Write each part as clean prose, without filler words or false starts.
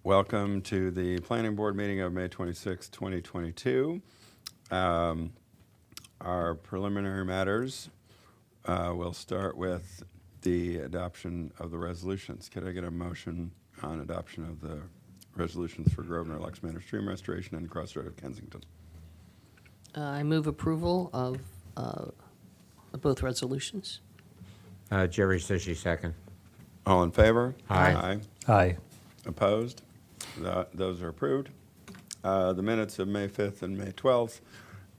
Welcome to the Planning Board meeting of May 26, 2022. Our preliminary matters, we'll start with the adoption of the resolutions. Could I get a motion on adoption of the resolutions for Grosvenor, Lux Manor Stream Restoration and Crossroad of Kensington? I move approval of both resolutions. Jerry Sushi, second. All in favor? Aye. Aye. Opposed? Those are approved. The minutes of May 5th and May 12th,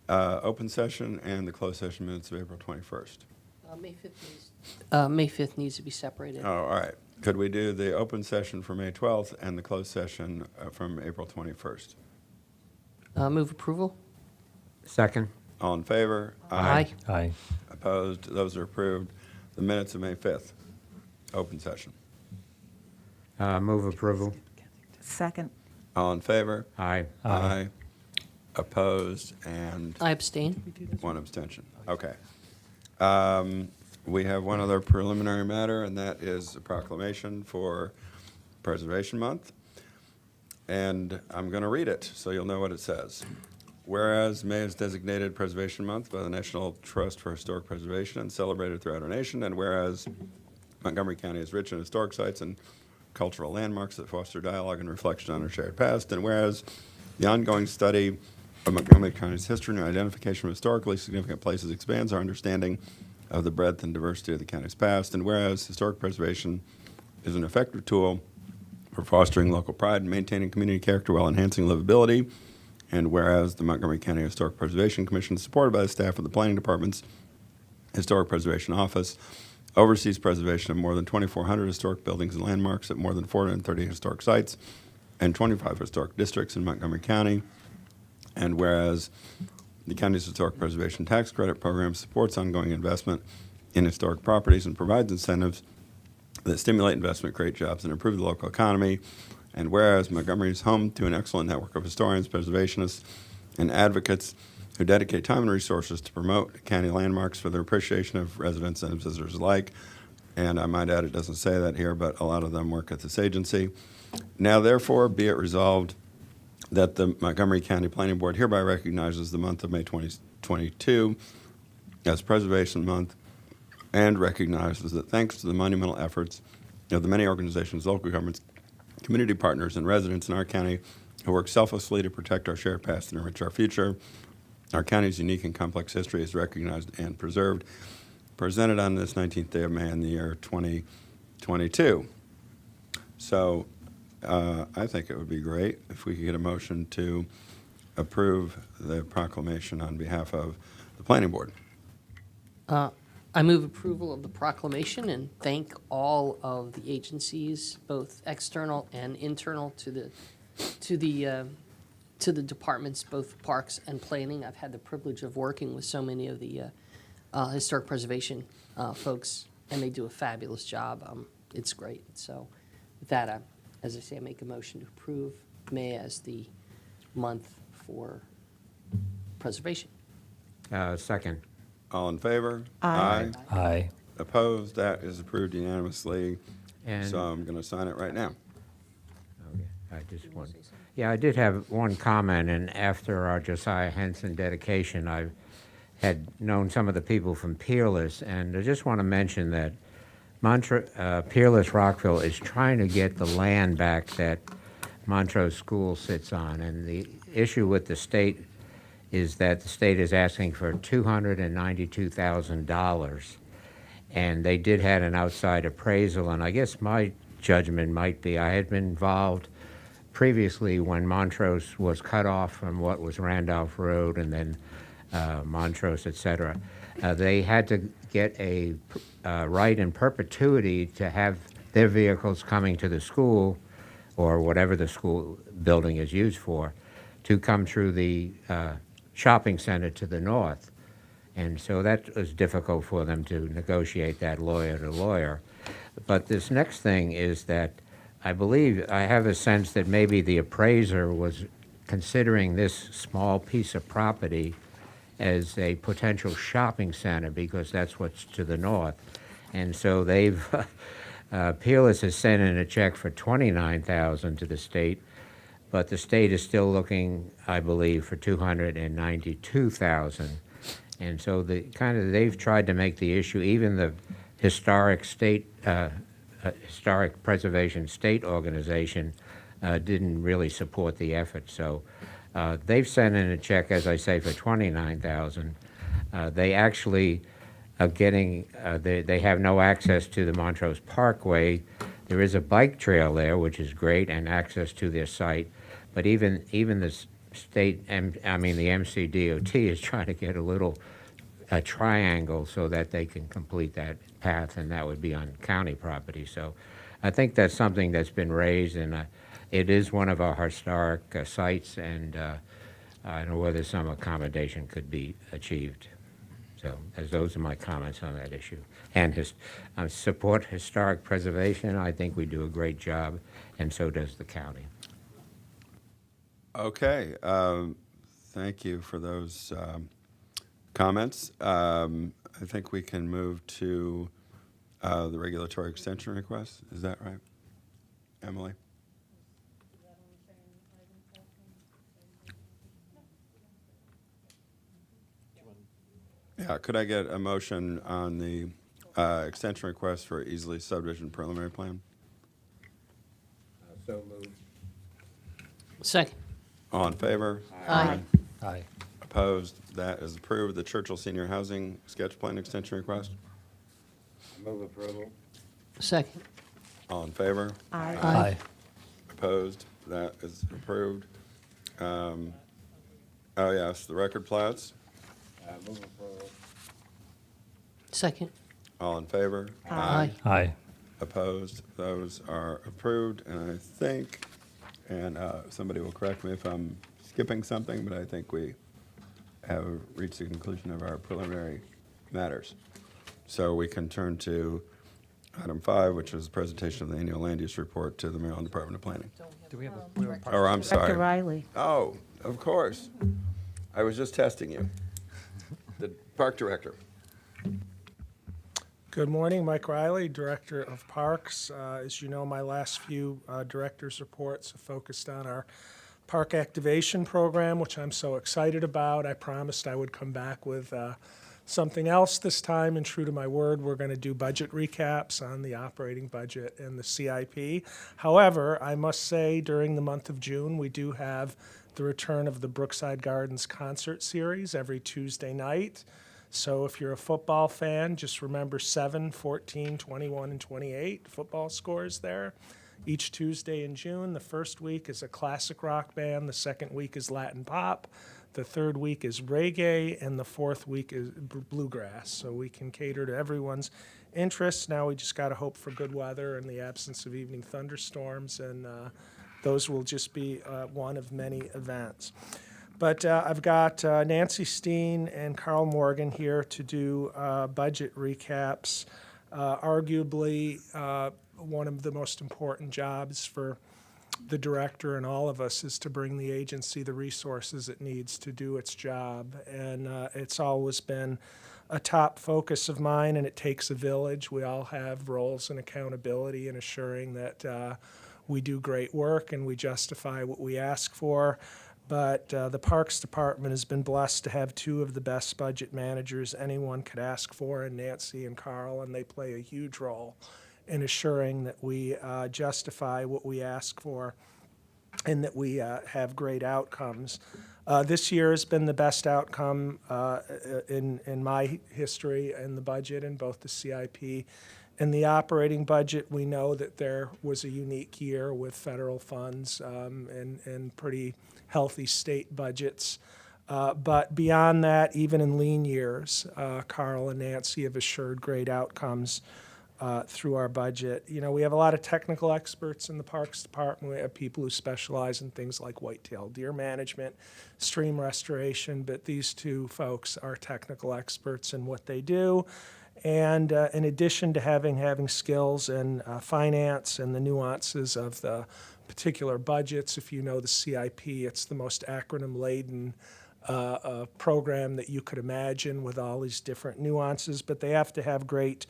open session, and the closed session minutes of April 21st. May 5th needs to be separated. Oh, all right. Could we do the open session for May 12th and the closed session from April 21st? Move approval. Second. All in favor? Aye. Aye. Opposed? Those are approved. The minutes of May 5th, open session. Move approval. Second. All in favor? Aye. Aye. Opposed? And I abstain. one abstention. Okay. We have one other preliminary matter, and that is a proclamation for Preservation Month. And I'm going to read it so you'll know what it says. Whereas May is designated Preservation Month by the National Trust for Historic Preservation and celebrated throughout our nation, and whereas Montgomery County is rich in historic sites and cultural landmarks that foster dialogue and reflection on our shared past, and whereas the ongoing study of Montgomery County's history and identification of historically significant places expands our understanding of the breadth and diversity of the county's past, and whereas historic preservation is an effective tool for fostering local pride and maintaining community character while enhancing livability, and whereas the Montgomery County Historic Preservation Commission, supported by the staff of the Planning Department's Historic Preservation Office, oversees preservation of more than 2,400 historic buildings and landmarks at more than 430 historic sites and 25 historic districts in Montgomery County. And whereas the county's Historic Preservation Tax Credit Program supports ongoing investment in historic properties and provides incentives that stimulate investment, create jobs, and improve the local economy. And whereas Montgomery is home to an excellent network of historians, preservationists, and advocates who dedicate time and resources to promote county landmarks for the appreciation of residents and visitors alike. And I might add, it doesn't say that here, but a lot of them work at this agency. Now, therefore, be it resolved that the Montgomery County Planning Board hereby recognizes the month of May 2022 as Preservation Month and recognizes that thanks to the monumental efforts of the many organizations, local governments, community partners, and residents in our county who work selflessly to protect our shared past and enrich our future, our county's unique and complex history is recognized and preserved. Presented on this 19th day of May in the year 2022. So I think it would be great if we could get a motion to approve the proclamation on behalf of the Planning Board. I move approval of the proclamation and thank all of the agencies, both external and internal, to the departments, both parks and planning. I've had the privilege of working with so many of the historic preservation folks, and they do a fabulous job. It's great. So with that, as I say, I make a motion to approve May as the month for preservation. Second. All in favor? Aye. Aye. Opposed? That is approved unanimously. And So I'm going to sign it right now. okay, I did have one comment, and after our Josiah Henson dedication, I had known some of the people from Peerless, and I just want to mention that Peerless Rockville is trying to get the land back that Montrose School sits on, and the issue with the state is that the state is asking for $292,000, and they did have an outside appraisal, and I guess my judgment might be I had been involved previously when Montrose was cut off from what was Randolph Road and then Montrose, et cetera. They had to get a right in perpetuity to have their vehicles coming to the school or whatever the school building is used for to come through the shopping center to the north. And so that was difficult for them to negotiate that lawyer to lawyer. But this next thing is that I believe, I have a sense that maybe the appraiser was considering this small piece of property as a potential shopping center because that's what's to the north. And so they've Peerless has sent in a check for $29,000 to the state, but the state is still looking, I believe, for $292,000. And so they've tried to make the issue, even the historic preservation state organization didn't really support the effort. So they've sent in a check, as I say, for $29,000. They actually are getting, they have no access to the Montrose Parkway. There is a bike trail there, which is great, and access to their site. But even the state, the MCDOT is trying to get a triangle so that they can complete that path, and that would be on county property. So I think that's something that's been raised, and it is one of our historic sites, and I don't know whether some accommodation could be achieved. So as those are my comments on that issue. And support historic preservation. I think we do a great job, and so does the county. Okay, thank you for those comments. I think we can move to the regulatory extension request. Is that right, Emily? Yeah, could I get a motion on the extension request for Easley subdivision preliminary plan? So moved. Second. All in favor? Aye. Aye. Opposed? That is approved. The Churchill Senior Housing Sketch Plan extension request? Move approval. Second. All in favor? Aye. Opposed? That is approved. Oh, yes, the record plats? Move approval. Second. All in favor? Aye. Aye. Opposed? Those are approved, and I think, and somebody will correct me if I'm skipping something, but I think we have reached the conclusion of our preliminary matters. So we can turn to item 5, which is the presentation of the annual land use report to the Maryland Department of Planning. Do we have a Oh, I'm sorry. Director Riley. Oh, of course. I was just testing you. The park director. Good morning, Mike Riley, Director of Parks. As you know, my last few director's reports have focused on our park activation program, which I'm so excited about. I promised I would come back with something else this time, and true to my word, we're going to do budget recaps on the operating budget and the CIP. However, I must say during the month of June, we do have the return of the Brookside Gardens concert series every Tuesday night. So if you're a football fan, just remember 7, 14, 21, and 28 football scores there. Each Tuesday in June, the first week is a classic rock band, the second week is Latin pop, the third week is reggae, and the fourth week is bluegrass. So we can cater to everyone's interests. Now we just got to hope for good weather in the absence of evening thunderstorms, and those will just be one of many events. But I've got Nancy Steen and Carl Morgan here to do budget recaps. Arguably, one of the most important jobs for the director and all of us is to bring the agency the resources it needs to do its job. And it's always been a top focus of mine, and it takes a village. We all have roles and accountability in assuring that we do great work and we justify what we ask for. But the Parks Department has been blessed to have two of the best budget managers anyone could ask for, in Nancy and Carl, and they play a huge role in assuring that we justify what we ask for and that we have great outcomes. This year has been the best outcome in my history in the budget, in both the CIP and the operating budget. We know that there was a unique year with federal funds and pretty healthy state budgets. But beyond that, even in lean years, Carl and Nancy have assured great outcomes through our budget. You know, we have a lot of technical experts in the Parks Department. We have people who specialize in things like white-tailed deer management, stream restoration, but these two folks are technical experts in what they do. And in addition to having skills in finance and the nuances of the particular budgets, if you know the CIP, it's the most acronym-laden program that you could imagine with all these different nuances, but they have to have great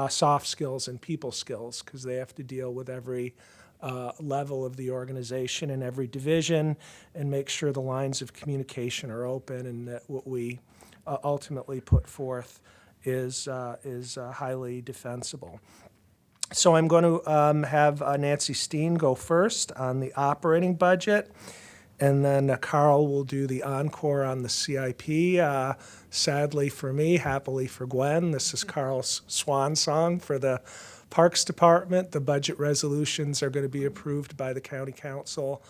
soft skills and people skills, because they have to deal with every level of the organization and every division, and make sure the lines of communication are open, and that what we ultimately put forth is highly defensible. So I'm going to have Nancy Steen go first on the operating budget, and then Carl will do the encore on the CIP. Sadly for me, happily for Gwen, this is Carl's swan song for the Parks Department. The budget resolutions are going to be approved by the County Council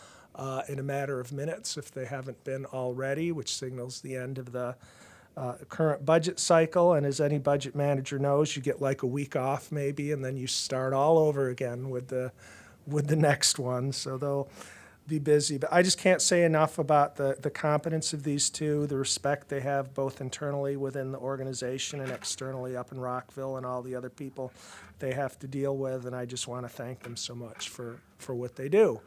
in a matter of minutes if they haven't been already, which signals the end of the current budget cycle. And as any budget manager knows, you get like a week off maybe, and then you start all over again with the next one. So they'll be busy. But I just can't say enough about the competence of these two, the respect they have both internally within the organization and externally up in Rockville, and all the other people they have to deal with. And I just want to thank them so much for what they do.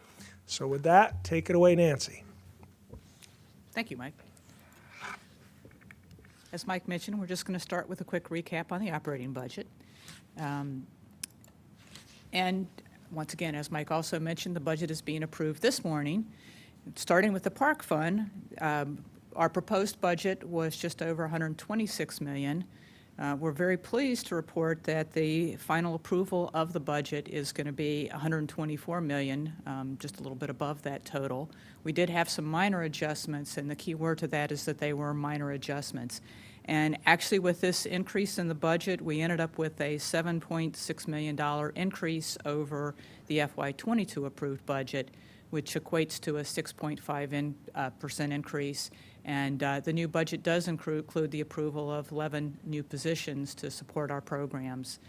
So with that, take it away, Nancy. Thank you, Mike. As Mike mentioned, we're just going to start with a quick recap on the operating budget. And once again, as Mike also mentioned, the budget is being approved this morning. Starting with the Park Fund, our proposed budget was just over $126 million. We're very pleased to report that the final approval of the budget is going to be $124 million, just a little bit above that total. We did have some minor adjustments, and the key word to that is that they were minor adjustments. And actually, with this increase in the budget, we ended up with a $7.6 million increase over the FY22 approved budget, which equates to a 6.5% increase. And the new budget does include the approval of 11 new positions to support our programs.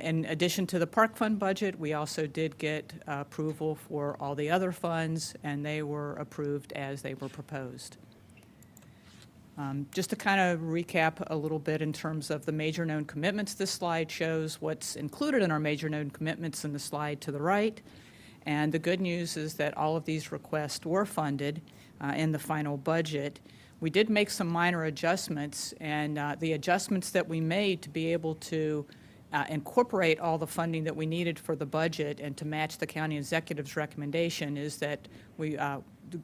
In addition to the Park Fund budget, we also did get approval for all the other funds, and they were approved as they were proposed. Just to kind of recap a little bit in terms of the major known commitments, this slide shows what's included in our major known commitments in the slide to the right. And the good news is that all of these requests were funded in the final budget. We did make some minor adjustments, and the adjustments that we made to be able to incorporate all the funding that we needed for the budget and to match the county executive's recommendation is that we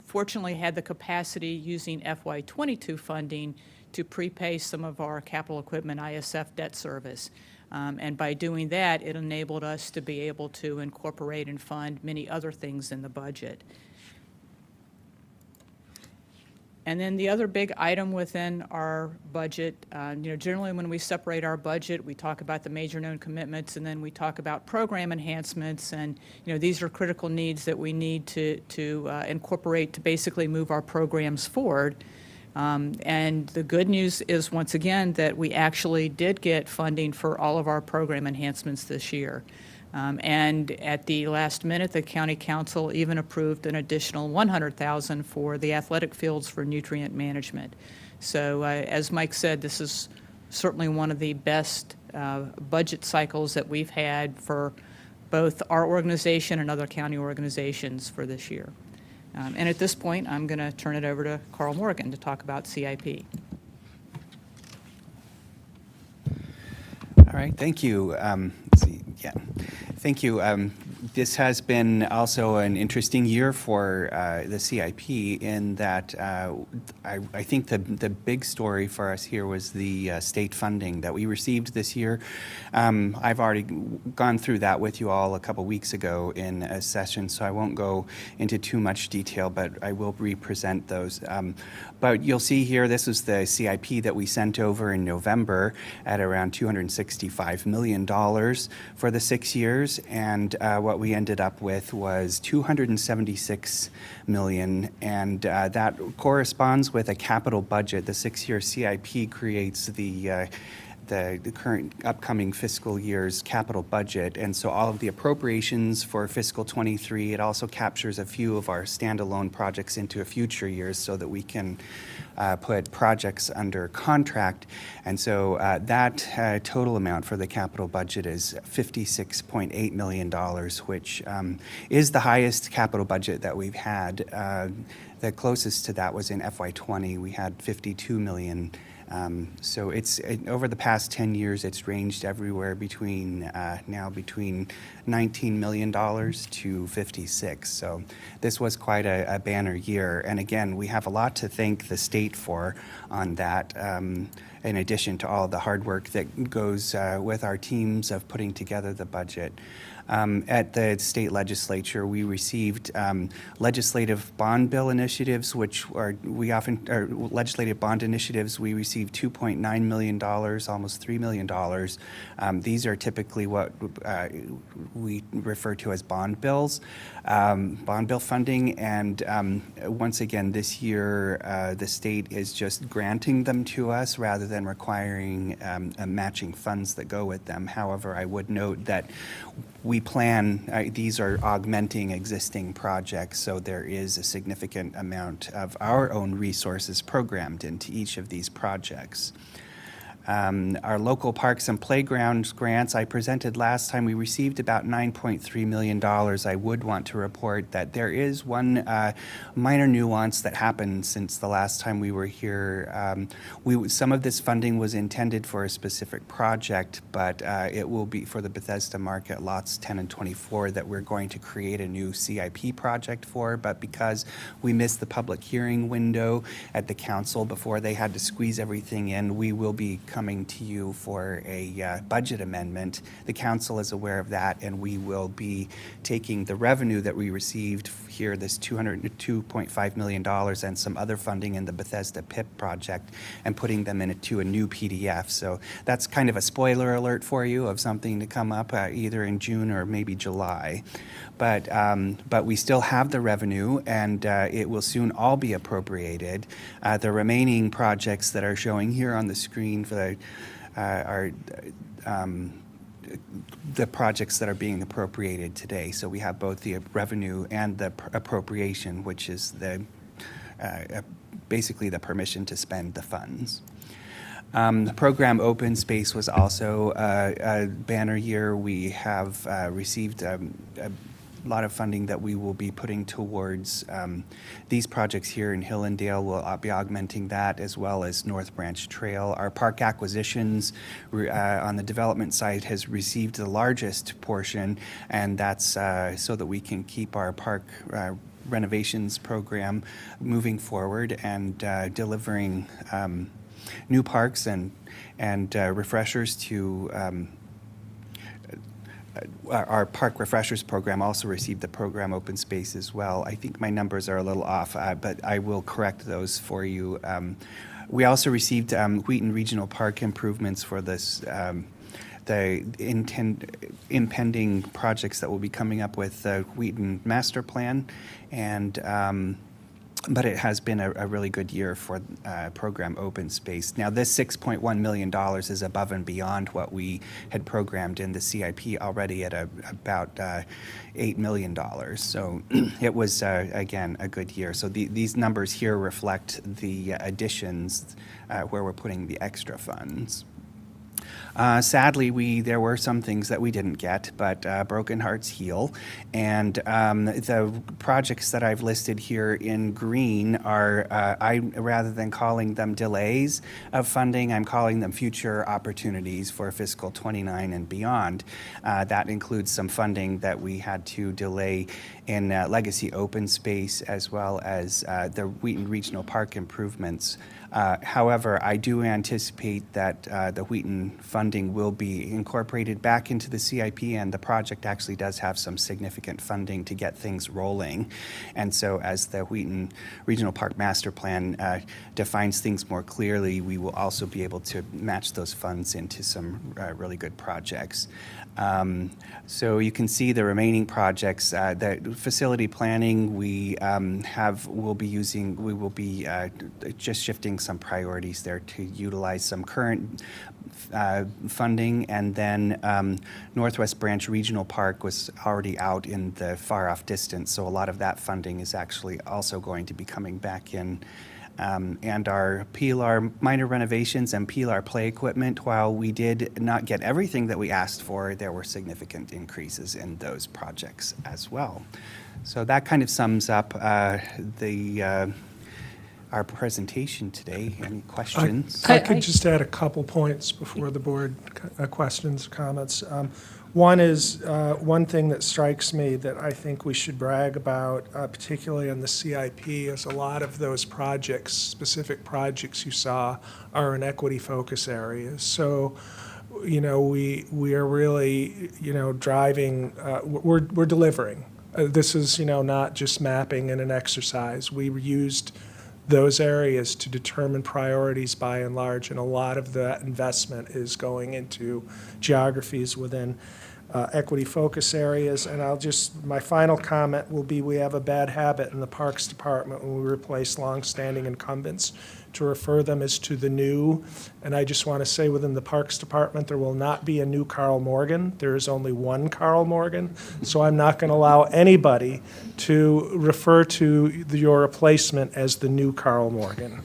fortunately had the capacity using FY22 funding to prepay some of our capital equipment ISF debt service. And by doing that, it enabled us to be able to incorporate and fund many other things in the budget. And then the other big item within our budget, generally when we separate our budget, we talk about the major known commitments, and then we talk about program enhancements, and these are critical needs that we need to incorporate to basically move our programs forward. And the good news is, once again, that we actually did get funding for all of our program enhancements this year. And at the last minute, the County Council even approved an additional $100,000 for the athletic fields for nutrient management. So as Mike said, this is certainly one of the best budget cycles that we've had for both our organization and other county organizations for this year. And at this point, I'm going to turn it over to Carl Morgan to talk about CIP. All right, thank you. Let's see, yeah, thank you. This has been also an interesting year for the CIP in that I think the big story for us here was the state funding that we received this year. I've already gone through that with you all a couple weeks ago in a session, so I won't go into too much detail, but I will represent those. But you'll see here, this is the CIP that we sent over in November at around $265 million for the 6 years, and what we ended up with was $276 million, and that corresponds with a capital budget. The 6-year CIP creates the current upcoming fiscal year's capital budget, and so all of the appropriations for fiscal 23, it also captures a few of our standalone projects into future years so that we can put projects under contract. And so that total amount for the capital budget is $56.8 million, which is the highest capital budget that we've had. The closest to that was in FY20. We had $52 million So over the past 10 years, it's ranged everywhere between between $19 million to 56. So this was quite a banner year. And again, we have a lot to thank the state for on that, in addition to all the hard work that goes with our teams of putting together the budget. At the state legislature, we received legislative bond bill initiatives, legislative bond initiatives. We received $2.9 million, almost $3 million. These are typically what we refer to as bond bills, bond bill funding. And once again, this year, the state is just granting them to us rather than requiring matching funds that go with them. However, I would note that we plan, these are augmenting existing projects, so there is a significant amount of our own resources programmed into each of these projects. Our local parks and playgrounds grants I presented last time, we received about $9.3 million. I would want to report that there is one minor nuance that happened since the last time we were here. Some of this funding was intended for a specific project, but it will be for the Bethesda Market lots 10 and 24 that we're going to create a new CIP project for. But because we missed the public hearing window at the council before they had to squeeze everything in, we will be coming to you for a budget amendment. The council is aware of that, and we will be taking the revenue that we received here, this $2.5 million, and some other funding in the Bethesda PIP project, and putting them into a new PDF. So that's kind of a spoiler alert for you of something to come up either in June or maybe July. But we still have the revenue, and it will soon all be appropriated. The remaining projects that are showing here on the screen for are the projects that are being appropriated today. So we have both the revenue and the appropriation, which is the basically the permission to spend the funds. The program Open Space was also a banner year. We have received a lot of funding that we will be putting towards these projects here in Hillendale. We'll be augmenting that, as well as North Branch Trail. Our park acquisitions on the development side has received the largest portion, and that's so that we can keep our park renovations program moving forward and delivering new parks and refreshers to our Park Refreshers program also received the program Open Space as well. I think my numbers are a little off, but I will correct those for you. We also received Wheaton Regional Park improvements for this, the impending projects that will be coming up with the Wheaton Master Plan, and but it has been a really good year for program Open Space. Now, this $6.1 million is above and beyond what we had programmed in the CIP already at about $8 million. So it was, again, a good year. So these numbers here reflect the additions where we're putting the extra funds. Sadly, there were some things that we didn't get, but broken hearts heal. And the projects that I've listed here in green are, rather than calling them delays of funding, I'm calling them future opportunities for fiscal 29 and beyond. That includes some funding that we had to delay in Legacy Open Space, as well as the Wheaton Regional Park improvements. However, I do anticipate that the Wheaton funding will be incorporated back into the CIP, and the project actually does have some significant funding to get things rolling. And so as the Wheaton Regional Park Master Plan defines things more clearly, we will also be able to match those funds into some really good projects. So you can see the remaining projects. The facility planning we will be just shifting some priorities there to utilize some current funding, and then Northwest Branch Regional Park was already out in the far off distance, so a lot of that funding is actually also going to be coming back in. And our PLR minor renovations and PLR play equipment, while we did not get everything that we asked for, there were significant increases in those projects as well. So that kind of sums up the our presentation today. Any questions? I could just add a couple points before the board questions, comments. One is, one thing that strikes me that I think we should brag about, particularly on the CIP, is a lot of those projects, specific projects you saw, are in equity focus areas. So, we are really, driving, we're delivering. This is, not just mapping in an exercise. We used those areas to determine priorities by and large, and a lot of that investment is going into geographies within equity focus areas. And my final comment will be, we have a bad habit in the Parks Department when we replace longstanding incumbents to refer them as to the new. And I just want to say, within the Parks Department, there will not be a new Carl Morgan. There is only one Carl Morgan. So I'm not going to allow anybody to refer to your replacement as the new Carl Morgan.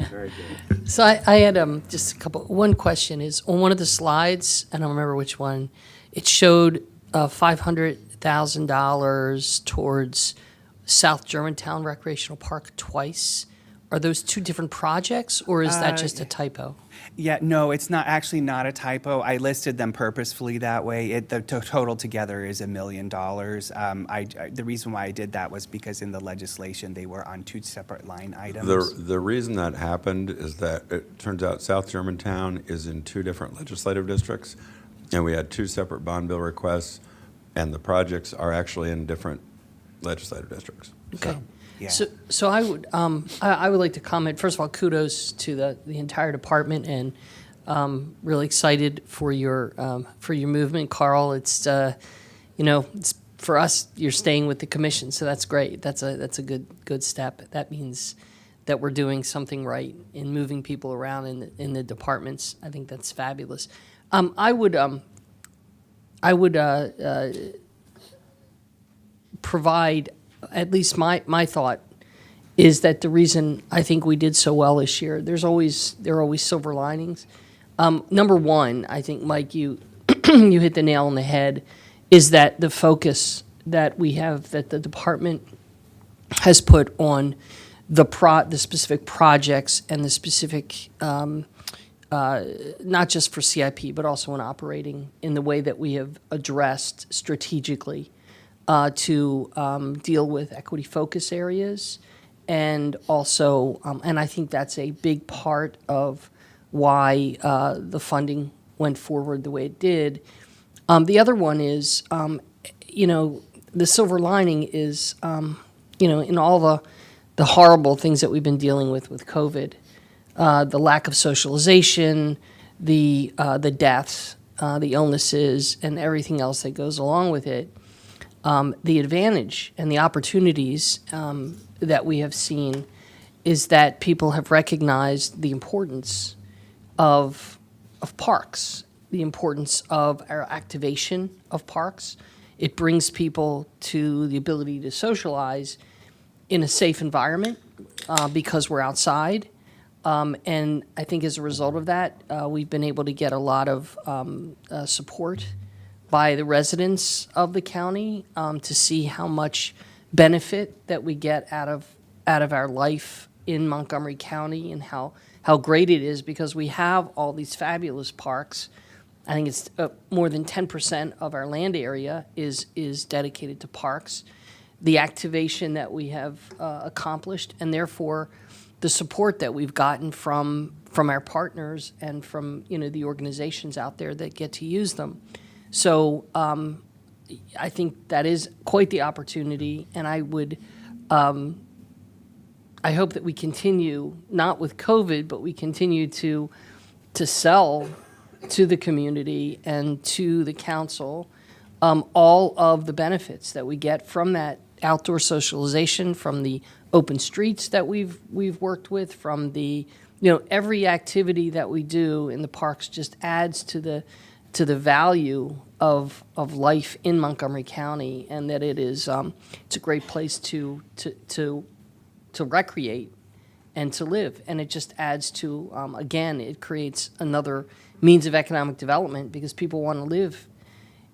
Very good. So I had just a couple. One question is, on one of the slides, I don't remember which one, it showed $500,000 towards South Germantown Recreational Park twice. Are those two different projects, or is that just a typo? Yeah, no, it's actually not a typo. I listed them purposefully that way. The total together is $1 million. The reason why I did that was because in the legislation, they were on two separate line items. The reason that happened is that it turns out South Germantown is in two different legislative districts, and we had two separate bond bill requests, and the projects are actually in different legislative districts. Okay. Yeah. So I would like to comment. First of all, kudos to the entire department, and really excited for your movement, Carl. It's it's for us. You're staying with the commission, so that's great. That's a good step. That means that we're doing something right in moving people around in the departments. I think that's fabulous. I would provide, at least my thought is that the reason I think we did so well this year, there are always silver linings. Number one, I think, Mike, you you hit the nail on the head, is that the focus that we have, that the department has put on the specific projects and the specific, not just for CIP, but also in operating, in the way that we have addressed strategically to deal with equity focus areas. And also, and I think that's a big part of why the funding went forward the way it did. The other one is, the silver lining is, in all the horrible things that we've been dealing with COVID, the lack of socialization, the deaths, the illnesses, and everything else that goes along with it. The advantage and the opportunities that we have seen is that people have recognized the importance of parks, the importance of our activation of parks. It brings people to the ability to socialize in a safe environment because we're outside. And I think as a result of that, we've been able to get a lot of support by the residents of the county to see how much benefit that we get out of our life in Montgomery County, and how great it is because we have all these fabulous parks. I think it's more than 10% of our land area is dedicated to parks. The activation that we have accomplished, and therefore the support that we've gotten from our partners and from the organizations out there that get to use them. So I think that is quite the opportunity, and I hope that we continue, not with COVID, but we continue to sell to the community and to the council all of the benefits that we get from that outdoor socialization, from the open streets that we've worked with, from the every activity that we do in the parks just adds to the value of life in Montgomery County, and that it's a great place to recreate and to live, and it just adds to again, it creates another means of economic development because people want to live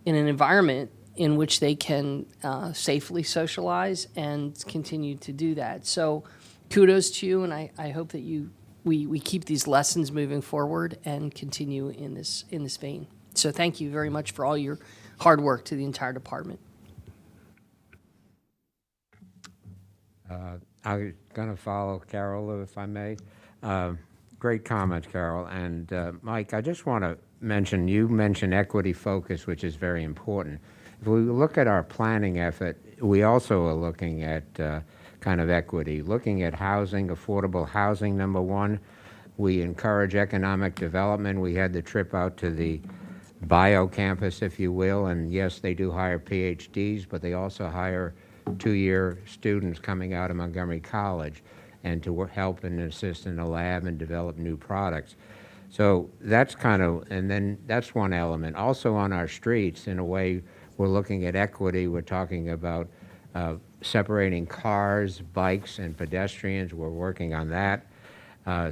in an environment in which they can safely socialize and continue to do that. So kudos to you, and I hope that we keep these lessons moving forward and continue in this vein. So thank you very much for all your hard work to the entire department. I'm going to follow Carol, if I may. Great comment, Carol. And Mike, I just want to mention, you mentioned equity focus, which is very important. If we look at our planning effort, we also are looking at kind of equity, looking at housing, affordable housing, number one. We encourage economic development. We had the trip out to the bio campus, if you will, and yes, they do hire PhDs, but they also hire two-year students coming out of Montgomery College and to help and assist in the lab and develop new products. So that's kind of, and then that's one element. Also on our streets, in a way, we're looking at equity. We're talking about separating cars, bikes, and pedestrians. We're working on that.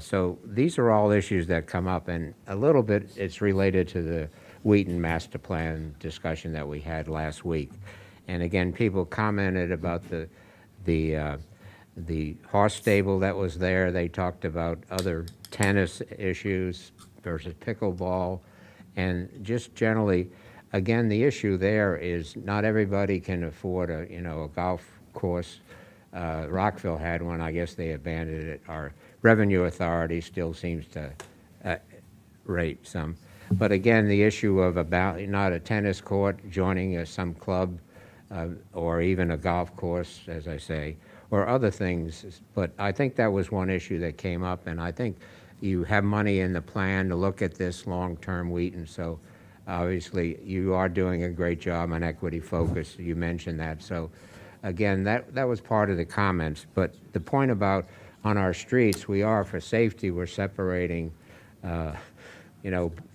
So these are all issues that come up, and a little bit it's related to the Wheaton Master Plan discussion that we had last week. And again, people commented about the horse stable that was there. They talked about other tennis issues versus pickleball, and just generally, again, the issue there is not everybody can afford a golf course. Rockville had one. I guess they abandoned it. Our revenue authority still seems to rate some. But again, the issue of about not a tennis court joining some club or even a golf course, as I say, or other things. But I think that was one issue that came up, and I think you have money in the plan to look at this long-term, Wheaton. So obviously you are doing a great job on equity focus. You mentioned that. So again, that was part of the comments. But the point about on our streets, we are, for safety, we're separating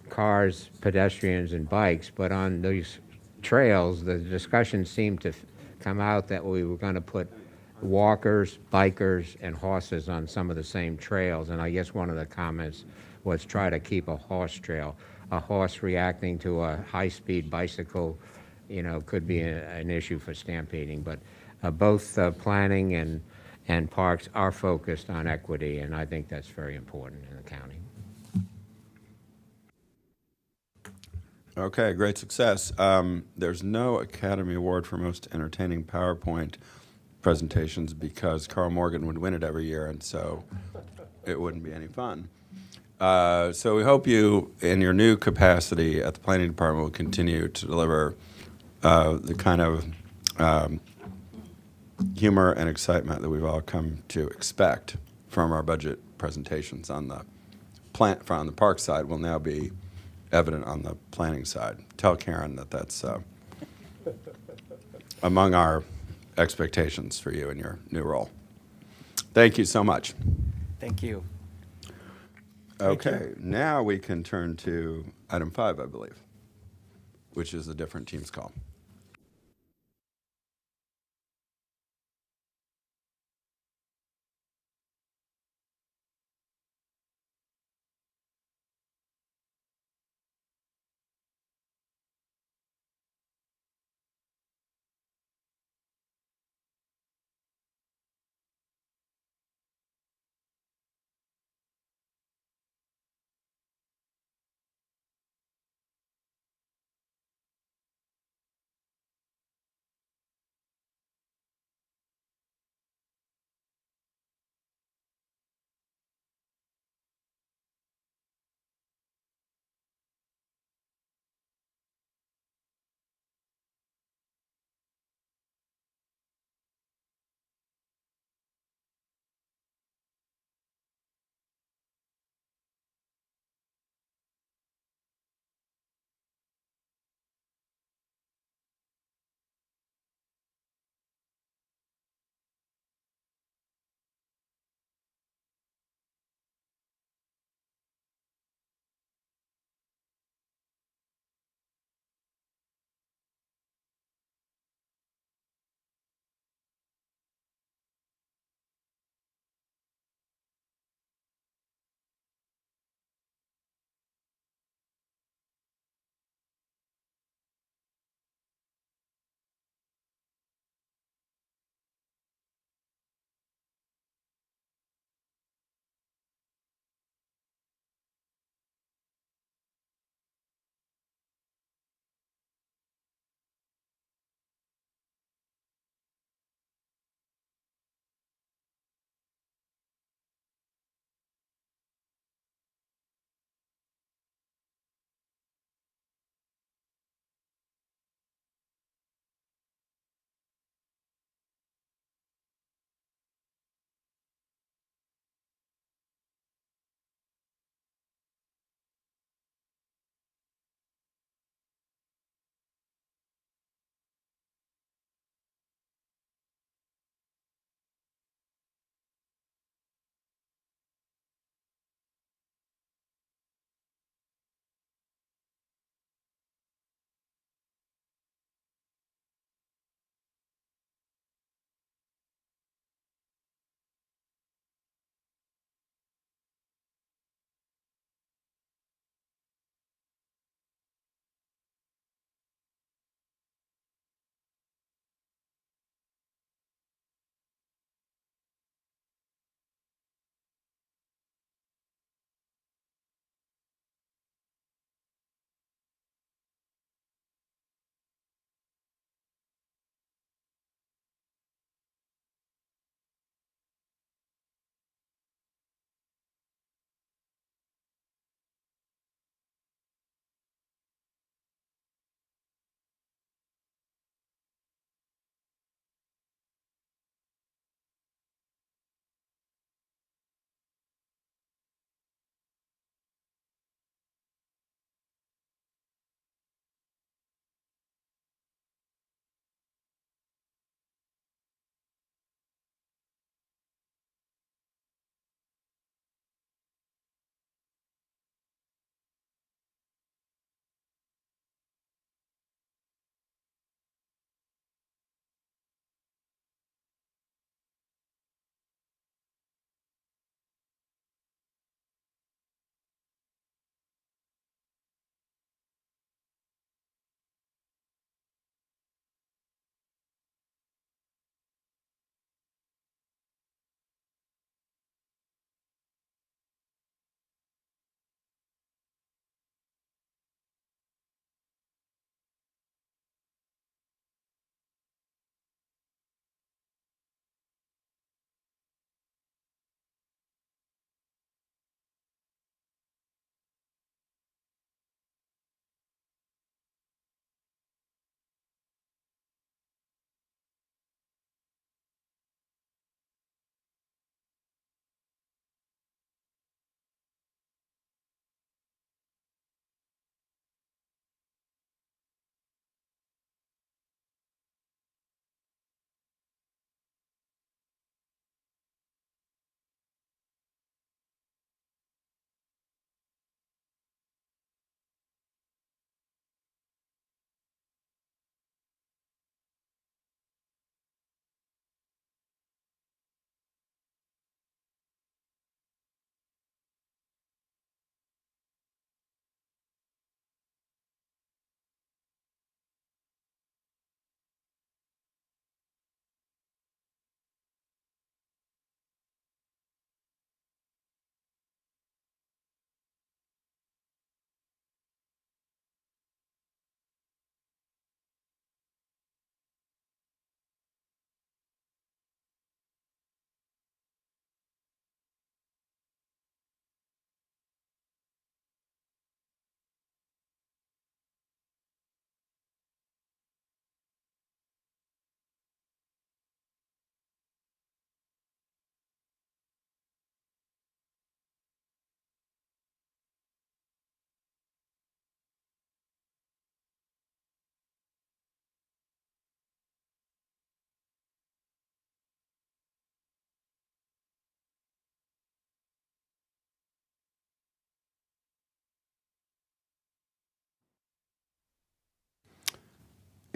cars, pedestrians, and bikes, but on these trails, the discussion seemed to come out that we were going to put walkers, bikers, and horses on some of the same trails, and I guess one of the comments was try to keep a horse trail. A horse reacting to a high-speed bicycle, could be an issue for stampeding, but both planning and parks are focused on equity, and I think that's very important in the county. Okay, great success. There's no Academy Award for most entertaining PowerPoint presentations because Carl Morgan would win it every year, and so it wouldn't be any fun. So we hope you, in your new capacity at the Planning Department, will continue to deliver the kind of humor and excitement that we've all come to expect from our budget presentations on the on the park side will now be evident on the planning side. Tell Karen that that's among our expectations for you in your new role. Thank you so much. Thank you. Okay, now we can turn to item 5, I believe, which is a different team's call.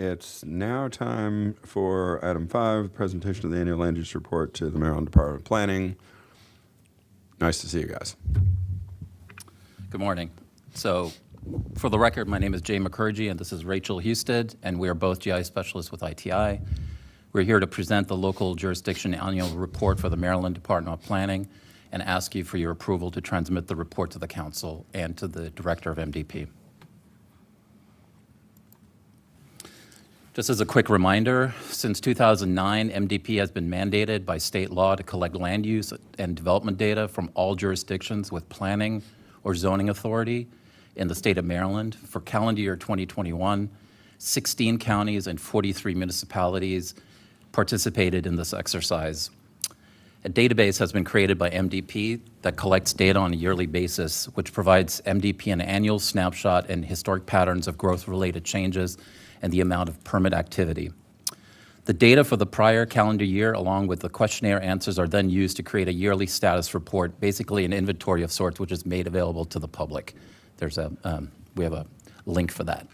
it's now time for item 5, presentation of the annual land use report to the Maryland Department of Planning. Nice to see you guys. Good morning. So, for the record, my name is Jay McCurgy, and this is Rachel Husted, and we are both GI specialists with ITI. We're here to present the local jurisdiction annual report for the Maryland Department of Planning and ask you for your approval to transmit the report to the council and to the director of MDP. Just as a quick reminder, since 2009, MDP has been mandated by state law to collect land use and development data from all jurisdictions with planning or zoning authority in the state of Maryland. For calendar year 2021, 16 counties and 43 municipalities participated in this exercise. A database has been created by MDP that collects data on a yearly basis, which provides MDP an annual snapshot and historic patterns of growth-related changes and the amount of permit activity. The data for the prior calendar year, along with the questionnaire answers, are then used to create a yearly status report, basically an inventory of sorts, which is made available to the public. We have a link for that.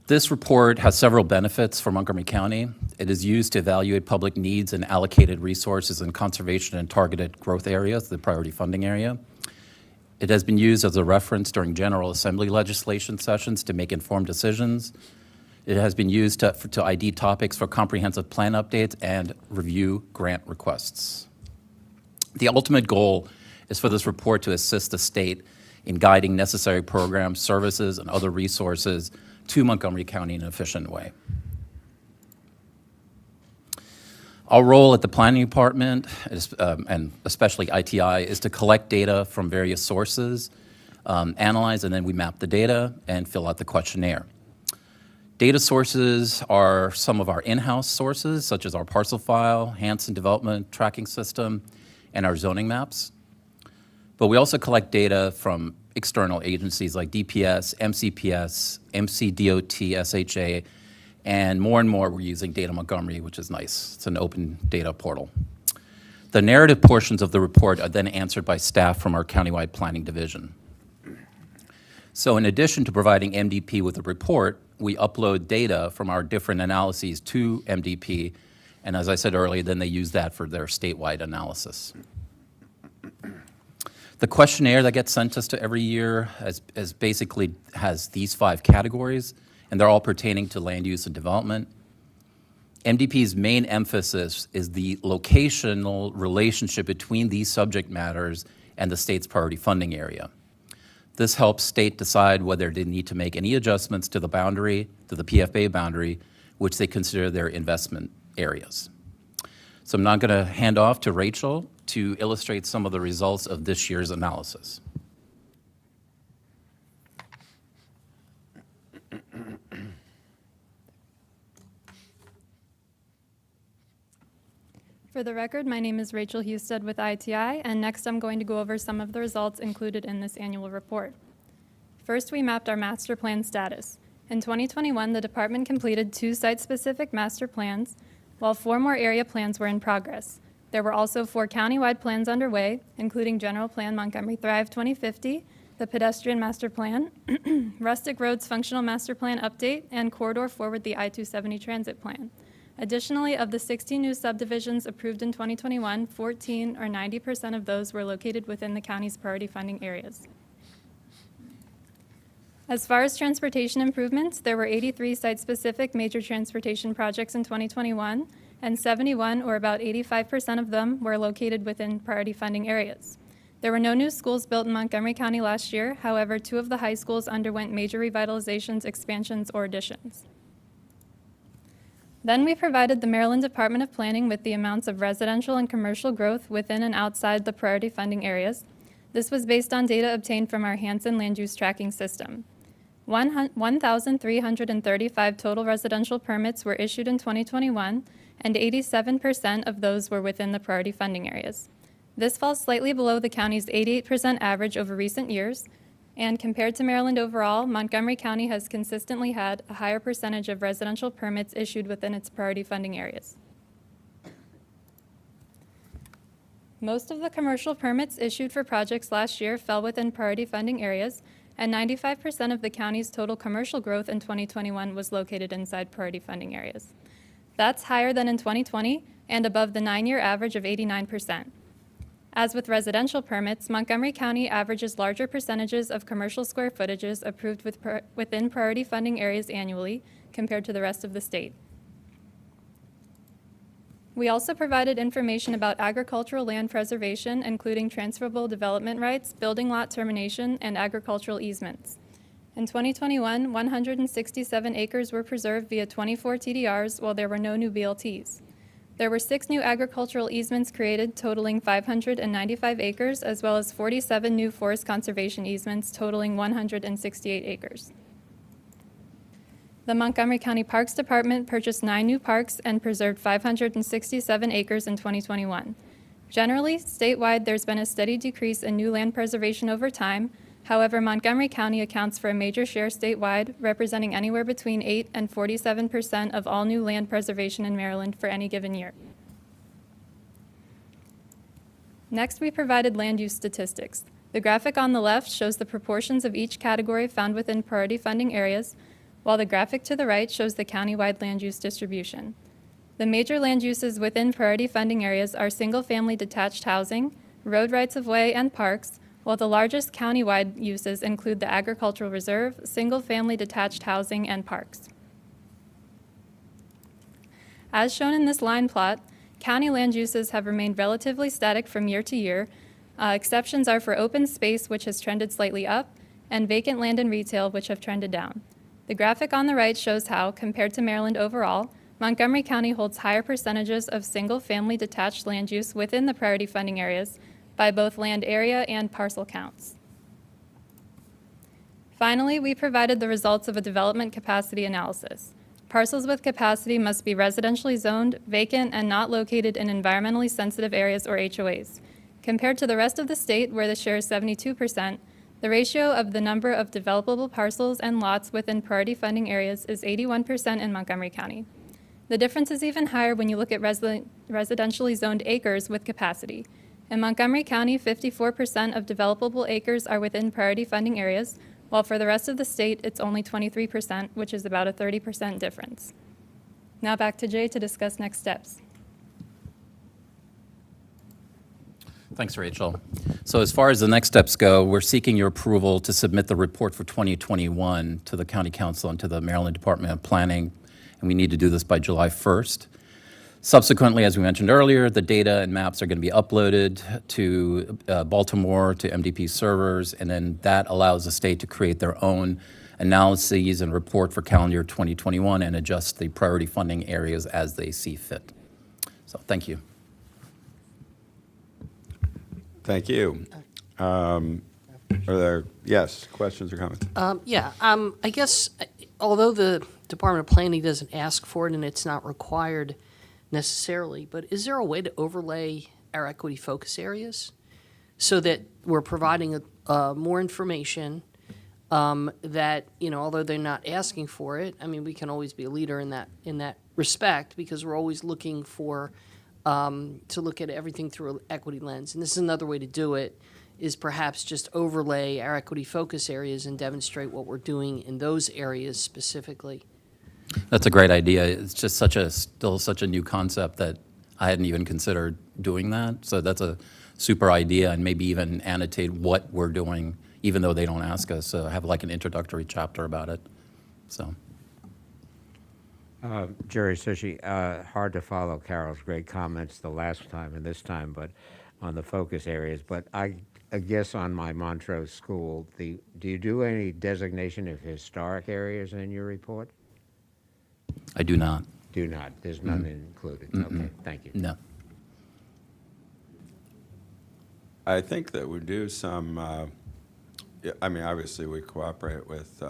This report has several benefits for Montgomery County. It is used to evaluate public needs and allocated resources in conservation and targeted growth areas, the priority funding area. It has been used as a reference during General Assembly legislation sessions to make informed decisions. It has been used to ID topics for comprehensive plan updates and review grant requests. The ultimate goal is for this report to assist the state in guiding necessary programs, services, and other resources to Montgomery County in an efficient way. Our role at the planning department, and especially ITI, is to collect data from various sources, analyze, and then we map the data and fill out the questionnaire. Data sources are some of our in-house sources, such as our parcel file, Hansen Development Tracking System, and our zoning maps. But we also collect data from external agencies like DPS, MCPS, MCDOT, SHA, and more we're using Data Montgomery, which is nice. It's an open data portal. The narrative portions of the report are then answered by staff from our countywide planning division. So in addition to providing MDP with a report, we upload data from our different analyses to MDP, and as I said earlier, then they use that for their statewide analysis. The questionnaire that gets sent us to every year basically has these 5 categories, and they're all pertaining to land use and development. MDP's main emphasis is the locational relationship between these subject matters and the state's priority funding area. This helps state decide whether they need to make any adjustments to the boundary, to the PFA boundary, which they consider their investment areas. So I'm now going to hand off to Rachel to illustrate some of the results of this year's analysis. For the record, my name is Rachel Husted with ITI, and next I'm going to go over some of the results included in this annual report. First, we mapped our master plan status. In 2021, the department completed 2 site-specific master plans, while 4 more area plans were in progress. There were also 4 countywide plans underway, including General Plan Montgomery Thrive 2050, the Pedestrian Master Plan, Rustic Roads Functional Master Plan Update, and Corridor Forward the I-270 Transit Plan. Additionally, of the 16 new subdivisions approved in 2021, 14 or 90% of those were located within the county's priority funding areas. As far as transportation improvements, there were 83 site-specific major transportation projects in 2021, and 71, or about 85% of them, were located within priority funding areas. There were no new schools built in Montgomery County last year. However, 2 of the high schools underwent major revitalizations, expansions, or additions. Then we provided the Maryland Department of Planning with the amounts of residential and commercial growth within and outside the priority funding areas. This was based on data obtained from our Hansen Land Use Tracking System. 1,335 total residential permits were issued in 2021, and 87% of those were within the priority funding areas. This falls slightly below the county's 88% average over recent years, and compared to Maryland overall, Montgomery County has consistently had a higher percentage of residential permits issued within its priority funding areas. Most of the commercial permits issued for projects last year fell within priority funding areas. and 95% of the county's total commercial growth in 2021 was located inside priority funding areas. That's higher than in 2020 and above the 9-year average of 89%. As with residential permits, Montgomery County averages larger percentages of commercial square footages approved within priority funding areas annually compared to the rest of the state. We also provided information about agricultural land preservation, including transferable development rights, building lot termination, and agricultural easements. In 2021, 167 acres were preserved via 24 TDRs, while there were no new BLTs. There were 6 new agricultural easements created totaling 595 acres, as well as 47 new forest conservation easements totaling 168 acres. The Montgomery County Parks Department purchased 9 new parks and preserved 567 acres in 2021. Generally, statewide, there's been a steady decrease in new land preservation over time. However, Montgomery County accounts for a major share statewide, representing anywhere between 8 and 47% of all new land preservation in Maryland for any given year. Next, we provided land use statistics. The graphic on the left shows the proportions of each category found within priority funding areas, while the graphic to the right shows the countywide land use distribution. The major land uses within priority funding areas are single-family detached housing, road rights-of-way, and parks, while the largest countywide uses include the agricultural reserve, single-family detached housing, and parks. As shown in this line plot, county land uses have remained relatively static from year to year. Exceptions are for open space, which has trended slightly up, and vacant land and retail, which have trended down. The graphic on the right shows how, compared to Maryland overall, Montgomery County holds higher percentages of single-family detached land use within the priority funding areas by both land area and parcel counts. Finally, we provided the results of a development capacity analysis. Parcels with capacity must be residentially zoned, vacant, and not located in environmentally sensitive areas or HOAs. Compared to the rest of the state, where the share is 72%, the ratio of the number of developable parcels and lots within priority funding areas is 81% in Montgomery County. The difference is even higher when you look at residentially zoned acres with capacity. In Montgomery County, 54% of developable acres are within priority funding areas, while for the rest of the state, it's only 23%, which is about a 30% difference. Now back to Jay to discuss next steps. Thanks, Rachel. So as far as the next steps go, we're seeking your approval to submit the report for 2021 to the County Council and to the Maryland Department of Planning, and we need to do this by July 1st. Subsequently, as we mentioned earlier, the data and maps are going to be uploaded to Baltimore, to MDP servers, and then that allows the state to create their own analyses and report for calendar year 2021 and adjust the priority funding areas as they see fit. So thank you. Thank you. Are there, yes, questions or comments? I guess, although the Department of Planning doesn't ask for it and it's not required necessarily, but is there a way to overlay our equity focus areas so that we're providing more information that, you know, although they're not asking for it, I mean, we can always be a leader in that respect because we're always looking for to look at everything through an equity lens. And this is another way to do it, is perhaps just overlay our equity focus areas and demonstrate what we're doing in those areas specifically. That's a great idea. It's just still such a new concept that I hadn't even considered doing that. So that's a super idea, and maybe even annotate what we're doing, even though they don't ask us. So have like an introductory chapter about it. So. Jerry Sushi, hard to follow Carol's great comments the last time and this time, but on the focus areas. But I guess on my Montrose school, do you do any designation of historic areas in your report? I do not. Do not. There's none included. Okay, thank you. No. I think that we do some, I mean, obviously we cooperate with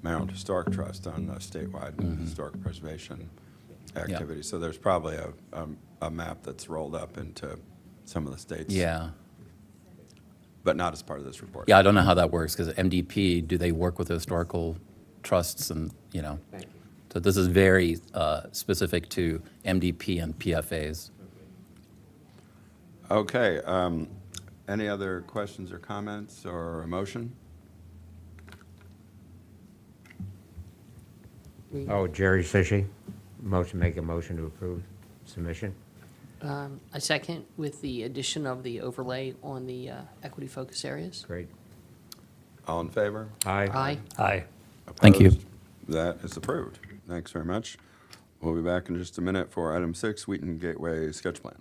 Maryland Historic Trust on statewide historic preservation activities. So there's probably a map that's rolled up into some of the states. Yeah. But not as part of this report. Yeah, I don't know how that works because MDP, do they work with historical trusts and, you know? Thank you. So this is very specific to MDP and PFAs. Okay. Any other questions or comments or a motion? Oh, Jerry Fishy, make a motion to approve submission. I second with the addition of the overlay on the equity focus areas. Great. All in favor? Aye. Aye. Aye. Thank you. Opposed? That is approved. Thanks very much. We'll be back in just a minute for item 6, Wheaton Gateway Sketch Plan.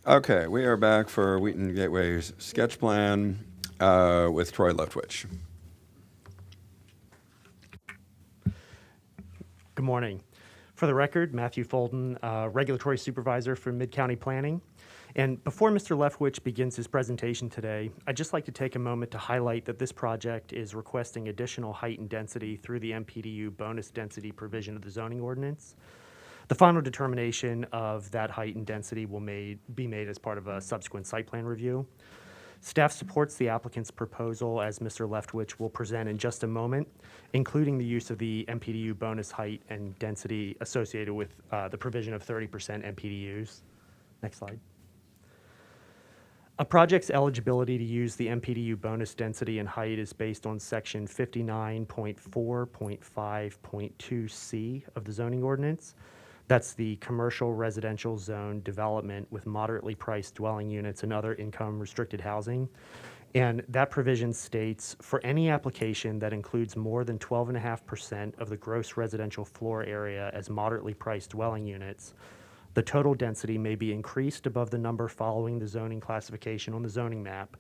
Okay, we are back for Wheaton Gateway's sketch plan with Troy Leftwich. Good morning. For the record, Matthew Folden, Regulatory Supervisor for Mid-County Planning. And before Mr. Leftwich begins his presentation today, I'd just like to take a moment to highlight that this project is requesting additional height and density through the Mpdu bonus density provision of the zoning ordinance. The final determination of that height and density will be made as part of a subsequent site plan review. Staff supports the applicant's proposal, as Mr. Leftwich will present in just a moment, including the use of the Mpdu bonus height and density associated with the provision of 30% Mpdus. Next slide. A project's eligibility to use the Mpdu bonus density and height is based on section 59.4.5.2C of the zoning ordinance. That's the commercial residential zone development with moderately priced dwelling units and other income restricted housing. And that provision states, for any application that includes more than 12.5% of the gross residential floor area as moderately priced dwelling units, the total density may be increased above the number following the zoning classification on the zoning map,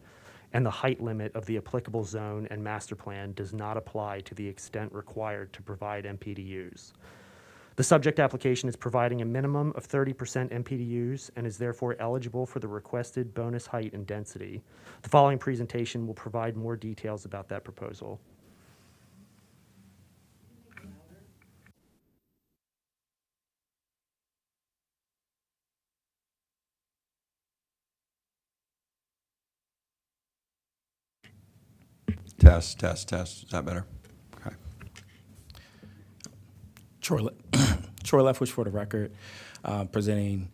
and the height limit of the applicable zone and master plan does not apply to the extent required to provide MPDUs. The subject application is providing a minimum of 30% MPDUs and is therefore eligible for the requested bonus height and density. The following presentation will provide more details about that proposal. Test. Is that better? Okay. Troy Leftwich for the record, presenting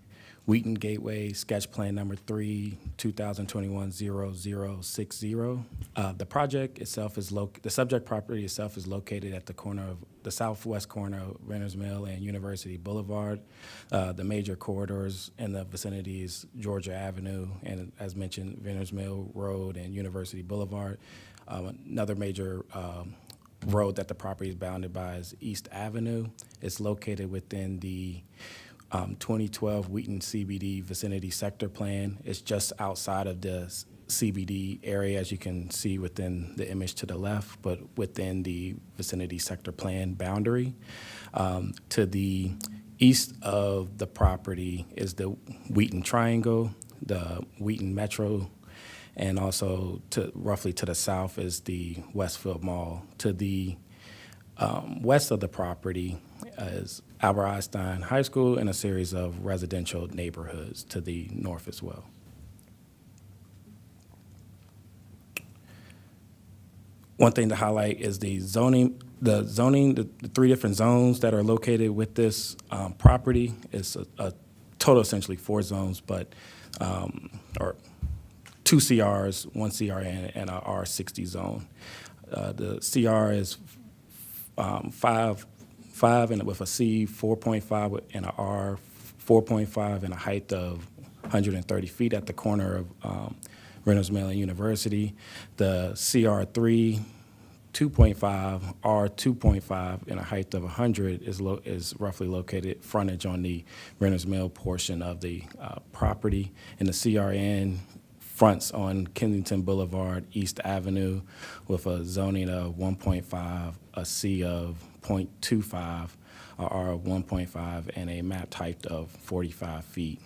Wheaton Gateway sketch plan number 3, 2021-0060. The project itself is the subject property itself is located at the corner of the southwest corner of Venters Mill and University Boulevard. The major corridors in the vicinity is Georgia Avenue and, as mentioned, Venters Mill Road and University Boulevard. Another major road that the property is bounded by is East Avenue. It's located within the 2012 Wheaton CBD vicinity sector plan. It's just outside of the CBD area, as you can see within the image to the left, but within the vicinity sector plan boundary. To the east of the property is the Wheaton Triangle, the Wheaton Metro, and also roughly to the south is the Westfield Mall. To the west of the property is Albert Einstein High School and a series of residential neighborhoods to the north as well. One thing to highlight is the zoning, the 3 different zones that are located with this property is a total essentially 4 zones, but, or 2 CRs, 1 CRN, and a R60 zone. The CR is 5 and with a C 4.5 and a R 4.5 and a height of 130 feet at the corner of Venters Mill and University. The CR3 2.5, R 2.5 and a height of 100 is roughly located frontage on the Venters Mill portion of the property. And the CRN fronts on Kensington Boulevard, East Avenue, with a zoning of 1.5, a C of 0.25, a R of 1.5, and a mapped height of 45 feet.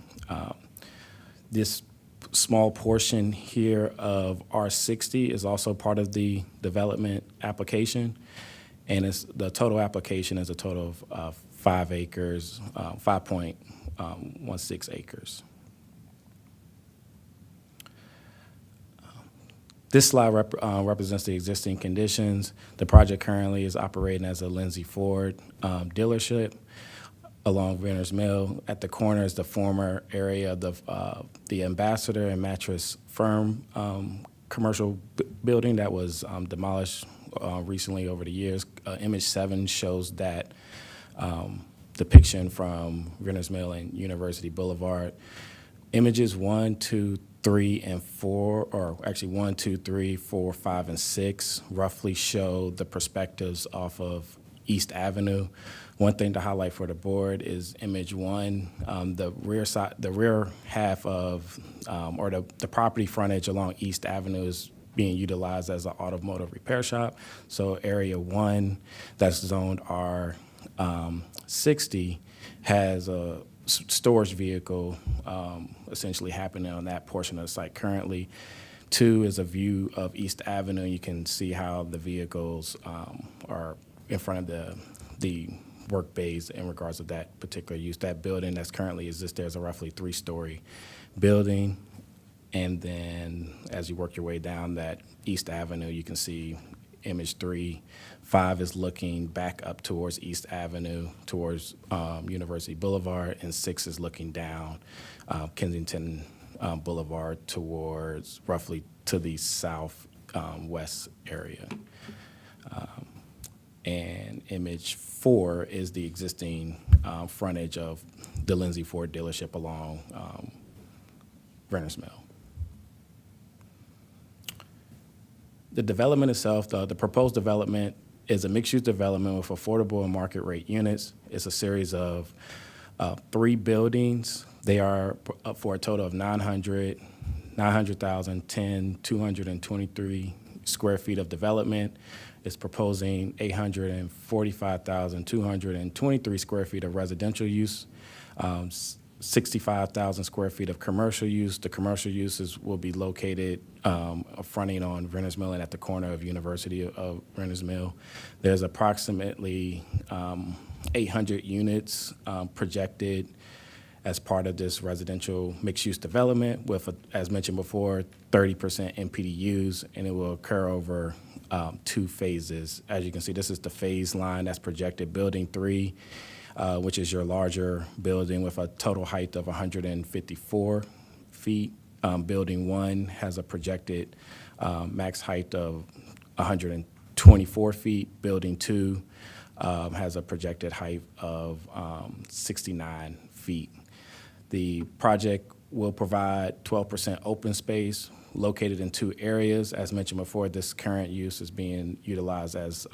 This small portion here of R60 is also part of the development application, and the total application is a total of 5 acres, 5.16 acres. This slide represents the existing conditions. The project currently is operating as a Lindsay Ford dealership along Venters Mill. At the corner is the former area of the Ambassador and Mattress Firm commercial building that was demolished recently over the years. Image 7 shows that depiction from Venters Mill and University Boulevard. Images 1, 2, 3, and 4, or actually 1, 2, 3, 4, 5, and 6 roughly show the perspectives off of East Avenue. One thing to highlight for the board is image one, the rear half of, or the property frontage along East Avenue is being utilized as an automotive repair shop. So area one, that's zoned R60, has a storage vehicle essentially happening on that portion of the site currently. Two is a view of East Avenue. You can see how the vehicles are in front of the work bays in regards to that particular use. That building that's currently exists there is a roughly 3-story building. And then as you work your way down that East Avenue, you can see image 3. 5 is looking back up towards East Avenue, towards University Boulevard, and 6 is looking down Kensington Boulevard towards roughly to the southwest area. And image 4 is the existing frontage of the Lindsay Ford dealership along Renner's Mill. The development itself, the proposed development is a mixed-use development with affordable and market rate units. It's a series of 3 buildings. They are up for a total of 223 square feet of development. It's proposing 845,223 square feet of residential use, 65,000 square feet of commercial use. The commercial uses will be located fronting on Renner's Mill and at the corner of University of Renner's Mill. There's approximately 800 units projected as part of this residential mixed-use development with, as mentioned before, 30% MPDUs, and it will occur over 2 phases. As you can see, this is the phase line that's projected. Building 3, which is your larger building with a total height of 154 feet. Building 1 has a projected max height of 124 feet. Building 2 has a projected height of 69 feet. The project will provide 12% open space located in 2 areas. As mentioned before, this current use is being utilized as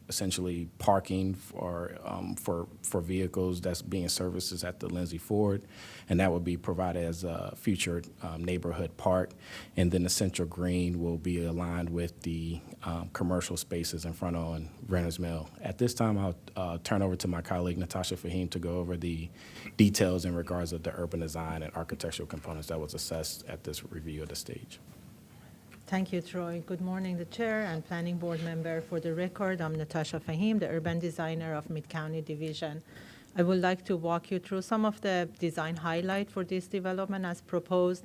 essentially parking for vehicles that's being serviced at the Lindsay Ford, and that will be provided as a future neighborhood park. And then the central green will be aligned with the commercial spaces in front on Renner's Mill. At this time, I'll turn over to my colleague Natasha Fahim to go over the details in regards of the urban design and architectural components that was assessed at this review of the stage. Thank you, Troy. Good morning, the Chair and Planning Board member. For the record, I'm Natasha Fahim, the urban designer of Mid-County Division. I would like to walk you through some of the design highlight for this development as proposed,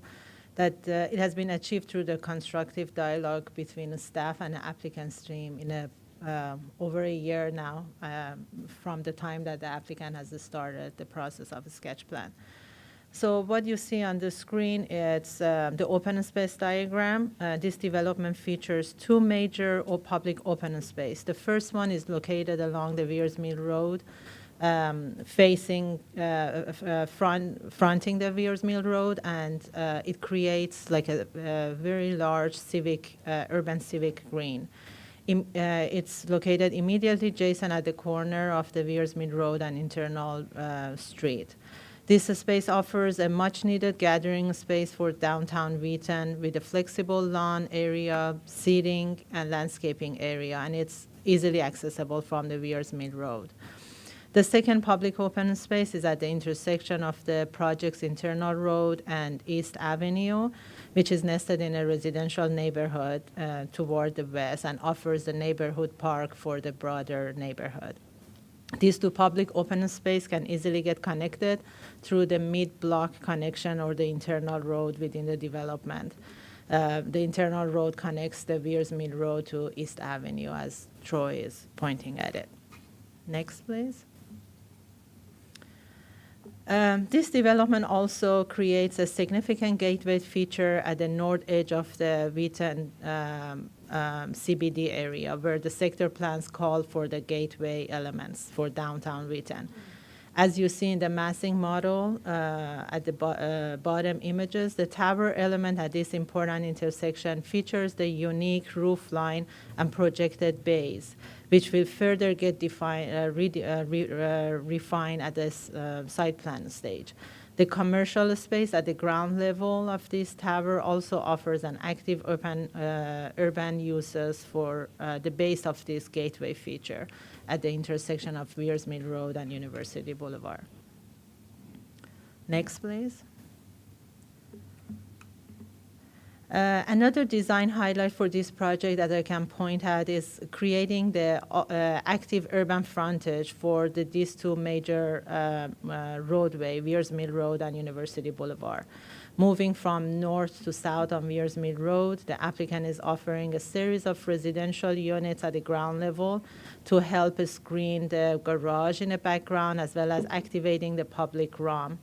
that it has been achieved through the constructive dialogue between the staff and the applicant's team in over a year now from the time that the applicant has started the process of a sketch plan. So what you see on the screen, it's the open space diagram. This development features 2 major public open space. The first one is located along the Wears Mill Road, fronting the Wears Mill Road, and it creates like a very large urban civic green. It's located immediately adjacent at the corner of the Wears Mill Road and internal street. This space offers a much-needed gathering space for downtown Wheaton with a flexible lawn area, seating, and landscaping area, and it's easily accessible from the Wears Mill Road. The second public open space is at the intersection of the project's internal road and East Avenue, which is nested in a residential neighborhood toward the west and offers the neighborhood park for the broader neighborhood. These 2 public open space can easily get connected through the mid-block connection or the internal road within the development. The internal road connects the Wears Mill Road to East Avenue, as Troy is pointing at it. Next, please. This development also creates a significant gateway feature at the north edge of the Wheaton CBD area, where the sector plans call for the gateway elements for downtown Wheaton. As you see in the massing model at the bottom images, the tower element at this important intersection features the unique roof line and projected bays, which will further get refined at this site plan stage. The commercial space at the ground level of this tower also offers an active urban uses for the base of this gateway feature at the intersection of Wears Mill Road and University Boulevard. Next, please. Another design highlight for this project that I can point at is creating the active urban frontage for these two major roadway, Wears Mill Road and University Boulevard. Moving from north to south on Wears Mill Road, the applicant is offering a series of residential units at the ground level to help screen the garage in the background, as well as activating the public realm.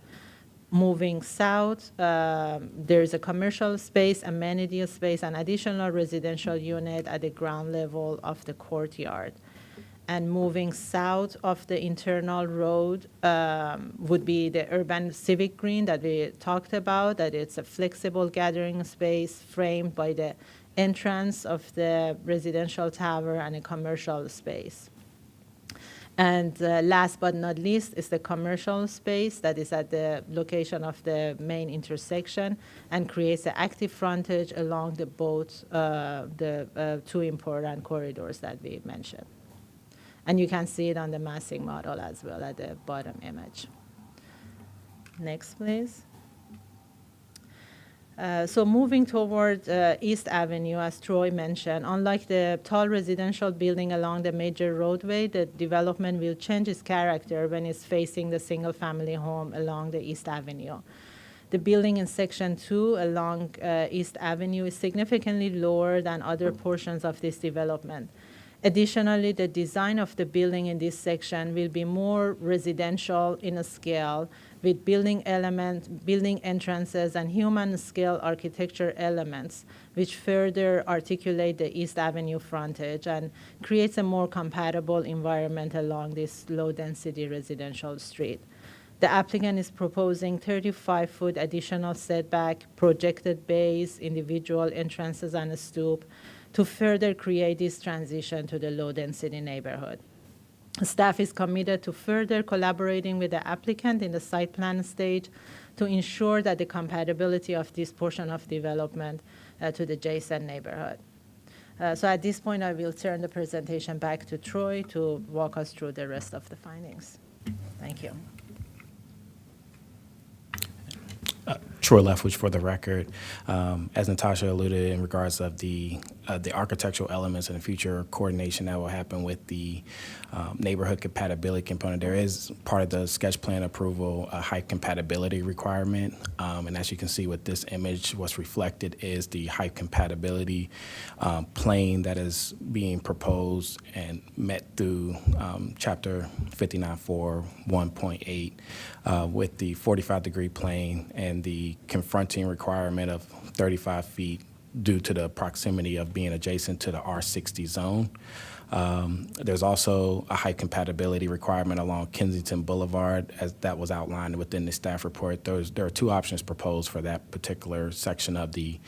Moving south, there is a commercial space, amenity space, and additional residential unit at the ground level of the courtyard. And moving south of the internal road would be the urban civic green that we talked about, that it's a flexible gathering space framed by the entrance of the residential tower and a commercial space. And last but not least is the commercial space that is at the location of the main intersection and creates an active frontage along the both the two important corridors that we mentioned. And you can see it on the massing model as well at the bottom image. Next, please. So moving toward East Avenue, as Troy mentioned, unlike the tall residential building along the major roadway, the development will change its character when it's facing the single-family home along the East Avenue. The building in Section 2 along East Avenue is significantly lower than other portions of this development. Additionally, the design of the building in this section will be more residential in a scale, with building entrances, and human-scale architecture elements, which further articulate the East Avenue frontage and creates a more compatible environment along this low-density residential street. The applicant is proposing 35-foot additional setback, projected bays, individual entrances, and a stoop to further create this transition to the low-density neighborhood. Staff is committed to further collaborating with the applicant in the site plan stage to ensure that the compatibility of this portion of development to the adjacent neighborhood. So at this point, I will turn the presentation back to Troy to walk us through the rest of the findings. Thank you. Troy Leftwich for the record. As Natasha alluded in regards of the architectural elements and the future coordination that will happen with the neighborhood compatibility component, there is part of the sketch plan approval a height compatibility requirement. And as you can see with this image, what's reflected is the height compatibility plane that is being proposed and met through Chapter 59.4 1.8 with the 45-degree plane and the confronting requirement of 35 feet due to the proximity of being adjacent to the R60 zone. There's also a height compatibility requirement along Kensington Boulevard, as that was outlined within the staff report. There are two options proposed for that particular section of the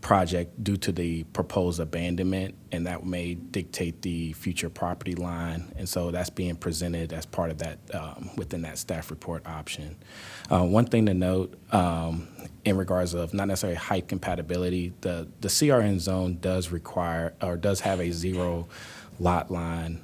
project due to the proposed abandonment, and that may dictate the future property line. And so that's being presented as part of that within that staff report option. One thing to note in regards of not necessarily height compatibility, the CRN zone does require or does have a zero lot line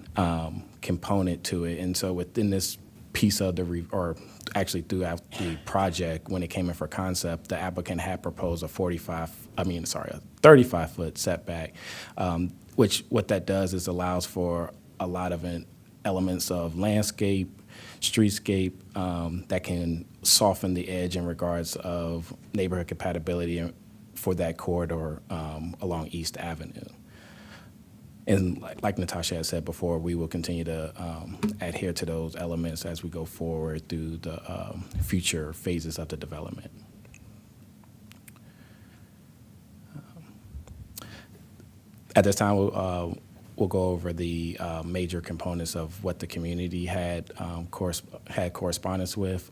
component to it. And so within this piece of or actually throughout the project, when it came in for concept, the applicant had proposed a 35-foot setback, which what that does is allows for a lot of elements of landscape, streetscape that can soften the edge in regards of neighborhood compatibility for that corridor along East Avenue. And like Natasha had said before, we will continue to adhere to those elements as we go forward through the future phases of the development. At this time, we'll go over the major components of what the community had correspondence with.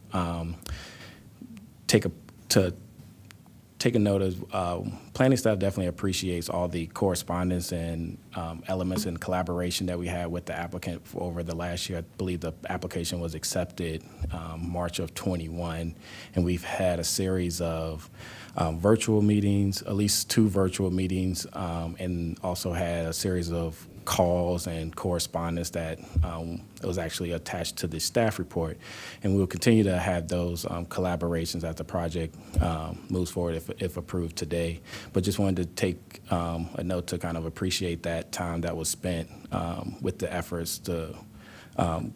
Take a note of planning staff definitely appreciates all the correspondence and elements and collaboration that we had with the applicant over the last year. I believe the application was accepted March of 21, and we've had a series of virtual meetings, at least 2 virtual meetings, and also had a series of calls and correspondence that was actually attached to the staff report. And we'll continue to have those collaborations as the project moves forward if approved today. But just wanted to take a note to kind of appreciate that time that was spent with the efforts to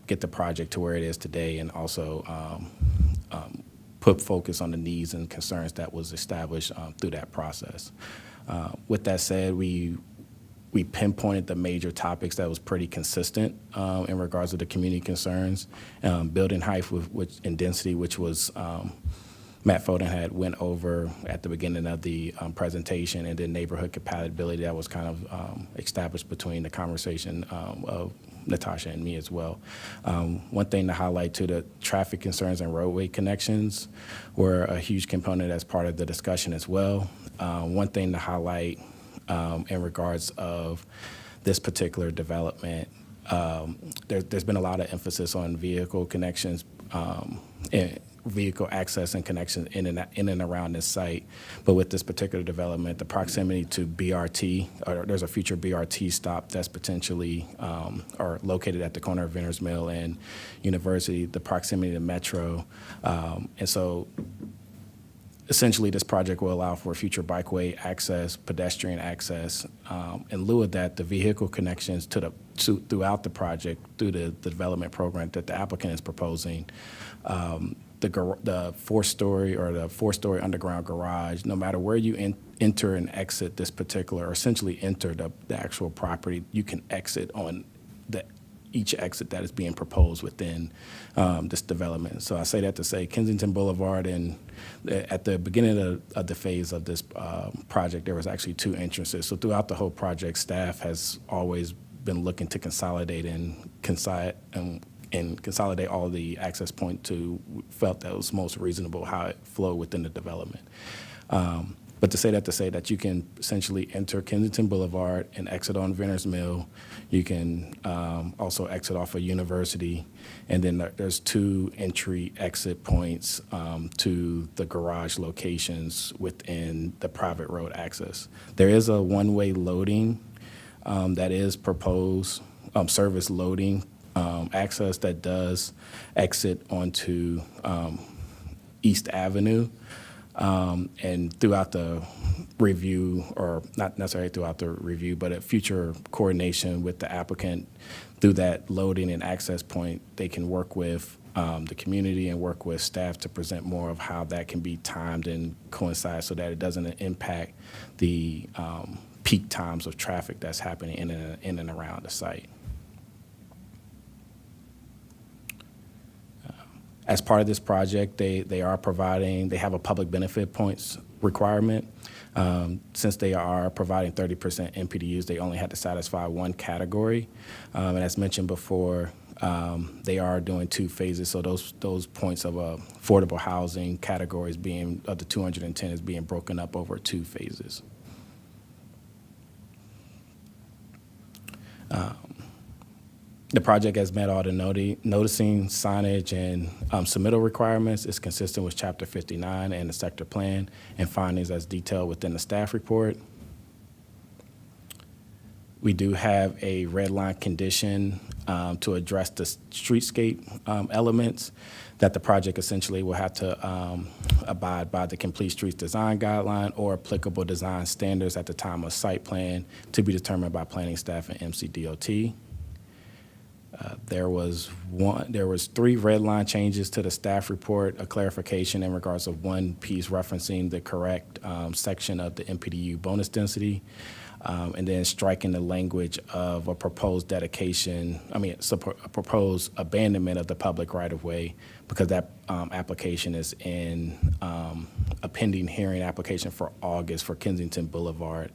get the project to where it is today, and also put focus on the needs and concerns that was established through that process. With that said, we pinpointed the major topics that was pretty consistent in regards to the community concerns. Building height and density, which was Matt Foden had went over at the beginning of the presentation, and then neighborhood compatibility that was kind of established between the conversation of Natasha and me as well. One thing to highlight too, the traffic concerns and roadway connections were a huge component as part of the discussion as well. One thing to highlight in regards of this particular development, there's been a lot of emphasis on vehicle connections, and vehicle access and connections in and around this site. But with this particular development, the proximity to BRT, or there's a future BRT stop that's potentially or located at the corner of Vintners Mill and University, the proximity to Metro. And so essentially, this project will allow for future bikeway access, pedestrian access. In lieu of that, the vehicle connections throughout the project, through the development program that the applicant is proposing, the four-story underground garage, no matter where you enter and exit this particular, or essentially enter the actual property, you can exit on each exit that is being proposed within this development. So I say that to say Kensington Boulevard, and at the beginning of the phase of this project, there was actually 2 entrances. So throughout the whole project, staff has always been looking to consolidate consolidate all the access points to felt that was most reasonable how it flowed within the development. But to say that you can essentially enter Kensington Boulevard and exit on Vintners Mill. You can also exit off of University, and then there's 2 entry-exit points to the garage locations within the private road access. There is a one-way loading that is proposed, service loading access that does exit onto East Avenue. And throughout the review, or not necessarily throughout the review, but at future coordination with the applicant through that loading and access point, they can work with the community and work with staff to present more of how that can be timed and coincide so that it doesn't impact the peak times of traffic that's happening in and around the site. As part of this project, they have a public benefit points requirement. Since they are providing 30% Mpdus, they only had to satisfy 1 category. And as mentioned before, they are doing 2 phases. So those points of affordable housing categories of the 210 is being broken up over 2 phases. The project has met all the noticing, signage, and submittal requirements. It's consistent with Chapter 59 and the sector plan and findings as detailed within the staff report. We do have a red line condition to address the streetscape elements that the project essentially will have to abide by the Complete Streets Design Guideline or applicable design standards at the time of site plan to be determined by planning staff and MCDOT. There was 3 red line changes to the staff report, a clarification in regards of 1 piece referencing the correct section of the Mpdu bonus density, and then striking the language of a proposed a proposed abandonment of the public right-of-way, because that application is in a pending hearing application for August for Kensington Boulevard.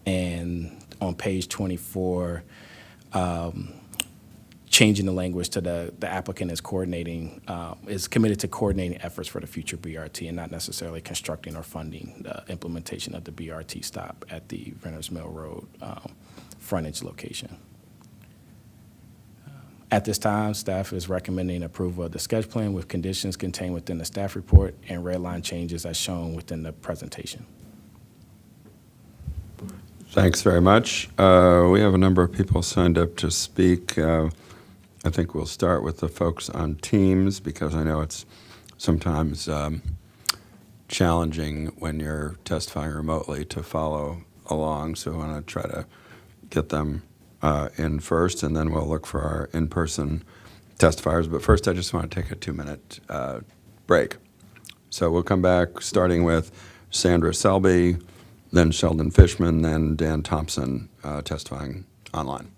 And on page 24, changing the language to the applicant is coordinating, is committed to coordinating efforts for the future BRT and not necessarily constructing or funding the implementation of the BRT stop at the Venters Mill Road frontage location. At this time, staff is recommending approval of the sketch plan with conditions contained within the staff report and red line changes as shown within the presentation. Thanks very much. We have a number of people signed up to speak. I think we'll start with the folks on Teams because I know it's sometimes challenging when you're testifying remotely to follow along. So I want to try to get them in first, and then we'll look for our in-person testifiers. But first, I just want to take a 2-minute break. So we'll come back starting with Sandra Selby, then Sheldon Fishman, then Dan Thompson testifying online.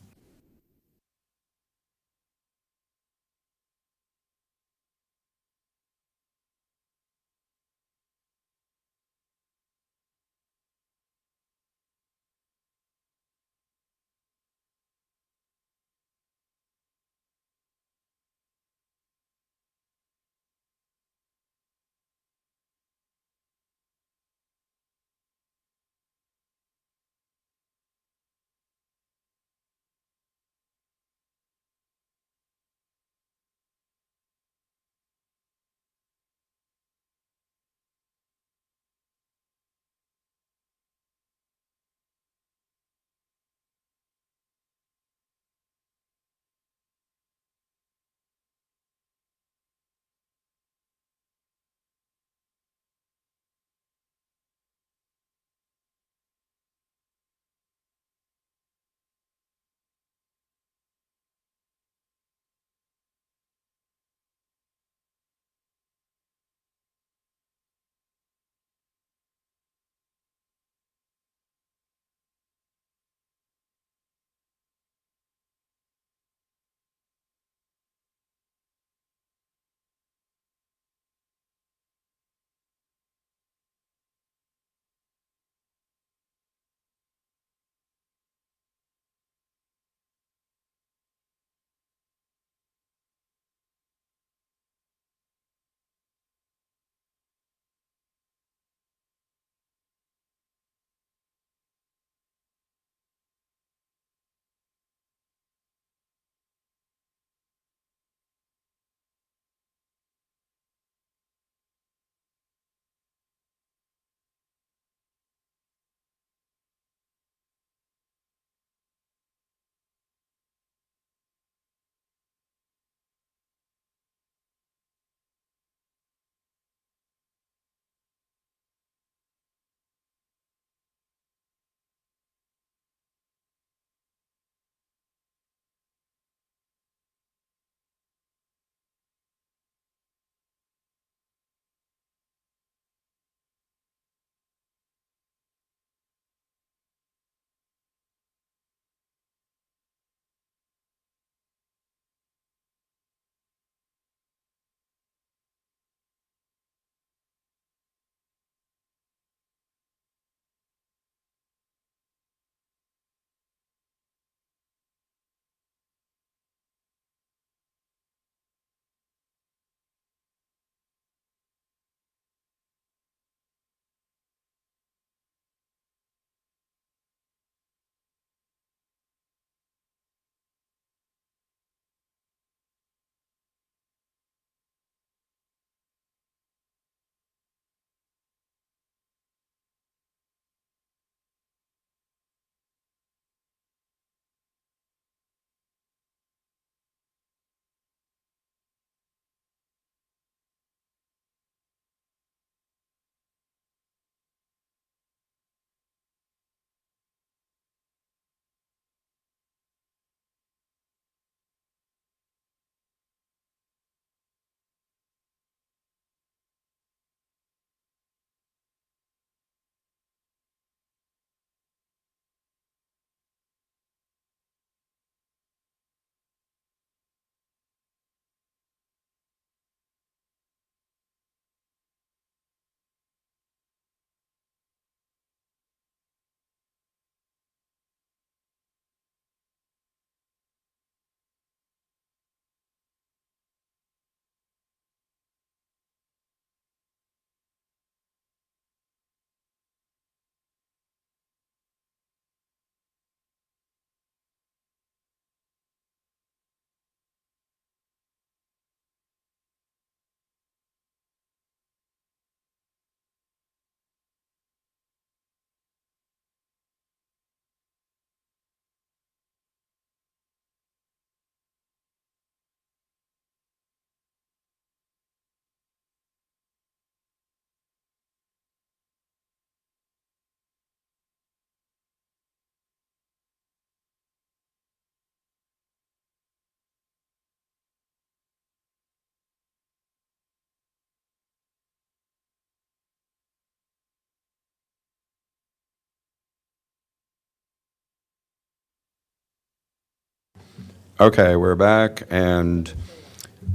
Okay, we're back, and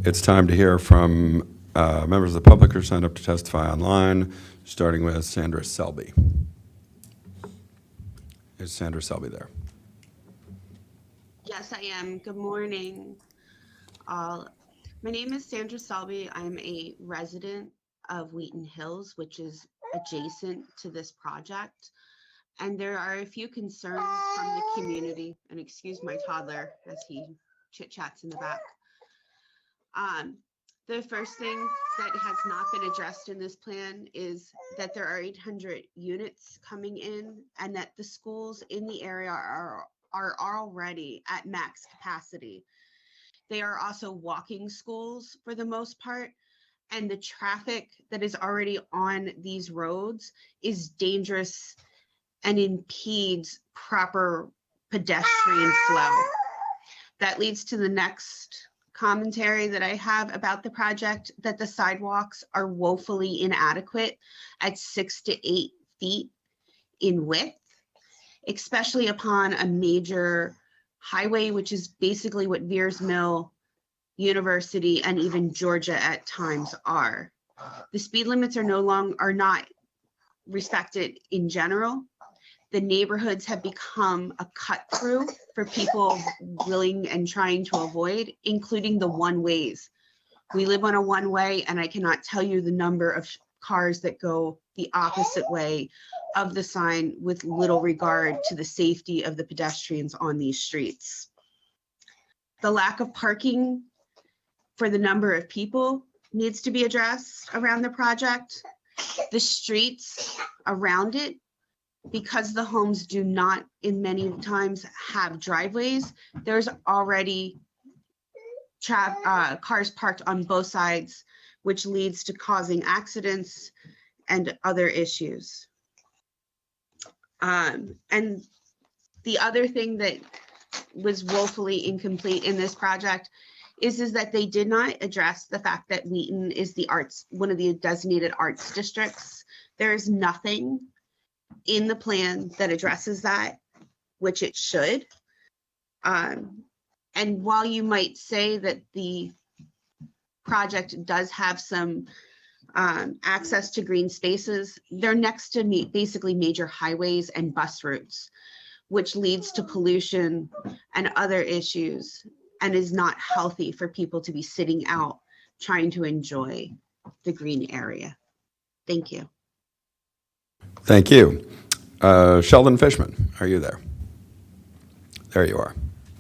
it's time to hear from members of the public who signed up to testify online, starting with Sandra Selby. Is Sandra Selby there? Yes, I am. Good morning, all. My name is Sandra Selby. I'm a resident of Wheaton Hills, which is adjacent to this project. And there are a few concerns from the community, and excuse my toddler as he chit-chats in the back. The first thing that has not been addressed in this plan is that there are 800 units coming in and that the schools in the area are already at max capacity. They are also walking schools for the most part, and the traffic that is already on these roads is dangerous and impedes proper pedestrian flow. That leads to the next commentary that I have about the project, that the sidewalks are woefully inadequate at 6 to 8 feet in width, especially upon a major highway, which is basically what Veers Mill, University, and even Georgia at times are. The speed limits are not respected in general. The neighborhoods have become a cut through for people willing and trying to avoid, including the one-ways. We live on a one-way, and I cannot tell you the number of cars that go the opposite way of the sign with little regard to the safety of the pedestrians on these streets. The lack of parking for the number of people needs to be addressed around the project. The streets around it, because the homes do not in many times have driveways, there's already cars parked on both sides, which leads to causing accidents and other issues. And the other thing that was woefully incomplete in this project is that they did not address the fact that Wheaton is one of the designated arts districts. There is nothing in the plan that addresses that, which it should. And while you might say that the project does have some access to green spaces, they're next to basically major highways and bus routes, which leads to pollution and other issues and is not healthy for people to be sitting out trying to enjoy the green area. Thank you. Thank you. Sheldon Fishman, are you there? There you are.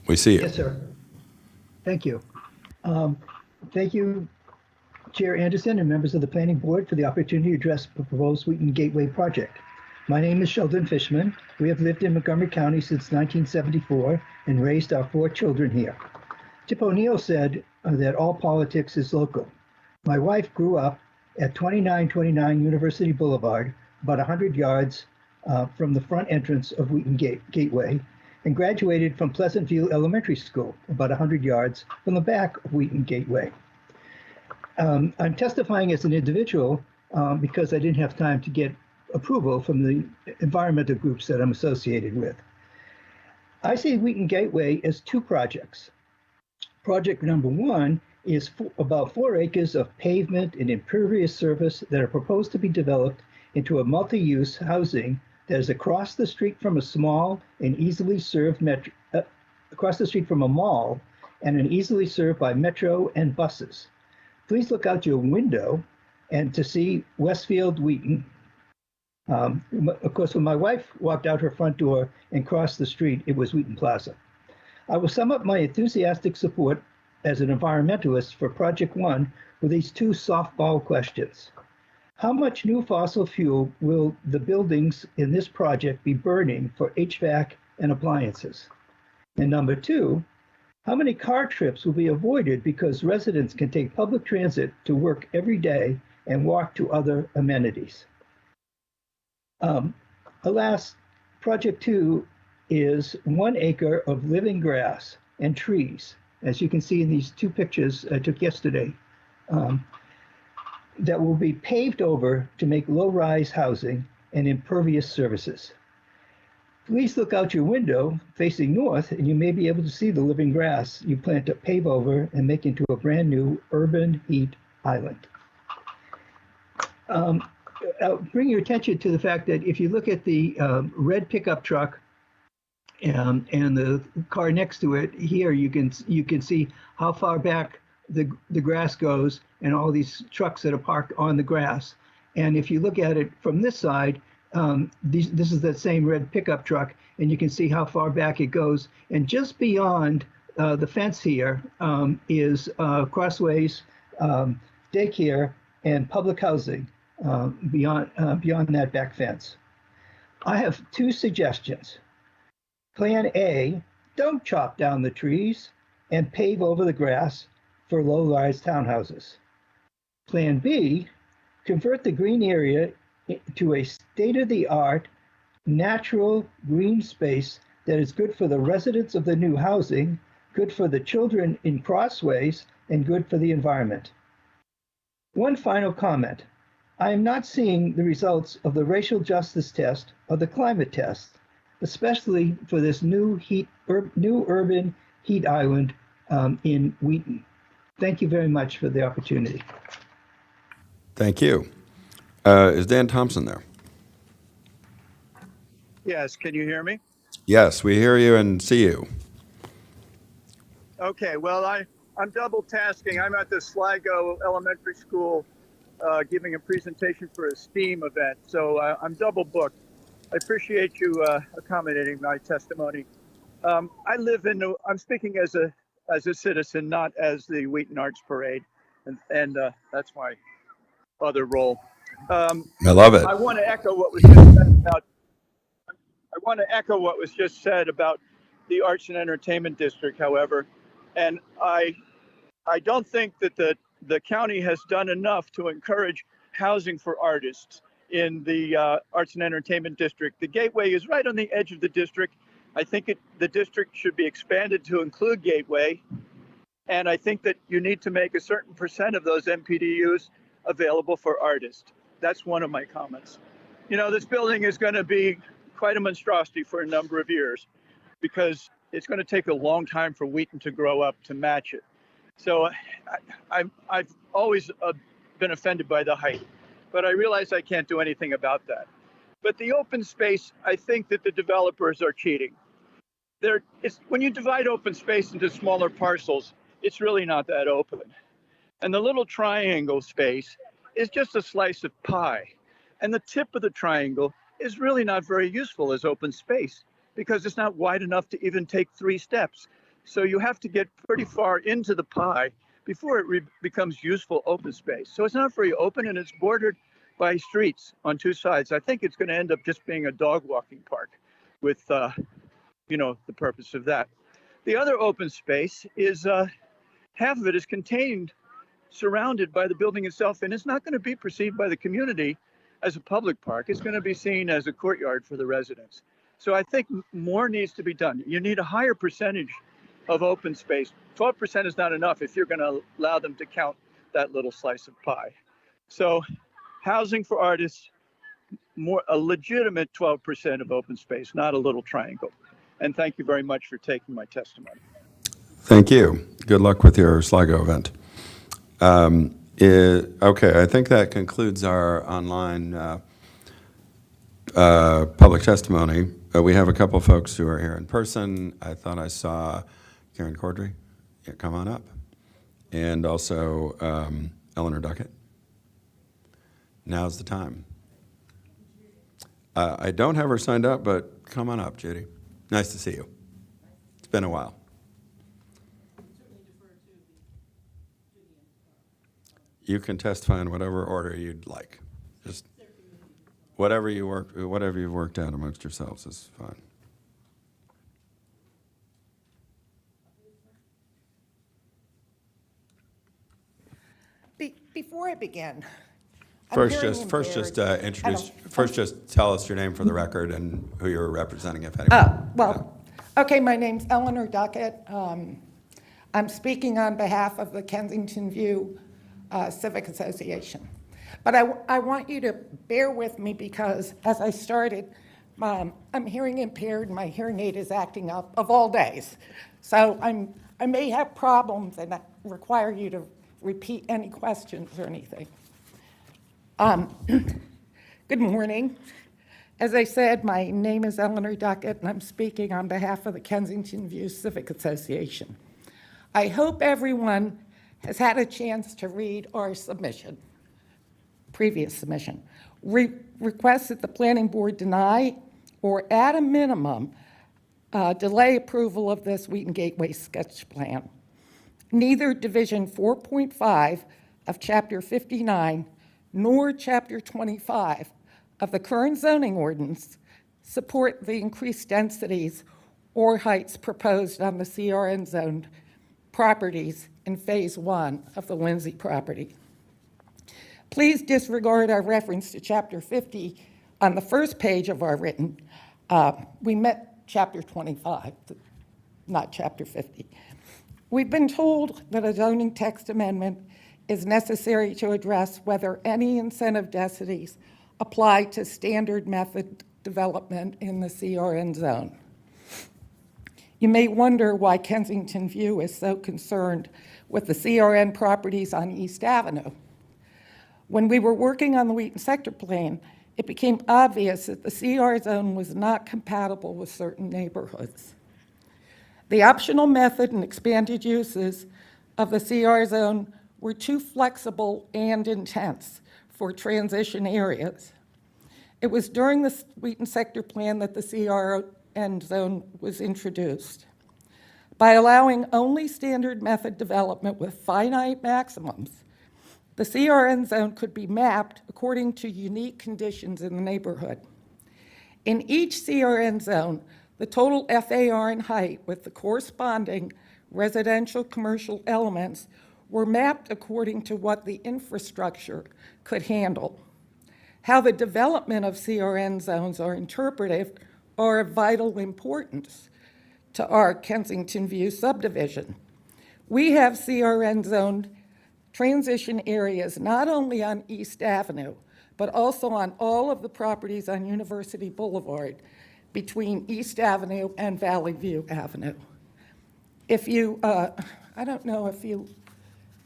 We see you. Yes, sir. Thank you. Thank you, Chair Anderson and members of the Planning Board, for the opportunity to address the proposed Wheaton Gateway project. My name is Sheldon Fishman. We have lived in Montgomery County since 1974 and raised our 4 children here. Tip O'Neill said that all politics is local. My wife grew up at 2929 University Boulevard, about 100 yards from the front entrance of Wheaton Gateway, and graduated from Pleasant View Elementary School, about 100 yards from the back of Wheaton Gateway. I'm testifying as an individual because I didn't have time to get approval from the environmental groups that I'm associated with. I see Wheaton Gateway as 2 projects. Project number 1 is about 4 acres of pavement and impervious surface that are proposed to be developed into a multi-use housing that is across the street from a small and easily served across the street from a mall and easily served by metro and buses. Please look out your window and to see Westfield Wheaton. Of course, when my wife walked out her front door and crossed the street, it was Wheaton Plaza. I will sum up my enthusiastic support as an environmentalist for Project 1 with these 2 softball questions. How much new fossil fuel will the buildings in this project be burning for HVAC and appliances? And number 2, how many car trips will be avoided because residents can take public transit to work every day and walk to other amenities? Alas, Project 2 is 1 acre of living grass and trees, as you can see in these 2 pictures I took yesterday, that will be paved over to make low-rise housing and impervious services. Please look out your window facing north and you may be able to see the living grass you plan to pave over and make into a brand new urban heat island. I'll bring your attention to the fact that if you look at the red pickup truck and the car next to it, here you can see how far back the grass goes and all these trucks that are parked on the grass. And if you look at it from this side, this is that same red pickup truck, and you can see how far back it goes. And just beyond the fence here is Crossways, daycare, and public housing beyond that back fence. I have two suggestions. Plan A, don't chop down the trees and pave over the grass for low-rise townhouses. Plan B, convert the green area to a state-of-the-art natural green space that is good for the residents of the new housing, good for the children in Crossways, and good for the environment. One final comment. I am not seeing the results of the racial justice test or the climate test, especially for this new urban heat island in Wheaton. Thank you very much for the opportunity. Thank you. Is Dan Thompson there? Yes, can you hear me? Yes, we hear you and see you. Okay, well, I'm double tasking. I'm at the Sligo Elementary School giving a presentation for a STEAM event, so I'm double booked. I appreciate you accommodating my testimony. I'm speaking as a citizen, not as the Wheaton Arts Parade, and that's my other role. I love it. I want to echo what was just said about. I want to echo what was just said about the Arts and Entertainment District, however, and I don't think that the county has done enough to encourage housing for artists in the Arts and Entertainment District. The Gateway is right on the edge of the district. I think the district should be expanded to include Gateway, and I think that you need to make a certain percent of those MPDUs available for artists. That's one of my comments. You know, this building is going to be quite a monstrosity for a number of years because it's going to take a long time for Wheaton to grow up to match it. So I've always been offended by the height, but I realize I can't do anything about that. But the open space, I think that the developers are cheating. When you divide open space into smaller parcels, it's really not that open. And the little triangle space is just a slice of pie. And the tip of the triangle is really not very useful as open space because it's not wide enough to even take 3 steps. So you have to get pretty far into the pie before it becomes useful open space. So it's not very open and it's bordered by streets on 2 sides. I think it's going to end up just being a dog walking park with, the purpose of that. The other open space is half of it is contained, surrounded by the building itself, and it's not going to be perceived by the community as a public park. It's going to be seen as a courtyard for the residents. So I think more needs to be done. You need a higher percentage of open space. 12% is not enough if you're going to allow them to count that little slice of pie. So housing for artists, a legitimate 12% of open space, not a little triangle. And thank you very much for taking my testimony. Thank you. Good luck with your Sligo event. Okay, I think that concludes our online public testimony. We have a couple folks who are here in person. I thought I saw Karen Cordray. Yeah, come on up. And also Eleanor Duckett. Now's the time. I don't have her signed up, but come on up, Judy. Nice to see you. It's been a while. You can testify in whatever order you'd like. Just whatever you've worked out amongst yourselves is fine. Before I begin, First, just tell us your name for the record and who you're representing, if anyone. Okay, my name's Eleanor Duckett. I'm speaking on behalf of the Kensington View Civic Association. But I want you to bear with me because, as I started, I'm hearing impaired, and my hearing aid is acting up of all days. So I may have problems and I require you to repeat any questions or anything. Good morning. As I said, my name is Eleanor Duckett, and I'm speaking on behalf of the Kensington View Civic Association. I hope everyone has had a chance to read our submission, previous submission. Requests that the planning board deny or at a minimum delay approval of this Wheaton Gateway sketch plan. Neither Division 4.5 of Chapter 59 nor Chapter 25 of the current zoning ordinance support the increased densities or heights proposed on the CRN zoned properties in Phase 1 of the Lindsay property. Please disregard our reference to Chapter 50 on the first page of our written. We meant Chapter 25, not Chapter 50. We've been told that a zoning text amendment is necessary to address whether any incentive densities apply to standard method development in the CRN zone. You may wonder why Kensington View is so concerned with the CRN properties on East Avenue. When we were working on the Wheaton sector plan, it became obvious that the CR zone was not compatible with certain neighborhoods. The optional method and expanded uses of the CR zone were too flexible and intense for transition areas. It was during the Wheaton sector plan that the CRN zone was introduced. By allowing only standard method development with finite maximums, the CRN zone could be mapped according to unique conditions in the neighborhood. In each CRN zone, the total FAR and height with the corresponding residential commercial elements were mapped according to what the infrastructure could handle. How the development of CRN zones are interpreted are of vital importance to our Kensington View subdivision. We have CRN zoned transition areas not only on East Avenue, but also on all of the properties on University Boulevard between East Avenue and Valley View Avenue. If you, I don't know if you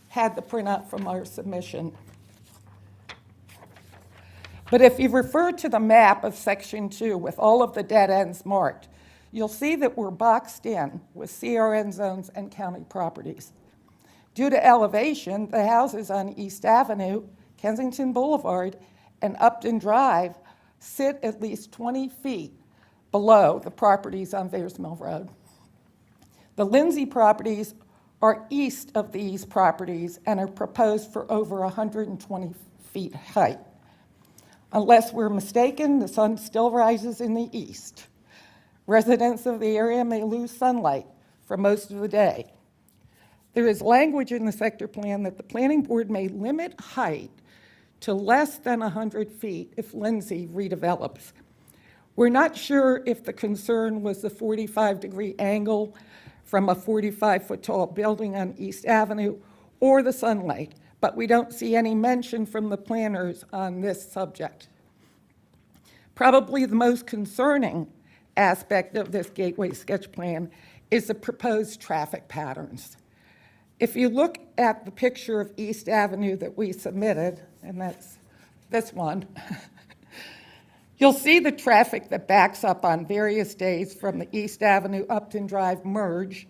had the printout from our submission, but if you refer to the map of Section 2 with all of the dead ends marked, you'll see that we're boxed in with CRN zones and county properties. Due to elevation, the houses on East Avenue, Kensington Boulevard, and Upton Drive sit at least 20 feet below the properties on Vayers Mill Road. The Lindsay properties are east of these properties and are proposed for over 120 feet height. Unless we're mistaken, the sun still rises in the east. Residents of the area may lose sunlight for most of the day. There is language in the sector plan that the planning board may limit height to less than 100 feet if Lindsay redevelops. We're not sure if the concern was the 45-degree angle from a 45-foot tall building on East Avenue or the sunlight, but we don't see any mention from the planners on this subject. Probably the most concerning aspect of this Gateway sketch plan is the proposed traffic patterns. If you look at the picture of East Avenue that we submitted, and that's this one, you'll see the traffic that backs up on various days from the East Avenue Upton Drive merge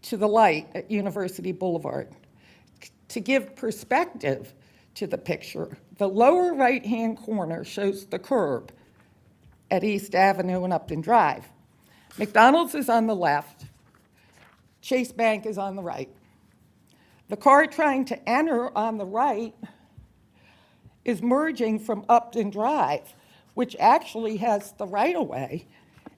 to the light at University Boulevard. To give perspective to the picture, the lower right-hand corner shows the curb at East Avenue and Upton Drive. McDonald's is on the left, Chase Bank is on the right. The car trying to enter on the right is merging from Upton Drive, which actually has the right-of-way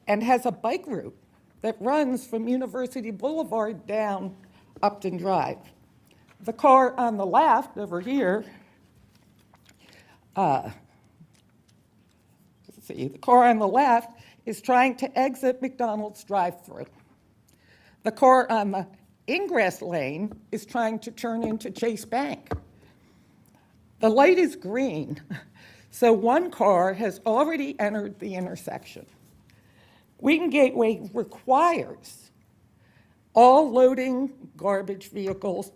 and has a bike route that runs from University Boulevard down Upton Drive. The car on the left over here, the car on the left is trying to exit McDonald's drive-thru. The car on the ingress lane is trying to turn into Chase Bank. The light is green, So one car has already entered the intersection. Wheaton Gateway requires all loading garbage vehicles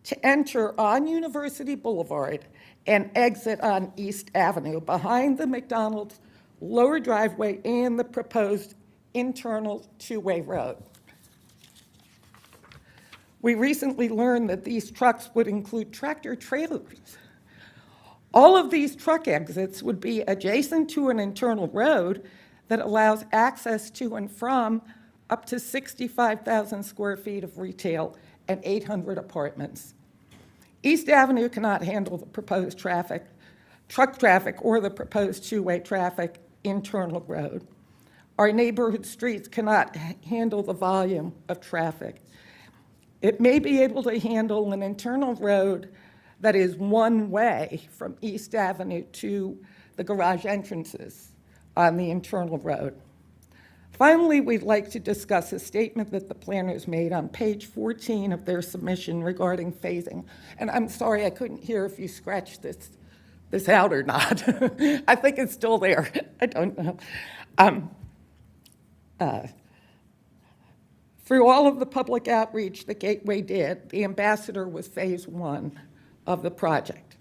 to enter on University Boulevard and exit on East Avenue behind the McDonald's lower driveway and the proposed internal two-way road. We recently learned that these trucks would include tractor trailers. All of these truck exits would be adjacent to an internal road that allows access to and from up to 65,000 square feet of retail and 800 apartments. East Avenue cannot handle the proposed truck traffic, or the proposed two-way traffic internal road. Our neighborhood streets cannot handle the volume of traffic. It may be able to handle an internal road that is one way from East Avenue to the garage entrances on the internal road. Finally, we'd like to discuss a statement that the planners made on page 14 of their submission regarding phasing. And I'm sorry, I couldn't hear if you scratched this out or not. I think it's still there. I don't know. Through all of the public outreach that Gateway did, the ambassador was phase one of the project.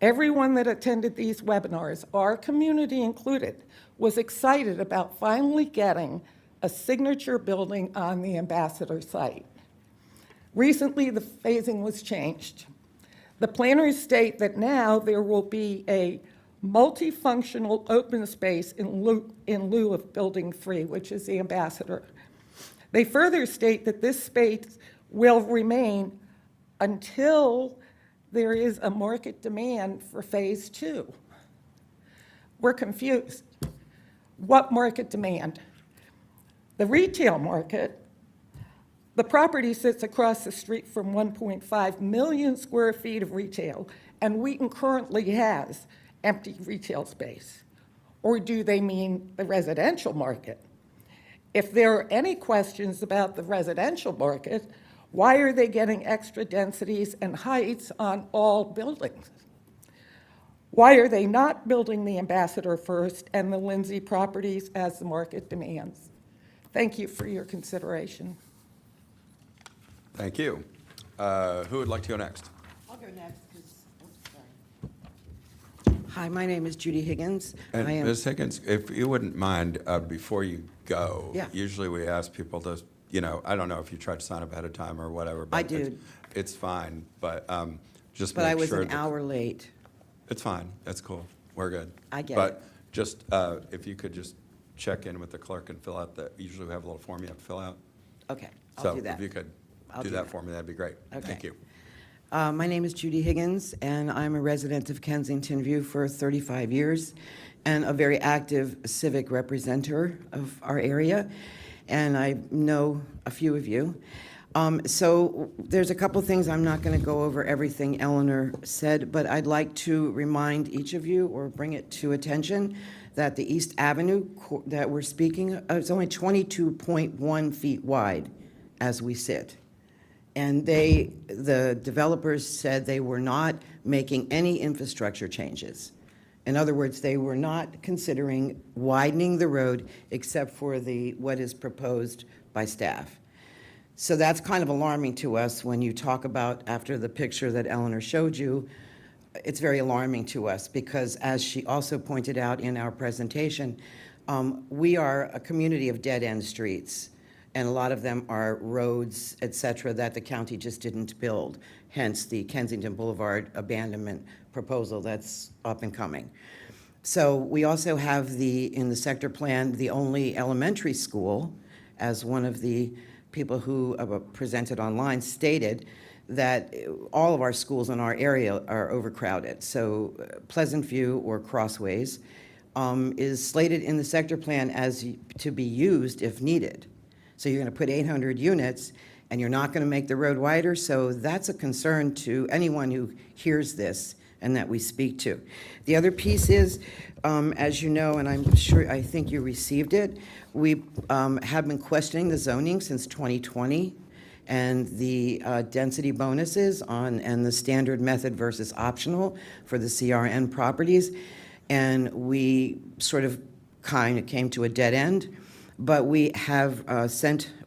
Everyone that attended these webinars, our community included, was excited about finally getting a signature building on the ambassador site. Recently, the phasing was changed. The planners state that now there will be a multifunctional open space in lieu of Building 3, which is the ambassador. They further state that this space will remain until there is a market demand for phase 2. We're confused. What market demand? The retail market, the property sits across the street from 1.5 million square feet of retail, and Wheaton currently has empty retail space. Or do they mean the residential market? If there are any questions about the residential market, why are they getting extra densities and heights on all buildings? Why are they not building the ambassador first and the Lindsay properties as the market demands? Thank you for your consideration. Thank you. Who would like to go next? I'll go next. Hi, my name is Judy Higgins. And Ms. Higgins, if you wouldn't mind, before you go, Yeah. usually we ask people to, I don't know if you tried to sign up ahead of time or whatever. But I did. It's fine, but just But make I was sure an that- hour late. It's fine. That's cool. We're good. I get But it. just, if you could just check in with the clerk and fill out usually we have a little form you have to fill out. Okay, I'll do So that. if you could I'll do do that that. for me, that'd be great. Okay. Thank you. My name is Judy Higgins, and I'm a resident of Kensington View for 35 years and a very active civic representative of our area, and I know a few of you. So there's a couple things. I'm not going to go over everything Eleanor said, but I'd like to remind each of you or bring it to attention that the East Avenue that we're speaking is only 22.1 feet wide as we sit. And the developers said they were not making any infrastructure changes. In other words, they were not considering widening the road except for what is proposed by staff. So that's kind of alarming to us when you talk about, after the picture that Eleanor showed you, it's very alarming to us because, as she also pointed out in our presentation, we are a community of dead-end streets, and a lot of them are roads, et cetera, that the county just didn't build, hence the Kensington Boulevard abandonment proposal that's up and coming. So we also have in the sector plan, the only elementary school, as one of the people who presented online stated, that all of our schools in our area are overcrowded. So Pleasant View or Crossways is slated in the sector plan to be used if needed. So you're going to put 800 units and you're not going to make the road wider. So that's a concern to anyone who hears this and that we speak to. The other piece is, as you know, and I think you received it, we have been questioning the zoning since 2020. and the density bonuses and the standard method versus optional for the CRN properties. And we sort of kind of came to a dead end, but we have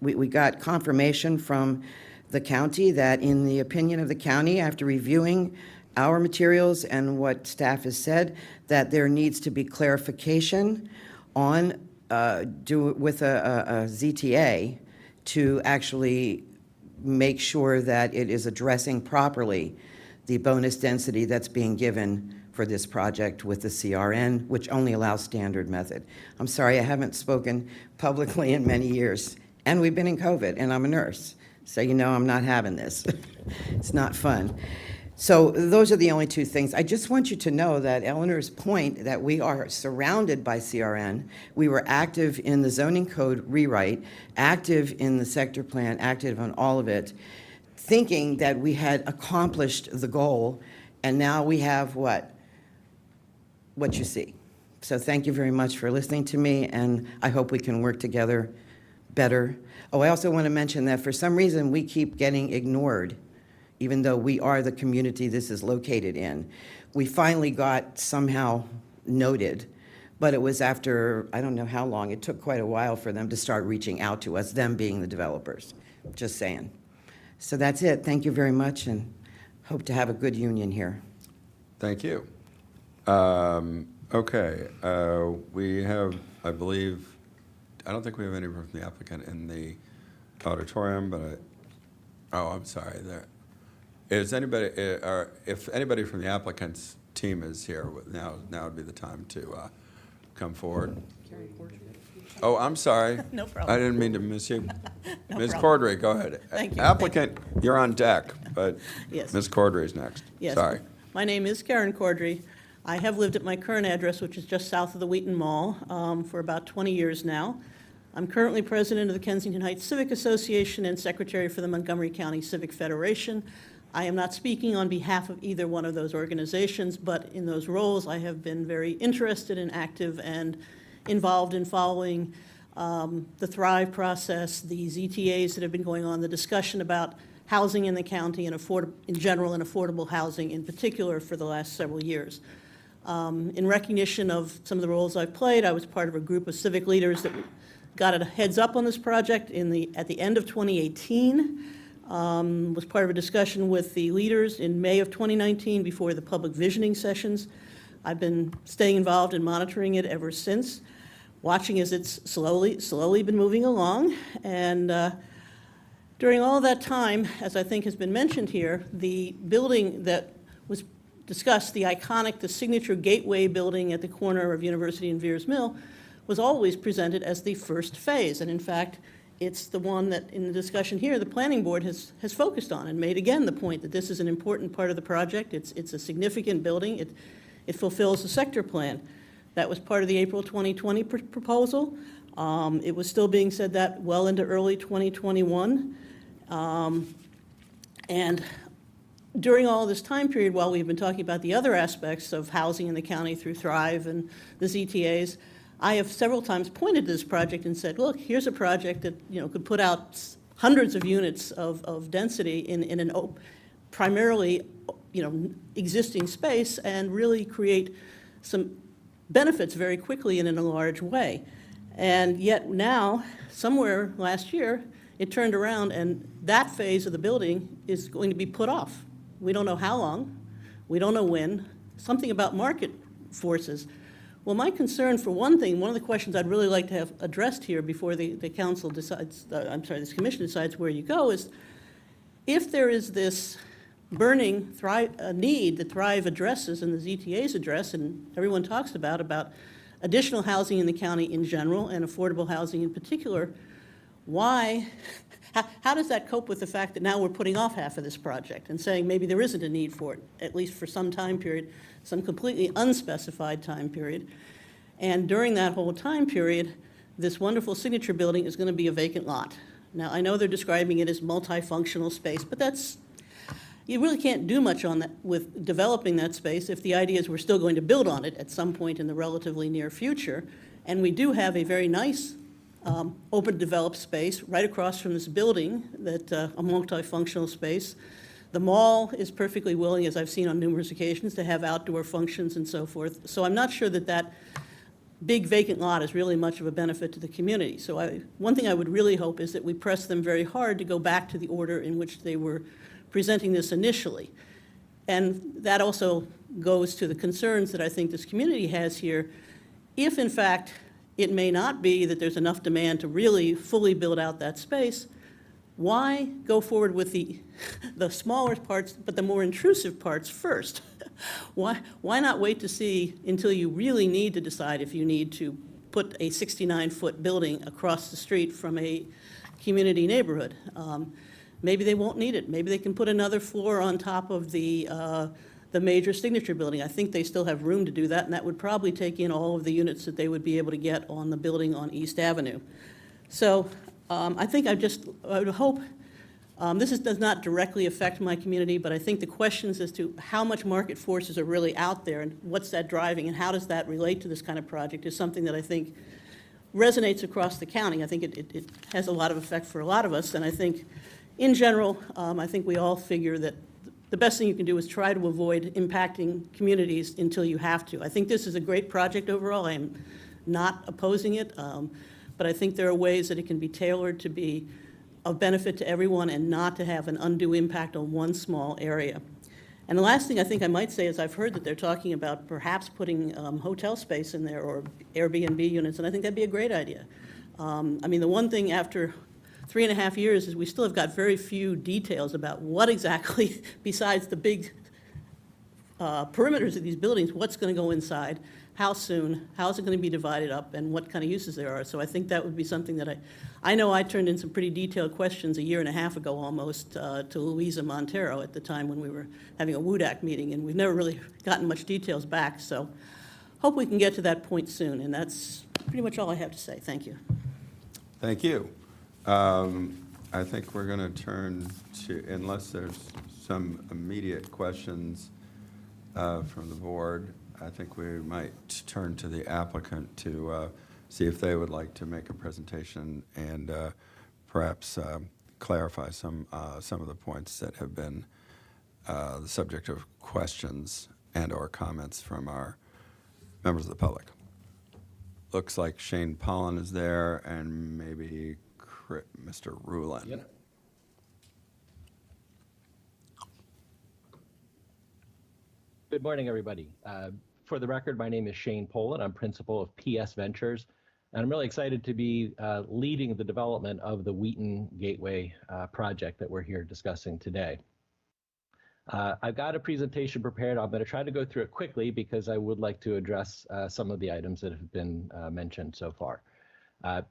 we got confirmation from the county that, in the opinion of the county, after reviewing our materials and what staff has said, that there needs to be clarification on with a ZTA to actually make sure that it is addressing properly the bonus density that's being given for this project with the CRN, which only allows standard method. I'm sorry, I haven't spoken publicly in many years, and we've been in COVID, and I'm a nurse, so you know I'm not having this. It's not fun. So those are the only two things. I just want you to know that Eleanor's point that we are surrounded by CRN, we were active in the zoning code rewrite, active in the sector plan, active on all of it, thinking that we had accomplished the goal, and now we have what you see. So thank you very much for listening to me, and I hope we can work together better. Oh, I also want to mention that for some reason we keep getting ignored, even though we are the community this is located in. We finally got somehow noted, but it was after, I don't know how long, it took quite a while for them to start reaching out to us, them being the developers, just saying. So that's it. Thank you very much, and hope to have a good union here. Thank you. Okay, we have, I believe, I don't think we have anyone from the applicant in the auditorium, but I'm sorry, there. Is anybody, or if anybody from the applicant's team is here, now would be the time to come forward. Oh, I'm sorry. No problem. I didn't mean to miss you. No Ms. problem. Cordray, go ahead. Thank you. Applicant, you're on deck, but Yes. Ms. Cordray's next. Yes. Sorry. My name is Karen Cordray. I have lived at my current address, which is just south of the Wheaton Mall, for about 20 years now. I'm currently president of the Kensington Heights Civic Association and secretary for the Montgomery County Civic Federation. I am not speaking on behalf of either one of those organizations, but in those roles, I have been very interested and active and involved in following the Thrive process, the ZTAs that have been going on, the discussion about housing in the county and in general and affordable housing in particular for the last several years. In recognition of some of the roles I've played, I was part of a group of civic leaders that got a heads up on this project at the end of 2018. Was part of a discussion with the leaders in May of 2019 before the public visioning sessions. I've been staying involved and monitoring it ever since, watching as it's slowly been moving along. And during all that time, as I think has been mentioned here, the building that was discussed, the signature Gateway building at the corner of University and Veers Mill, was always presented as the first phase. And in fact, it's the one that, in the discussion here, the planning board has focused on and made again the point that this is an important part of the project. It's a significant building. It fulfills the sector plan. That was part of the April 2020 proposal. It was still being said that well into early 2021. And during all this time period, while we've been talking about the other aspects of housing in the county through Thrive and the ZTAs, I have several times pointed to this project and said, look, here's a project that could put out hundreds of units of density in an primarily existing space and really create some benefits very quickly and in a large way. And yet now, somewhere last year, it turned around and that phase of the building is going to be put off. We don't know how long, we don't know when, something about market forces. Well, my concern, for one thing, one of the questions I'd really like to have addressed here before the council decides, this commission decides where you go, is if there is this burning need that Thrive addresses and the ZTAs address, and everyone talks about additional housing in the county in general and affordable housing in particular, how does that cope with the fact that now we're putting off half of this project and saying maybe there isn't a need for it, at least for some time period, some completely unspecified time period. And during that whole time period, this wonderful signature building is going to be a vacant lot. Now, I know they're describing it as multifunctional space, but you really can't do much on that with developing that space if the idea is we're still going to build on it at some point in the relatively near future. And we do have a very nice open developed space right across from this building, that a multifunctional space. The mall is perfectly willing, as I've seen on numerous occasions, to have outdoor functions and so forth. So I'm not sure that that big vacant lot is really much of a benefit to the community. So one thing I would really hope is that we press them very hard to go back to the order in which they were presenting this initially. And that also goes to the concerns that I think this community has here. If, in fact, it may not be that there's enough demand to really fully build out that space, why go forward with the smaller parts, but the more intrusive parts first? Why not wait to see until you really need to decide if you need to put a 69-foot building across the street from a community neighborhood? Maybe they won't need it. Maybe they can put another floor on top of the major signature building. I think they still have room to do that, and that would probably take in all of the units that they would be able to get on the building on East Avenue. So I think I would hope, this does not directly affect my community, but I think the questions as to how much market forces are really out there and what's that driving and how does that relate to this kind of project is something that I think resonates across the county. I think it has a lot of effect for a lot of us, and I think in general, I think we all figure that the best thing you can do is try to avoid impacting communities until you have to. I think this is a great project overall. I am not opposing it, but I think there are ways that it can be tailored to be of benefit to everyone and not to have an undue impact on one small area. And the last thing I think I might say is I've heard that they're talking about perhaps putting hotel space in there or Airbnb units, and I think that'd be a great idea. I mean, the one thing after 3.5 years is we still have got very few details about what exactly, besides the big perimeters of these buildings, what's going to go inside, how soon, how is it going to be divided up, and what kind of uses there are. So I think that would be something that I know I turned in some pretty detailed questions 1.5 years ago almost to Louisa Montero at the time when we were having a WUDAC meeting, and we've never really gotten much details back. So hope we can get to that point soon, and that's pretty much all I have to say. Thank you. Thank you. I think we're going to turn to, unless there's some immediate questions from the board, I think we might turn to the applicant to see if they would like to make a presentation and perhaps clarify some of the points that have been the subject of questions and or comments from our members of the public. Looks like Shane Pollan is there and maybe Mr. Rulin. Yep. Good morning, everybody. For the record, my name is Shane Pollan. I'm principal of PS Ventures, and I'm really excited to be leading the development of the Wheaton Gateway project that we're here discussing today. I've got a presentation prepared. I'm going to try to go through it quickly because I would like to address some of the items that have been mentioned so far.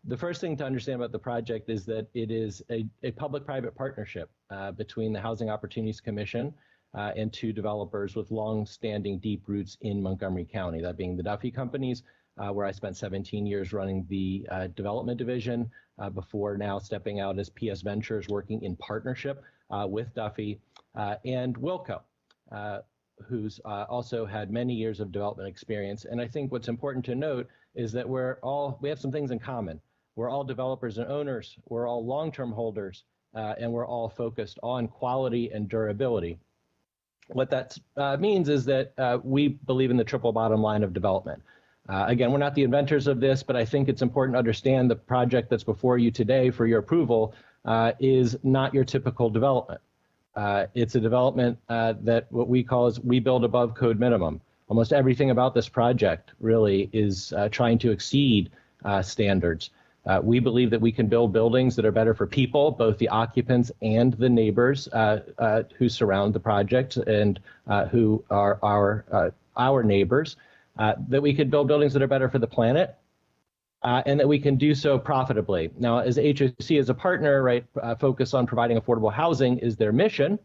The first thing to understand about the project is that it is a public-private partnership between the Housing Opportunities Commission and two developers with long-standing deep roots in Montgomery County, that being the Duffy Companies, where I spent 17 years running the development division before now stepping out as PS Ventures, working in partnership with Duffy, and Wilco, who's also had many years of development experience. And I think what's important to note is that we have some things in common. We're all developers and owners, we're all long-term holders, and we're all focused on quality and durability. What that means is that we believe in the triple bottom line of development. Again, we're not the inventors of this, but I think it's important to understand the project that's before you today for your approval is not your typical development. It's a development that what we call is we build above code minimum. Almost everything about this project really is trying to exceed standards. We believe that we can build buildings that are better for people, both the occupants and the neighbors who surround the project and who are our neighbors, that we could build buildings that are better for the planet, and that we can do so profitably. Now, as HOC as a partner, right, focus on providing affordable housing is their mission,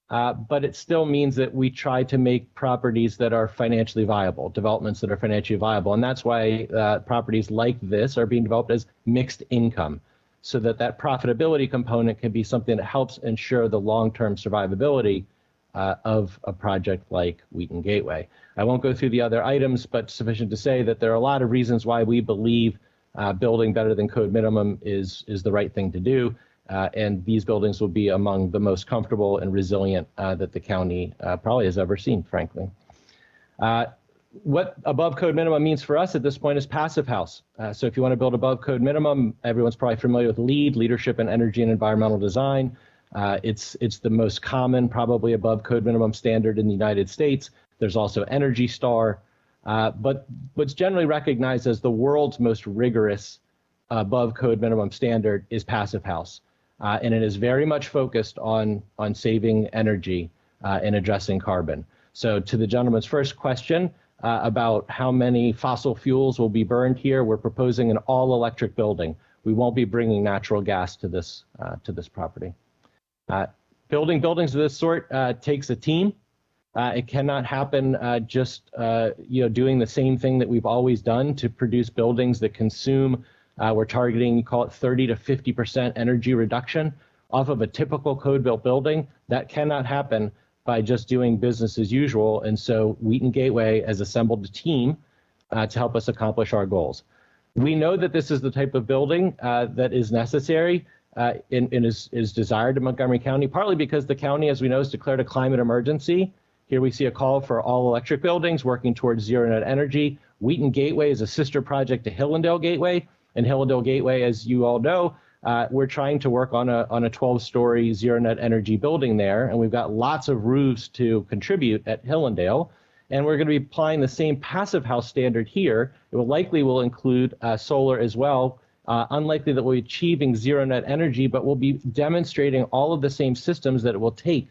but it still means that we try to make properties that are financially viable, developments that are financially viable. And that's why properties like this are being developed as mixed income, so that that profitability component can be something that helps ensure the long-term survivability of a project like Wheaton Gateway. I won't go through the other items, but sufficient to say that there are a lot of reasons why we believe building better than code minimum is the right thing to do. And these buildings will be among the most comfortable and resilient that the county probably has ever seen, frankly. What above code minimum means for us at this point is passive house. So if you want to build above code minimum, everyone's probably familiar with LEED, Leadership in Energy and Environmental Design. It's the most common, probably above code minimum standard in the United States. There's also Energy Star, but what's generally recognized as the world's most rigorous above code minimum standard is passive house. And it is very much focused on saving energy and addressing carbon. So to the gentleman's first question about how many fossil fuels will be burned here, we're proposing an all-electric building. We won't be bringing natural gas to this property. Building buildings of this sort takes a team. It cannot happen just doing the same thing that we've always done to produce buildings that consume. We're targeting, call it 30 to 50% energy reduction off of a typical code-built building. That cannot happen by just doing business as usual. And so Wheaton Gateway has assembled a team to help us accomplish our goals. We know that this is the type of building that is necessary and is desired in Montgomery County, partly because the county, as we know, has declared a climate emergency. Here we see a call for all electric buildings working towards zero net energy. Wheaton Gateway is a sister project to Hillendale Gateway. And Hillendale Gateway, as you all know, we're trying to work on a 12-story zero net energy building there, and we've got lots of roofs to contribute at Hillendale. And we're going to be applying the same passive house standard here. It will include solar as well. Unlikely that we'll be achieving zero net energy, but we'll be demonstrating all of the same systems that it will take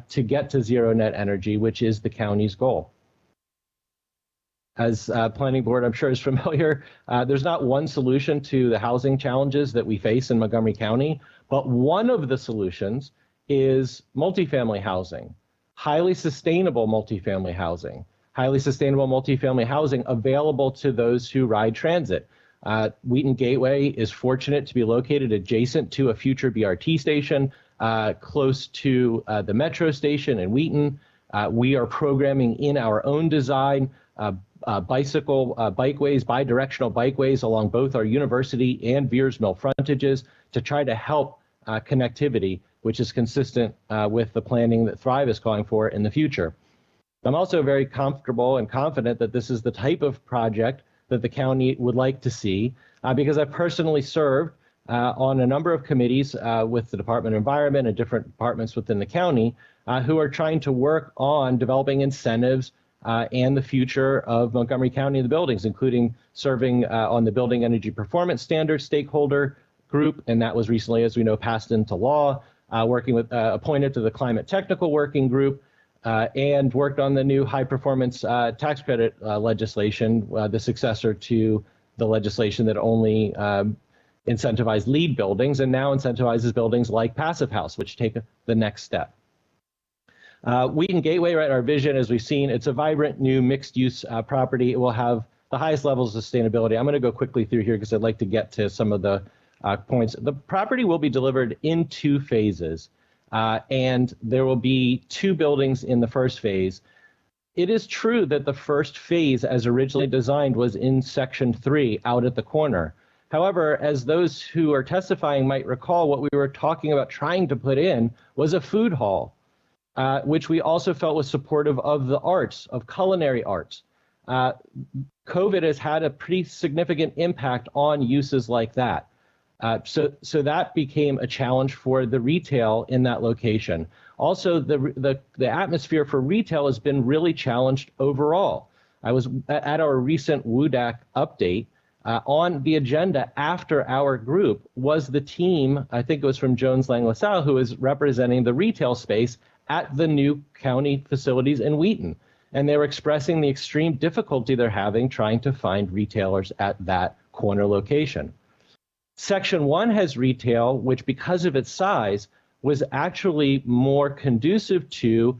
to get to zero net energy, which is the county's goal. As planning board, I'm sure is familiar, there's not one solution to the housing challenges that we face in Montgomery County, but one of the solutions is multifamily housing, highly sustainable multifamily housing available to those who ride transit. Wheaton Gateway is fortunate to be located adjacent to a future BRT station, close to the metro station in Wheaton. We are programming in our own design bikeways, bi-directional bikeways along both our University and Veers Mill frontages to try to help connectivity, which is consistent with the planning that Thrive is calling for in the future. I'm also very comfortable and confident that this is the type of project that the county would like to see, because I've personally served on a number of committees with the Department of Environment and different departments within the county who are trying to work on developing incentives and the future of Montgomery County and the buildings, including serving on the Building Energy Performance Standards stakeholder group, and that was recently, as we know, passed into law, working with, appointed to the Climate Technical Working Group, and worked on the new high performance tax credit legislation, the successor to the legislation that only incentivized LEED buildings and now incentivizes buildings like Passive House, which take the next step. Wheaton Gateway, right, our vision, as we've seen, it's a vibrant new mixed-use property. It will have the highest levels of sustainability. I'm going to go quickly through here because I'd like to get to some of the points. The property will be delivered in 2 phases, and there will be 2 buildings in the first phase. It is true that the first phase, as originally designed, was in Section 3, out at the corner. However, as those who are testifying might recall, what we were talking about trying to put in was a food hall, which we also felt was supportive of the arts, of culinary arts. COVID has had a pretty significant impact on uses like that. So that became a challenge for the retail in that location. Also, the atmosphere for retail has been really challenged overall. I was at our recent WUDAC update. On the agenda after our group was the team, I think it was from Jones Lang LaSalle, who is representing the retail space at the new county facilities in Wheaton. And they were expressing the extreme difficulty they're having trying to find retailers at that corner location. Section 1 has retail, which because of its size was actually more conducive to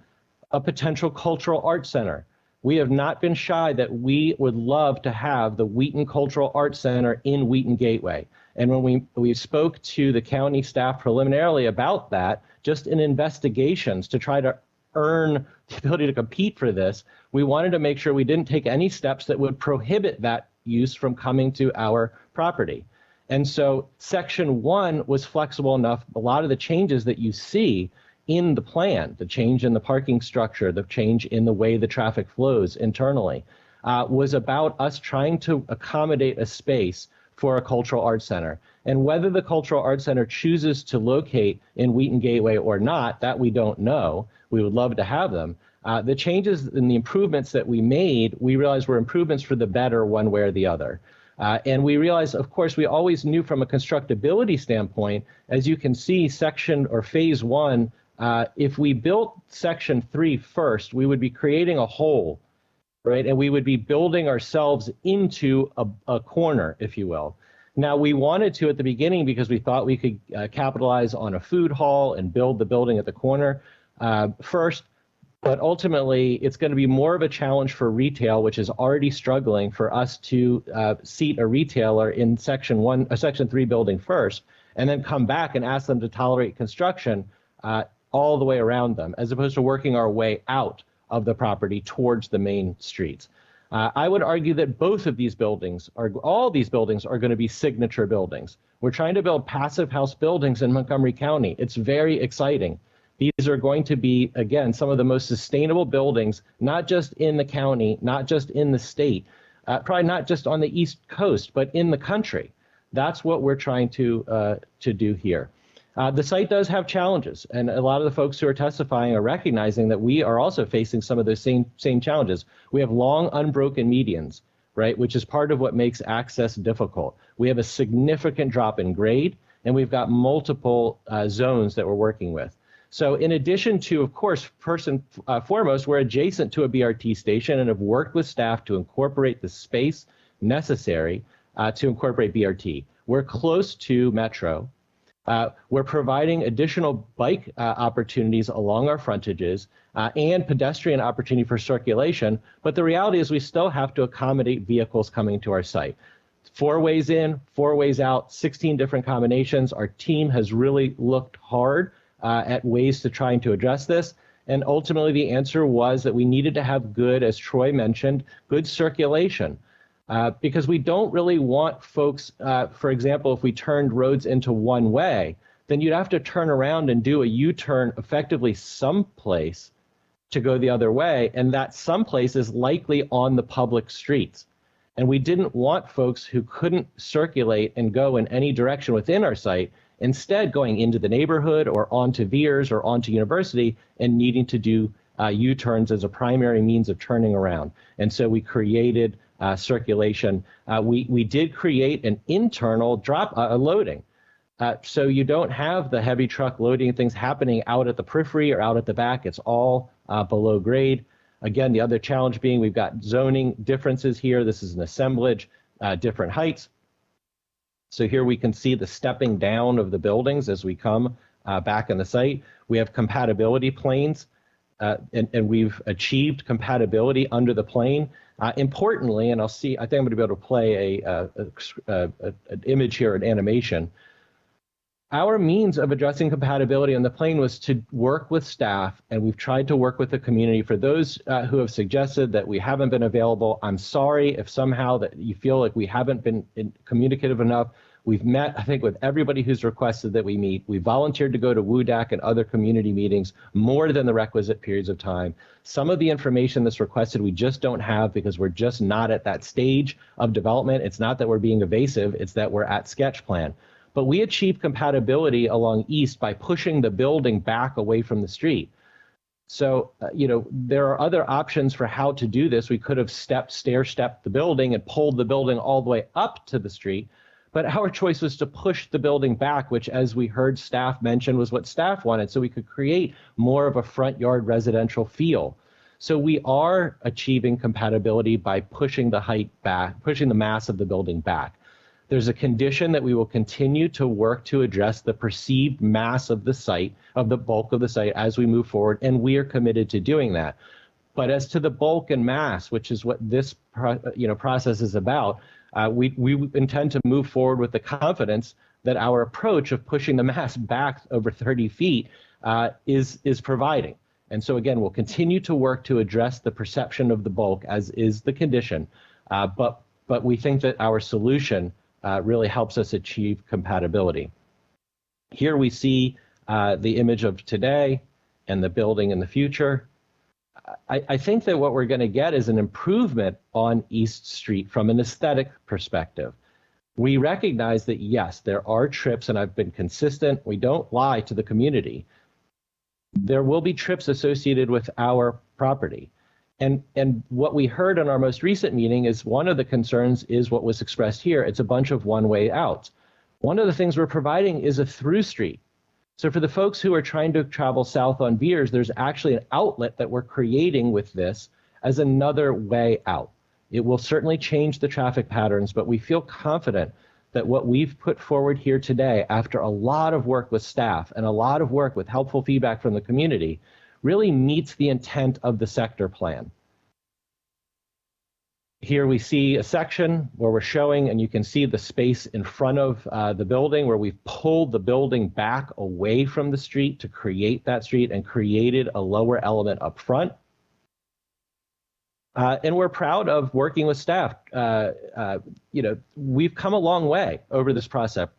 a potential cultural arts center. We have not been shy that we would love to have the Wheaton Cultural Arts Center in Wheaton Gateway. And when we spoke to the county staff preliminarily about that, just in investigations to try to earn the ability to compete for this, we wanted to make sure we didn't take any steps that would prohibit that use from coming to our property. And so section 1 was flexible enough. A lot of the changes that you see in the plan, the change in the parking structure, the change in the way the traffic flows internally, was about us trying to accommodate a space for a cultural arts center. And whether the cultural arts center chooses to locate in Wheaton Gateway or not, that we don't know. We would love to have them. The changes and the improvements that we made, we realized were improvements for the better one way or the other. And we realized, of course, we always knew from a constructability standpoint, as you can see, section or phase 1, if we built section 3 first, we would be creating a hole, right? And we would be building ourselves into a corner, if you will. Now, we wanted to at the beginning because we thought we could capitalize on a food hall and build the building at the corner first. But ultimately, it's going to be more of a challenge for retail, which is already struggling, for us to seat a retailer in section 3 building first, and then come back and ask them to tolerate construction all the way around them, as opposed to working our way out of the property towards the main streets. I would argue that both of these buildings, all these buildings, are going to be signature buildings. We're trying to build passive house buildings in Montgomery County. It's very exciting. These are going to be, again, some of the most sustainable buildings, not just in the county, not just in the state, probably not just on the East Coast, but in the country. That's what we're trying to do here. The site does have challenges, and a lot of the folks who are testifying are recognizing that we are also facing some of those same challenges. We have long unbroken medians, right, which is part of what makes access difficult. We have a significant drop in grade, and we've got multiple zones that we're working with. So in addition to, of course, foremost, we're adjacent to a BRT station and have worked with staff to incorporate the space necessary to incorporate BRT. We're close to Metro. We're providing additional bike opportunities along our frontages and pedestrian opportunity for circulation. But the reality is we still have to accommodate vehicles coming to our site. 4 ways in, 4 ways out, 16 different combinations. Our team has really looked hard at ways to trying to address this. And ultimately, the answer was that we needed to have good, as Troy mentioned, good circulation. Because we don't really want folks, for example, if we turned roads into one way, then you'd have to turn around and do a U-turn effectively someplace to go the other way. And that someplace is likely on the public streets. And we didn't want folks who couldn't circulate and go in any direction within our site, instead going into the neighborhood or onto Veers or onto University and needing to do U-turns as a primary means of turning around. And so we created circulation. We did create an internal loading. So you don't have the heavy truck loading things happening out at the periphery or out at the back. It's all below grade. Again, the other challenge being we've got zoning differences here. This is an assemblage, different heights. So here we can see the stepping down of the buildings as we come back in the site. We have compatibility planes, and we've achieved compatibility under the plane. Importantly, and I think I'm going to be able to play an image here, an animation. Our means of addressing compatibility on the plane was to work with staff, and we've tried to work with the community. For those who have suggested that we haven't been available, I'm sorry if somehow that you feel like we haven't been communicative enough. We've met, I think, with everybody who's requested that we meet. We volunteered to go to WUDAC and other community meetings more than the requisite periods of time. Some of the information that's requested we just don't have because we're just not at that stage of development. It's not that we're being evasive, it's that we're at sketch plan. But we achieved compatibility along East by pushing the building back away from the street. So, there are other options for how to do this. We could have stair-stepped the building and pulled the building all the way up to the street. But our choice was to push the building back, which, as we heard staff mention, was what staff wanted, so we could create more of a front yard residential feel. So we are achieving compatibility by pushing the height back, pushing the mass of the building back. There's a condition that we will continue to work to address the perceived mass of the site, of the bulk of the site as we move forward, and we are committed to doing that. But as to the bulk and mass, which is what this process is about, we intend to move forward with the confidence that our approach of pushing the mass back over 30 feet is providing. And so again, we'll continue to work to address the perception of the bulk, as is the condition. But but we think that our solution really helps us achieve compatibility. Here we see the image of today and the building in the future. I think that what we're going to get is an improvement on East Street from an aesthetic perspective. We recognize that, yes, there are trips, and I've been consistent. We don't lie to the community. There will be trips associated with our property. And what we heard in our most recent meeting is one of the concerns is what was expressed here. It's a bunch of one-way outs. One of the things we're providing is a through street. So for the folks who are trying to travel south on Beers, there's actually an outlet that we're creating with this as another way out. It will certainly change the traffic patterns, but we feel confident that what we've put forward here today, after a lot of work with staff and a lot of work with helpful feedback from the community, really meets the intent of the sector plan. Here we see a section where we're showing, and you can see the space in front of the building where we've pulled the building back away from the street to create that street and created a lower element up front. And we're proud of working with staff. We've come a long way over this process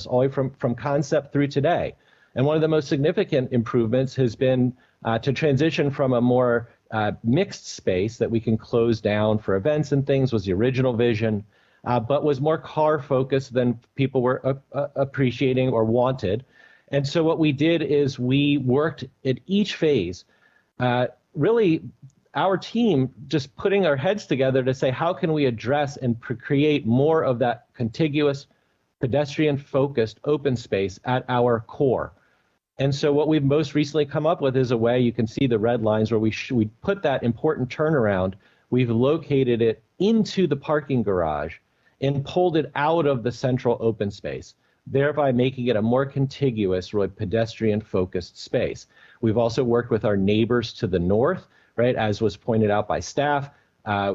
all the way from concept through today. And one of the most significant improvements has been to transition from a more mixed space that we can close down for events and things was the original vision, but was more car focused than people were appreciating or wanted. And so what we did is we worked at each phase, really our team just putting our heads together to say, how can we address and create more of that contiguous, pedestrian-focused open space at our core? And so what we've most recently come up with is a way, you can see the red lines where we put that important turnaround. We've located it into the parking garage and pulled it out of the central open space, thereby making it a more contiguous, really pedestrian-focused space. We've also worked with our neighbors to the north, right? As was pointed out by staff,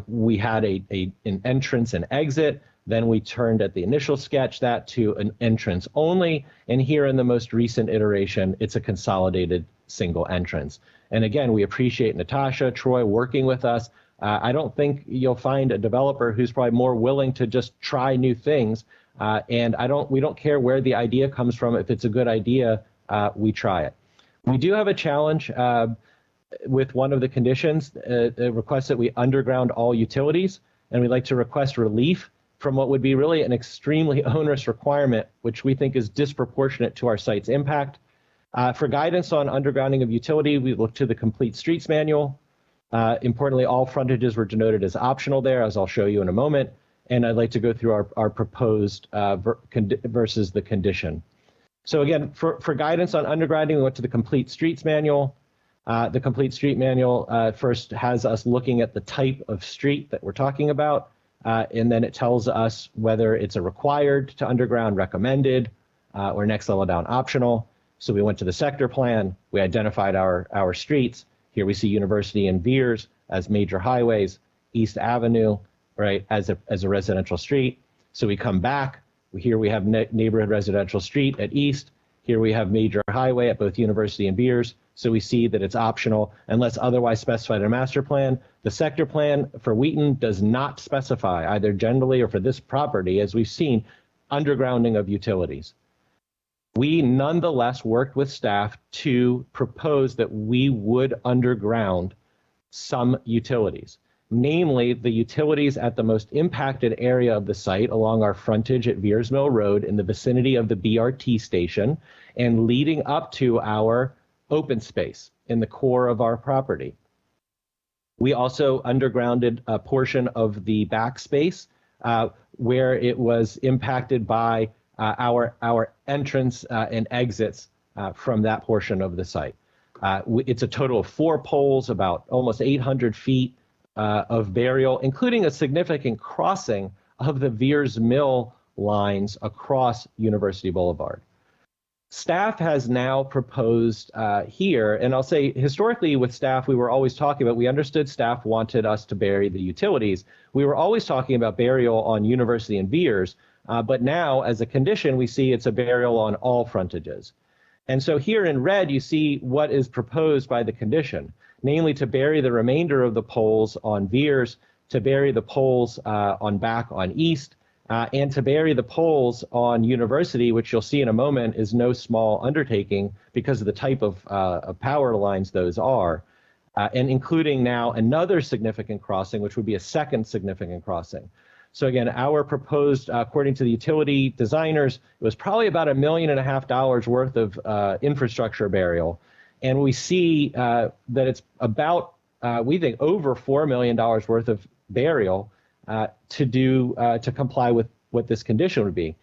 we had an entrance and exit. Then we turned at the initial sketch that to an entrance only. And here in the most recent iteration, it's a consolidated single entrance. And again, we appreciate Natasha, Troy working with us. I don't think you'll find a developer who's probably more willing to just try new things. And we don't care where the idea comes from. If it's a good idea, we try it. We do have a challenge with one of the conditions, the request that we underground all utilities, and we'd like to request relief from what would be really an extremely onerous requirement, which we think is disproportionate to our site's impact. For guidance on undergrounding of utility, we look to the Complete Streets Manual. Importantly, all frontages were denoted as optional there, as I'll show you in a moment. And I'd like to go through our proposed versus the condition. So again, for guidance on undergrounding, we went to the Complete Streets Manual. The Complete Street Manual first has us looking at the type of street that we're talking about. And then it tells us whether it's a required to underground, recommended, or next level down optional. So we went to the sector plan, we identified our streets. Here we see University and Beers as major highways, East Avenue, right, as a residential street. So we come back, here we have neighborhood residential street at East. Here we have major highway at both University and Beers. So we see that it's optional unless otherwise specified in a master plan. The sector plan for Wheaton does not specify, either generally or for this property, as we've seen, undergrounding of utilities. We nonetheless worked with staff to propose that we would underground some utilities, namely the utilities at the most impacted area of the site along our frontage at Veers Mill Road in the vicinity of the BRT station and leading up to our open space in the core of our property. We also undergrounded a portion of the back space where it was impacted by our entrance and exits from that portion of the site. It's a total of 4 poles, about almost 800 feet of burial, including a significant crossing of the Veers Mill lines across University Boulevard. Staff has now proposed here, and I'll say historically with staff, we were always talking about, we understood staff wanted us to bury the utilities. We were always talking about burial on University and Veers, but now as a condition, we see it's a burial on all frontages. And so here in red, you see what is proposed by the condition, namely to bury the remainder of the poles on Veers to bury the poles on East, and to bury the poles on University, which you'll see in a moment is no small undertaking because of the type of power lines those are, and including now another significant crossing, which would be a second significant crossing. So again, our proposed, according to the utility designers, it was probably about $1.5 million worth of infrastructure burial. And we see that it's about, we think, over $4 million worth of burial to comply with what this condition would be.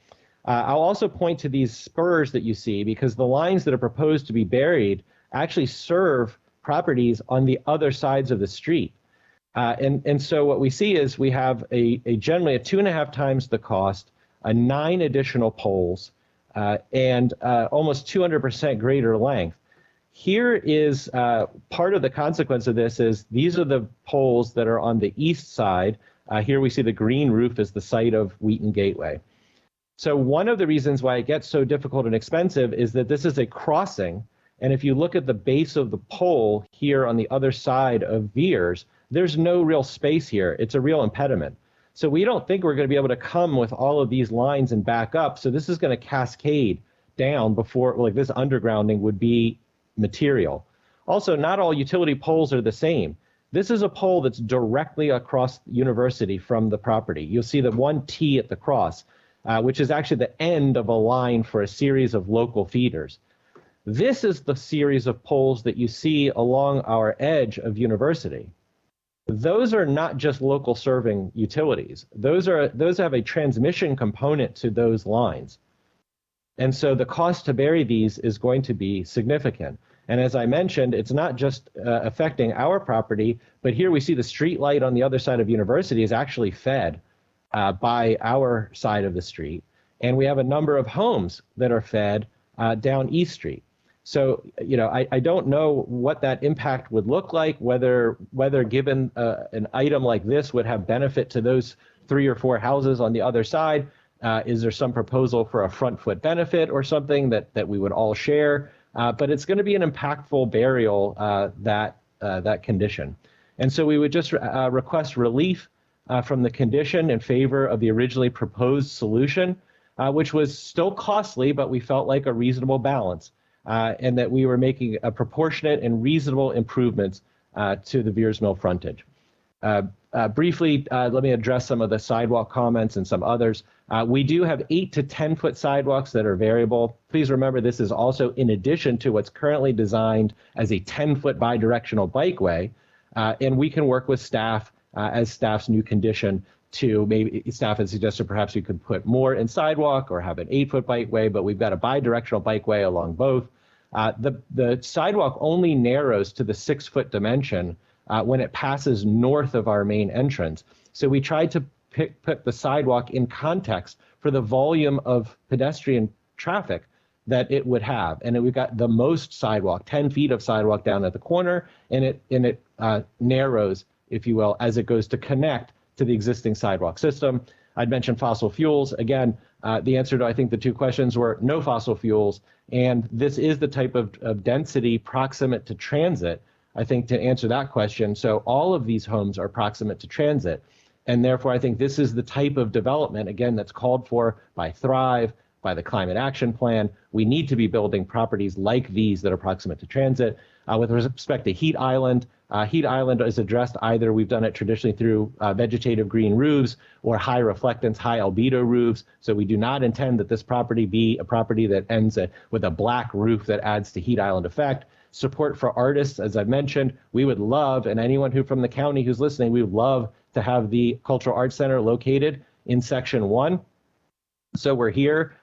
I'll also point to these spurs that you see, because the lines that are proposed to be buried actually serve properties on the other sides of the street. And so what we see is we have generally a 2.5 times the cost, 9 additional poles, and almost 200% greater length. Here is part of the consequence of this is these are the poles that are on the east side. Here we see the green roof is the site of Wheaton Gateway. So one of the reasons why it gets so difficult and expensive is that this is a crossing. And if you look at the base of the pole here on the other side of Veers, there's no real space here. It's a real impediment. So we don't think we're going to be able to come with all of these lines and back up. So this is going to cascade down before, like, this undergrounding would be material. Also, not all utility poles are the same. This is a pole that's directly across University from the property. You'll see the one T at the cross, which is actually the end of a line for a series of local feeders. This is the series of poles that you see along our edge of University. Those are not just local serving utilities. Those have a transmission component to those lines. And so the cost to bury these is going to be significant. And as I mentioned, it's not just affecting our property, but here we see the street light on the other side of University is actually fed by our side of the street. And we have a number of homes that are fed down East Street. So, you know, I don't know what that impact would look like, whether given an item like this would have benefit to those 3 or 4 houses on the other side. Is there some proposal for a front foot benefit or something that we would all share? But it's going to be an impactful burial, that condition. And so we would just request relief from the condition in favor of the originally proposed solution, which was still costly, but we felt like a reasonable balance. And that we were making a proportionate and reasonable improvements to the Veers Mill frontage. Briefly, let me address some of the sidewalk comments and some others. We do have 8 to 10 foot sidewalks that are variable. Please remember this is also in addition to what's currently designed as a 10-foot bidirectional bikeway. And we can work with staff as staff's new condition to maybe staff has suggested perhaps we could put more in sidewalk or have an 8-foot bikeway, but we've got a bidirectional bikeway along both. The sidewalk only narrows to the 6-foot dimension when it passes north of our main entrance. So we tried to put the sidewalk in context for the volume of pedestrian traffic that it would have. And we've got the most sidewalk, 10 feet of sidewalk down at the corner, and it narrows, if you will, as it goes to connect to the existing sidewalk system. I'd mentioned fossil fuels. Again, the answer to, I think, the 2 questions were no fossil fuels. And this is the type of density proximate to transit, I think, to answer that question. So all of these homes are proximate to transit. And therefore, I think this is the type of development, again, that's called for by Thrive, by the Climate Action Plan. We need to be building properties like these that are proximate to transit. With respect to Heat Island is addressed either we've done it traditionally through vegetative green roofs or high reflectance, high albedo roofs. So we do not intend that this property be a property that ends with a black roof that adds to Heat Island effect. Support for artists, as I've mentioned, we would love, and anyone who from the county who's listening, we would love to have the Cultural Arts Center located in Section 1. So we're here,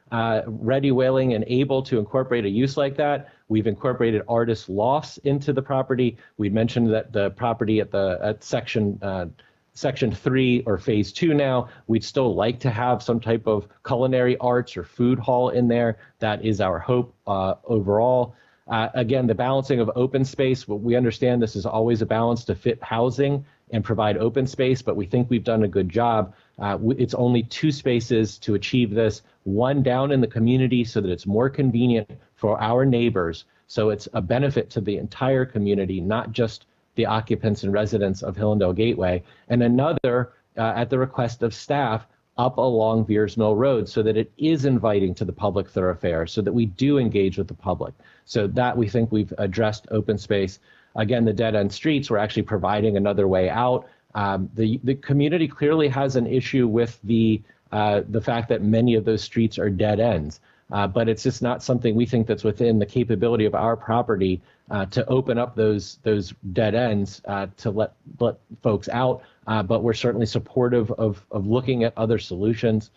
ready, willing, and able to incorporate a use like that. We've incorporated artist lofts into the property. We mentioned that the property at Section 3 or Phase 2 now, we'd still like to have some type of culinary arts or food hall in there. That is our hope overall. Again, the balancing of open space, we understand this is always a balance to fit housing and provide open space, but we think we've done a good job. It's only 2 spaces to achieve this, one down in the community so that it's more convenient for our neighbors. So it's a benefit to the entire community, not just the occupants and residents of Hillendale Gateway, and another at the request of staff up along Veers Mill Road so that it is inviting to the public thoroughfare, so that we do engage with the public. So that we think we've addressed open space. Again, the dead end streets, we're actually providing another way out. The community clearly has an issue with the fact that many of those streets are dead ends. But it's just not something we think that's within the capability of our property to open up those dead ends to let folks out. But we're certainly supportive of looking at other solutions.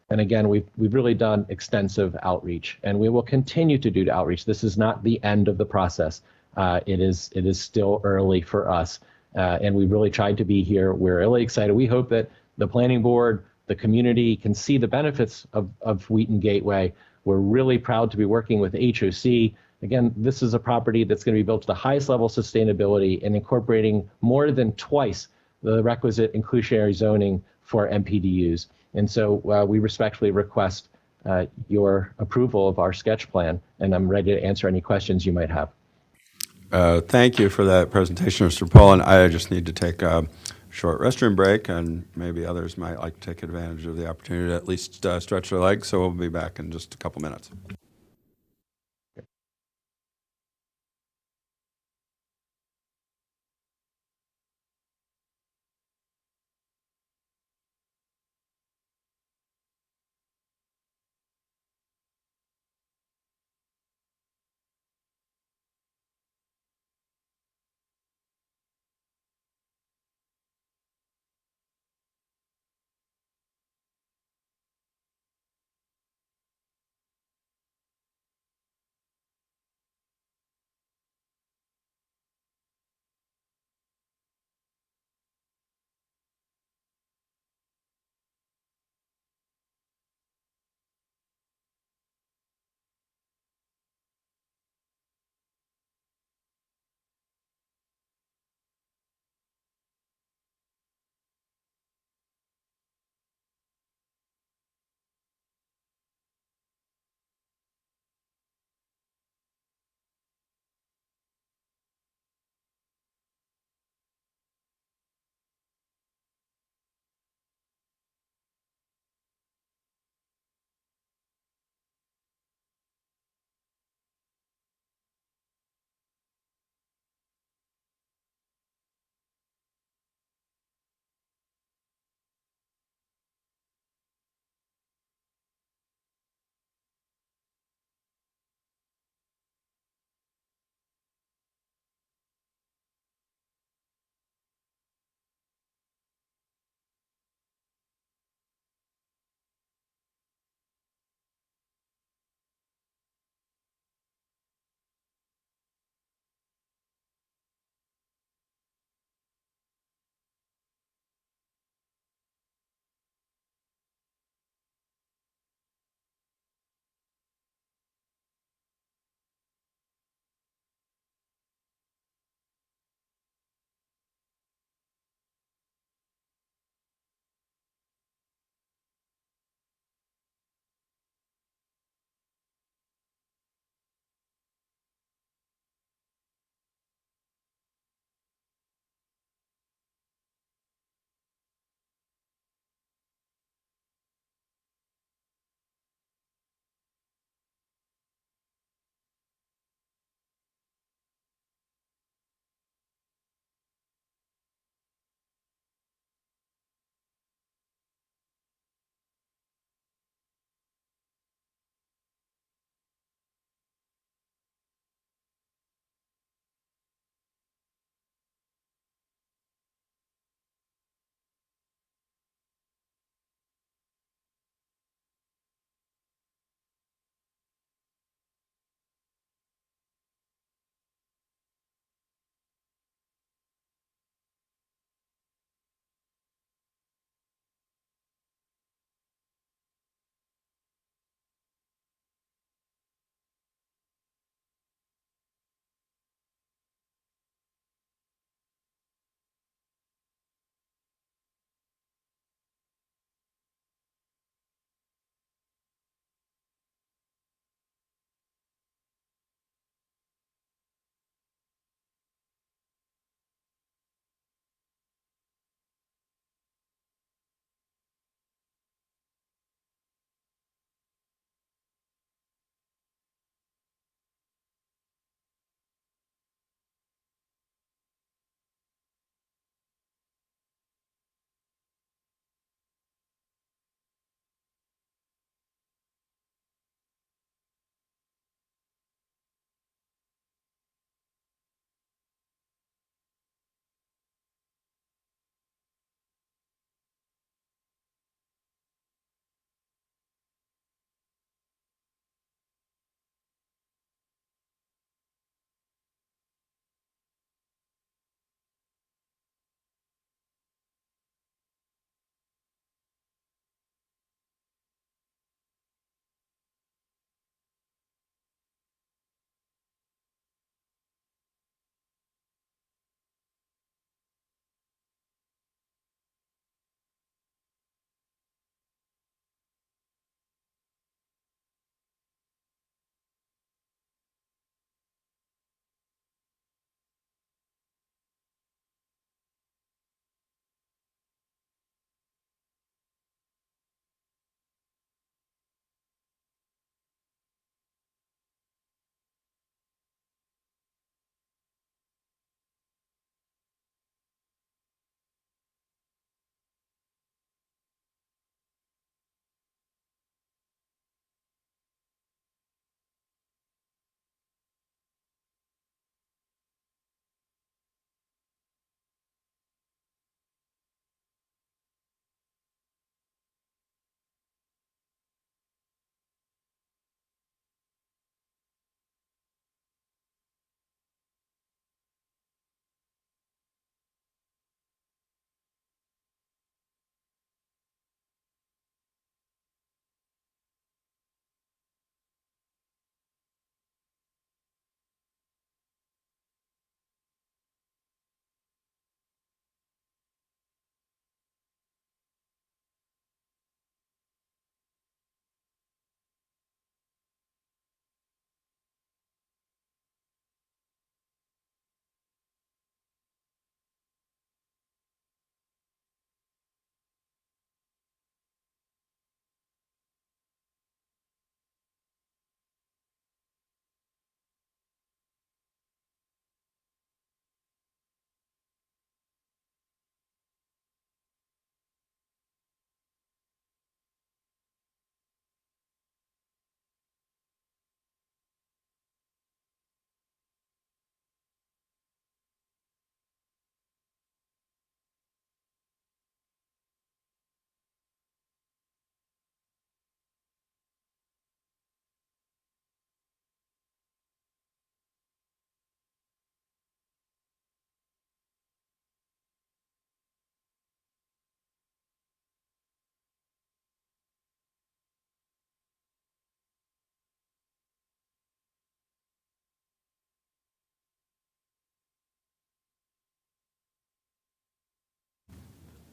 And again, we've really done extensive outreach, and we will continue to do outreach. This is not the end of the process. It is still early for us, and we really tried to be here. We're really excited. We hope that the planning board, the community can see the benefits of Wheaton Gateway. We're really proud to be working with HOC. Again, this is a property that's going to be built to the highest level of sustainability and incorporating more than twice the requisite inclusionary zoning for MPDUs. And so we respectfully request your approval of our sketch plan, and I'm ready to answer any questions you might have. Thank you for that presentation, Mr. Poland. I just need to take a short restroom break, and maybe others might like to take advantage of the opportunity to at least stretch their legs, so we'll be back in just a couple minutes.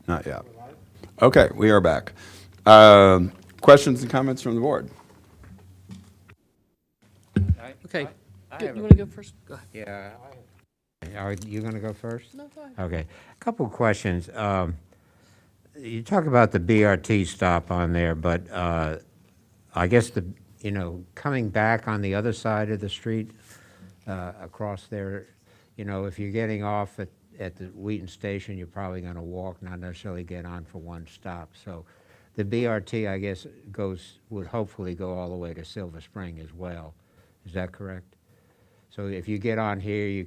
Not yet. Okay, we are back. Questions and comments from the board? Okay, I good. have You a- want to go first? Go ahead. Yeah. Are you going to go first? No, go ahead. Okay. A couple of questions. You talk about the BRT stop on there, but I guess coming back on the other side of the street, across there, if you're getting off at the Wheaton station, you're probably going to walk, not necessarily get on for one stop. So the BRT, I guess, would hopefully go all the way to Silver Spring as well. Is that correct? So if you get on here, you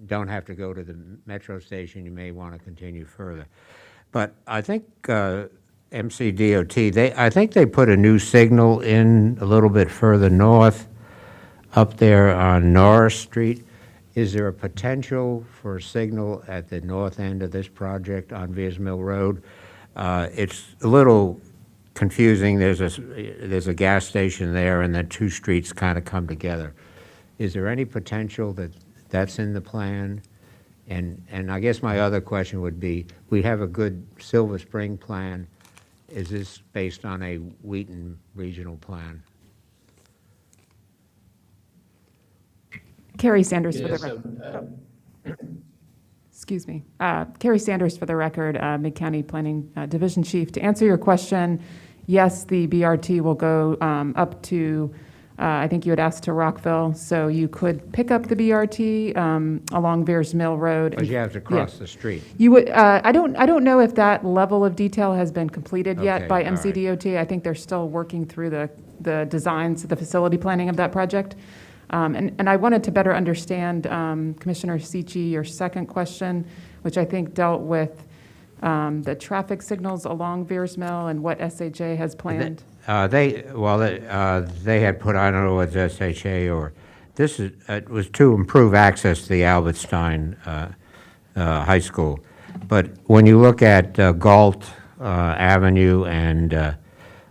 don't have to go to the metro station. You may want to continue further. But I think MCDOT, I think they put a new signal in a little bit further north, up there on Norris Street. Is there a potential for a signal at the north end of this project on Veers Mill Road? It's a little confusing. There's a gas station there, and then two streets kind of come together. Is there any potential that that's in the plan? And I guess my other question would be, we have a good Silver Spring plan. Is this based on a Wheaton regional plan? Carrie Sanders for Yeah, the record. Excuse me. Carrie Sanders for the record, Mid-County Planning Division Chief. To answer your question, yes, the BRT will go up to, I think you had asked to Rockville, so you could pick up the BRT along Veers Mill Road. But you have to cross the street. You would. I don't know if that level of detail has been completed yet Okay, by all right. MCDOT. I think they're still working through the designs, the facility planning of that project. And I wanted to better understand, Commissioner Sicci, your second question, which I think dealt with the traffic signals along Veers Mill and what SHA has planned. They had put, I don't know if it's SHA or, it was to improve access to the Albertstein High School. But when you look at Galt Avenue and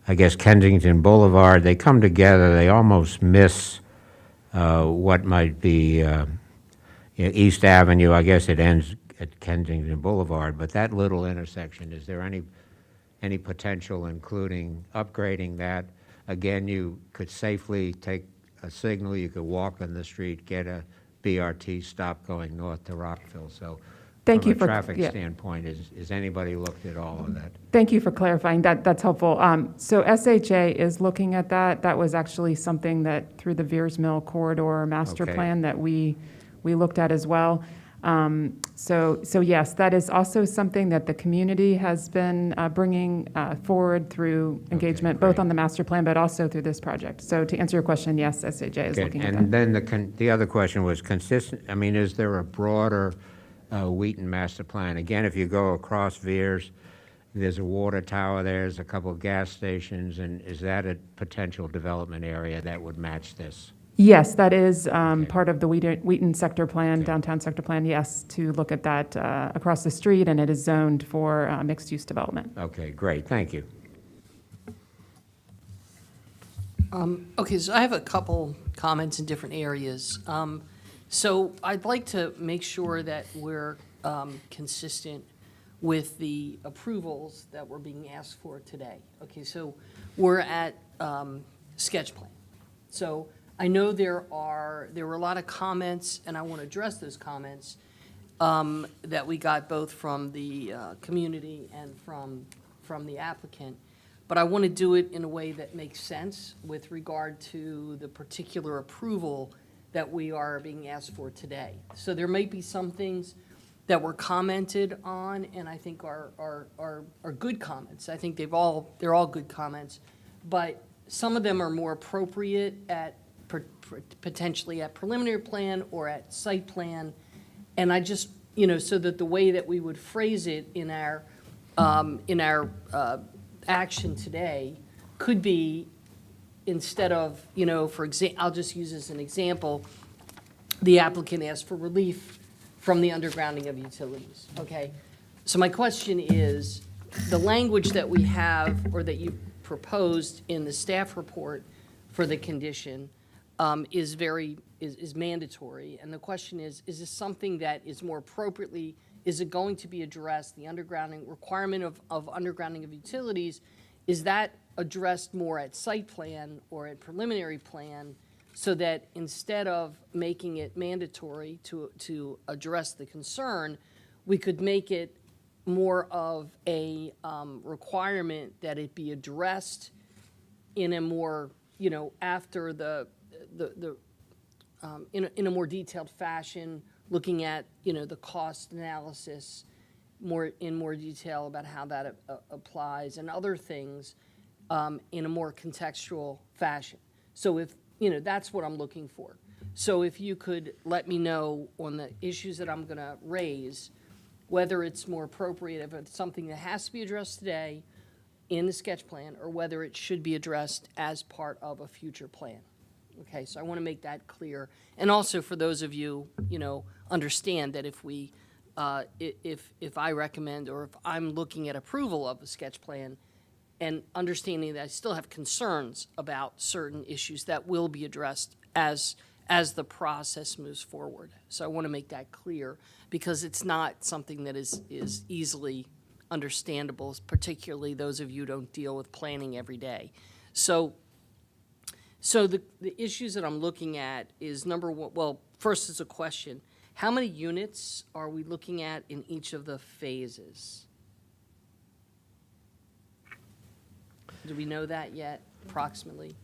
I guess Kensington Boulevard, they come together, they almost miss what might be East Avenue. I guess it ends at Kensington Boulevard, but that little intersection, is there any potential, including upgrading that? Again, you could safely take a signal, you could walk on the street, get a BRT stop going north to Rockville. So Thank you from for a traffic yeah. standpoint, is anybody looked at all of that? Thank you for clarifying. That's helpful. So SHA is looking at that. That was actually something that through the Veers Mill corridor master Okay. plan that we looked at as well. So yes, that is also something that the community has been bringing forward through engagement, both on the master plan, but also through this project. So to answer your question, yes, SHA is Okay, looking at and that. then the other question was consistent. I mean, is there a broader Wheaton master plan? Again, if you go across Veers, there's a water tower, there's a couple of gas stations, and is that a potential development area that would match this? Yes, that is part of the Wheaton sector plan, downtown sector plan, yes, to look at that across the street, and it is zoned for mixed-use development. Okay, great, thank you. Okay, so I have a couple comments in different areas. So I'd like to make sure that we're consistent with the approvals that we're being asked for today. Okay, so we're at sketch plan. So I know there were a lot of comments, and I want to address those comments that we got both from the community and from the applicant. But I want to do it in a way that makes sense with regard to the particular approval that we are being asked for today. So there may be some things that were commented on, and I think are good comments. I think they're all good comments, but some of them are more appropriate at potentially at preliminary plan or at site plan, and I just, so that the way that we would phrase it in our action today could be, instead of, for example, I'll just use as an example, the applicant asked for relief from the undergrounding of utilities, okay? So my question is, the language that we have, or that you proposed in the staff report for the condition, is mandatory, and the question is this something that is more appropriately is it going to be addressed, the undergrounding, requirement of undergrounding of utilities, is that addressed more at site plan or at preliminary plan, so that instead of making it mandatory to address the concern, we could make it more of a requirement that it be addressed in a more, after in a more detailed fashion, looking at, the cost analysis in more detail about how that applies and other things in a more contextual fashion. So if, that's what I'm looking for. So if you could let me know on the issues that I'm going to raise, whether it's more appropriate, if it's something that has to be addressed today in the sketch plan, or whether it should be addressed as part of a future plan. Okay, so I want to make that clear. And also for those of you, understand that if we, if I recommend, or if I'm looking at approval of a sketch plan, and understanding that I still have concerns about certain issues that will be addressed as the process moves forward. So I want to make that clear, because it's not something that is easily understandable, particularly those of you who don't deal with planning every day. So the issues that I'm looking at is, number one, well, first is a question. How many units are we looking at in each of the phases? Do we know that yet, approximately?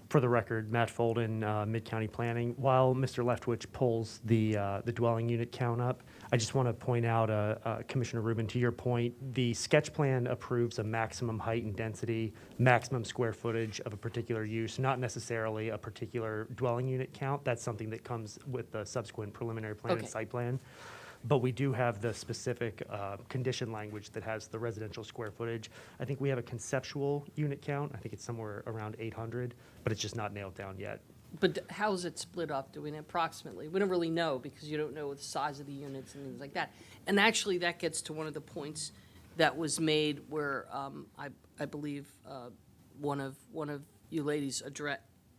For the record, Matt Folden, Mid-County Planning. While Mr. Leftwich pulls the dwelling unit count up, I just want to point out, Commissioner Rubin, to your point, the sketch plan approves a maximum height and density, maximum square footage of a particular use, not necessarily a particular dwelling unit count. That's something that comes with the subsequent preliminary plan and site plan. But we do have the specific condition language that has the residential square footage. I think we have a conceptual unit count. I think it's somewhere around 800, but it's just not nailed down yet. But how is it split up? Do we know approximately? We don't really know, because you don't know the size of the units and things like that. And actually, that gets to one of the points that was made where I believe one of you ladies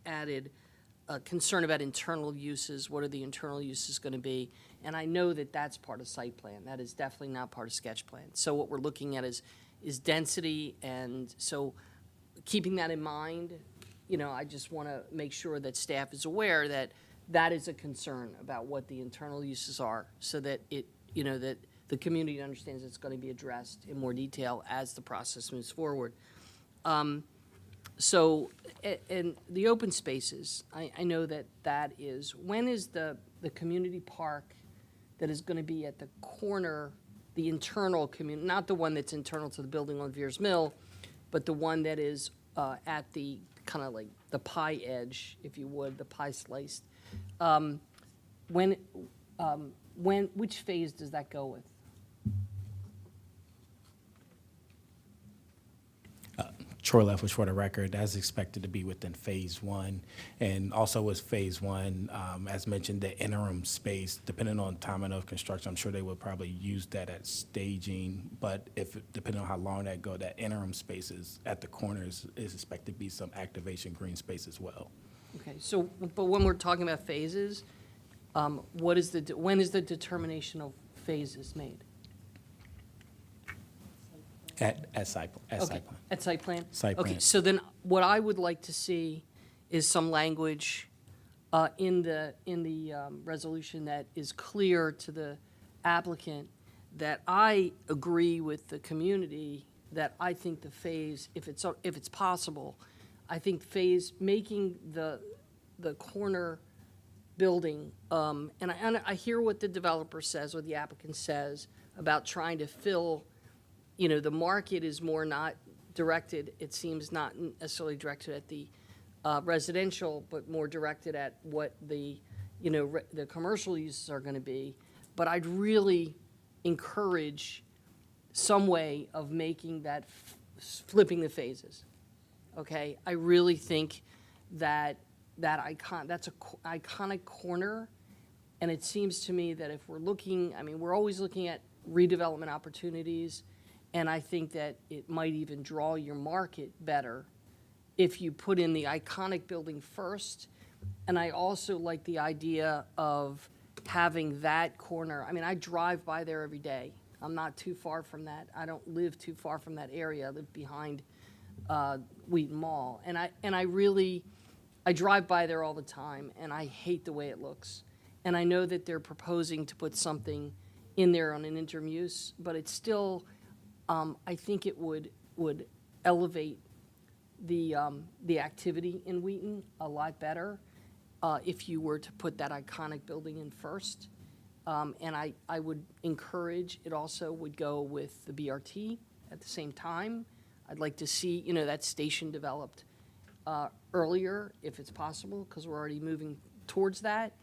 added a concern about internal uses. What are the internal uses going to be? And I know that that's part of site plan. That is definitely not part of sketch plan. So what we're looking at is density, and so keeping that in mind, I just want to make sure that staff is aware that that is a concern about what the internal uses are, so that that the community understands it's going to be addressed in more detail as the process moves forward. So, and the open spaces, I know that is, when is the community park that is going to be at the corner, the internal community, not the one that's internal to the building on Veers Mill, but the one that is at the kind of like the pie edge, if you would, the pie sliced. Which phase does that go with? Troy Leftwich, for the record, that's expected to be within phase one. And also with phase one, as mentioned, the interim space, depending on timing of construction, I'm sure they will probably use that as staging. But depending on how long that go, that interim spaces at the corners is expected to be some activation green space as well. Okay, so, but when we're talking about phases, when is the determination of phases made? At site plan. At site plan? Site plan. Okay, so then what I would like to see is some language in the resolution that is clear to the applicant that I agree with the community, that I think the phase, if it's possible, I think making the corner building, and I hear what the developer says or the applicant says about trying to fill. The market is more not directed, it seems not necessarily directed at the residential, but more directed at what the commercial uses are going to be. But I'd really encourage some way of making that, flipping the phases, okay? I really think that's an iconic corner, and it seems to me that if we're looking, we're always looking at redevelopment opportunities, and I think that it might even draw your market better if you put in the iconic building first. And I also like the idea of having that corner, I mean, I drive by there every day. I'm not too far from that. I don't live too far from that area. I live behind Wheaton Mall. And I really, I drive by there all the time, and I hate the way it looks. And I know that they're proposing to put something in there on an interim use, but it's still, I think it would elevate the activity in Wheaton a lot better if you were to put that iconic building in first. And I would encourage, it also would go with the BRT at the same time. I'd like to see, you know, that station developed earlier, if it's possible, because we're already moving towards that.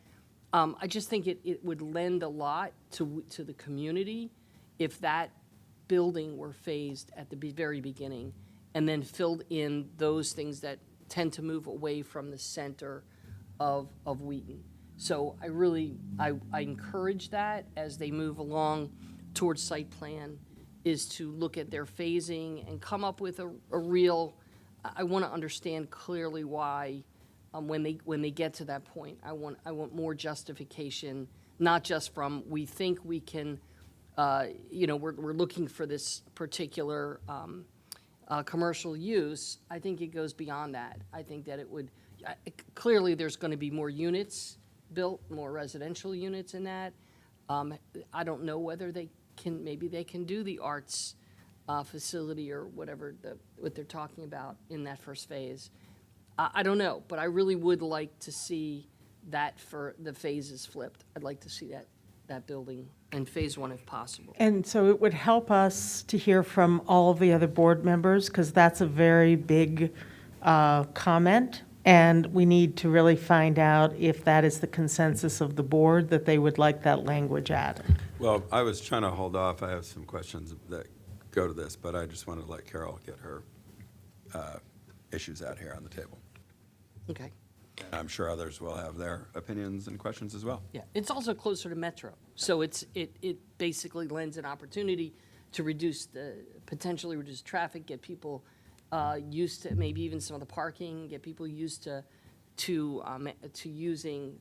I just think it would lend a lot to the community if that building were phased at the very beginning and then filled in those things that tend to move away from the center of Wheaton. So I encourage that as they move along towards site plan, is to look at their phasing and come up with a real, I want to understand clearly why, when they get to that point. I want more justification, not just from, we think we can, you know, we're looking for this particular commercial use. I think it goes beyond that. I think that it would, clearly there's going to be more units built, more residential units in that. I don't know whether they can, maybe they can do the arts facility or whatever what they're talking about in that first phase. I don't know, but I really would like to see that for the phases flipped. I'd like to see that building in phase one if possible. And so it would help us to hear from all of the other board members, because that's a very big comment. And we need to really find out if that is the consensus of the board, that they would like that language added. Well, I was trying to hold off. I have some questions that go to this, but I just wanted to let Carol get her issues out here on the table. Okay. I'm sure others will have their opinions and questions as well. Yeah, it's also closer to Metro, so it basically lends an opportunity to potentially reduce traffic, get people used to maybe even some of the parking, get people used to using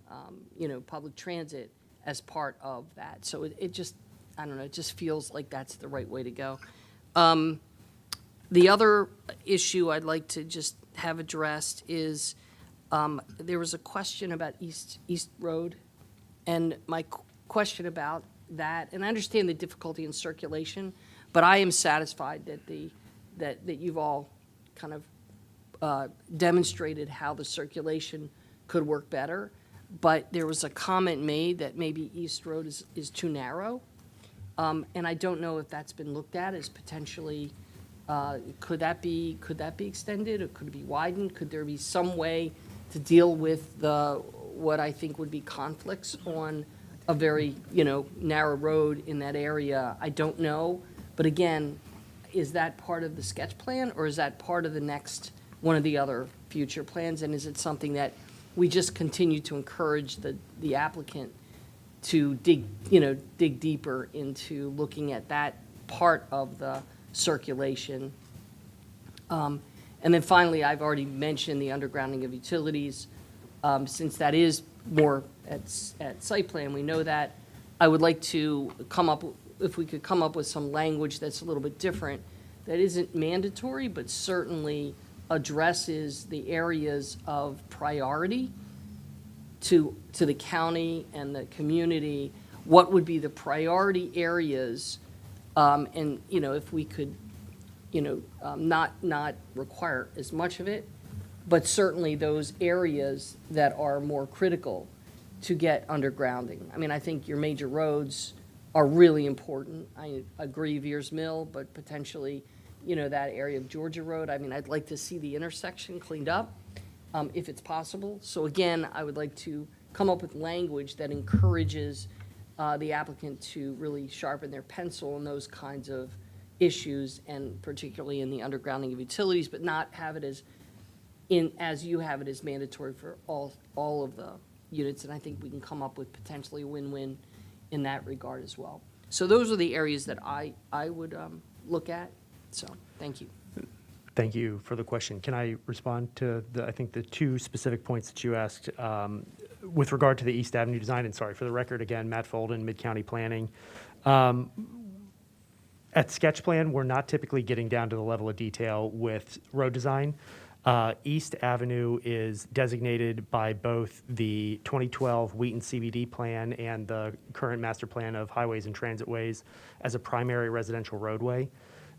you know, public transit as part of that. So it just, I don't know, it just feels like that's the right way to go. The other issue I'd like to just have addressed is there was a question about East Road, and my question about that, and I understand the difficulty in circulation, but I am satisfied that you've all kind of demonstrated how the circulation could work better. But there was a comment made that maybe East Road is too narrow, and I don't know if that's been looked at as potentially. Could that be extended, or could it be widened? Could there be some way to deal with what I think would be conflicts on a very, you know, narrow road in that area? I don't know, but again, is that part of the sketch plan, or is that part of the next one of the other future plans? And is it something that we just continue to encourage the applicant to dig deeper into looking at that part of the circulation? And then finally, I've already mentioned the undergrounding of utilities. Since that is more at site plan, we know that. I would like to come up, if we could come up with some language that's a little bit different, that isn't mandatory, but certainly addresses the areas of priority to the county and the community. What would be the priority areas? And, you know, if we could, you know, not require as much of it, but certainly those areas that are more critical to get undergrounding. I mean, I think your major roads are really important. I agree Veers Mill, but potentially, you know, that area of Georgia Road. I mean, I'd like to see the intersection cleaned up if it's possible. So again, I would like to come up with language that encourages the applicant to really sharpen their pencil on those kinds of issues, and particularly in the undergrounding of utilities, but not have it as you have it as mandatory for all of the units. And I think we can come up with potentially a win-win in that regard as well. So those are the areas that I would look at. So thank you. Thank you for the question. Can I respond to I think the two specific points that you asked? with regard to the East Avenue design, and sorry, for the record again, Matt Folden, Mid-County Planning. At sketch plan, we're not typically getting down to the level of detail with road design. East Avenue is designated by both the 2012 Wheaton CBD plan and the current master plan of highways and transitways as a primary residential roadway.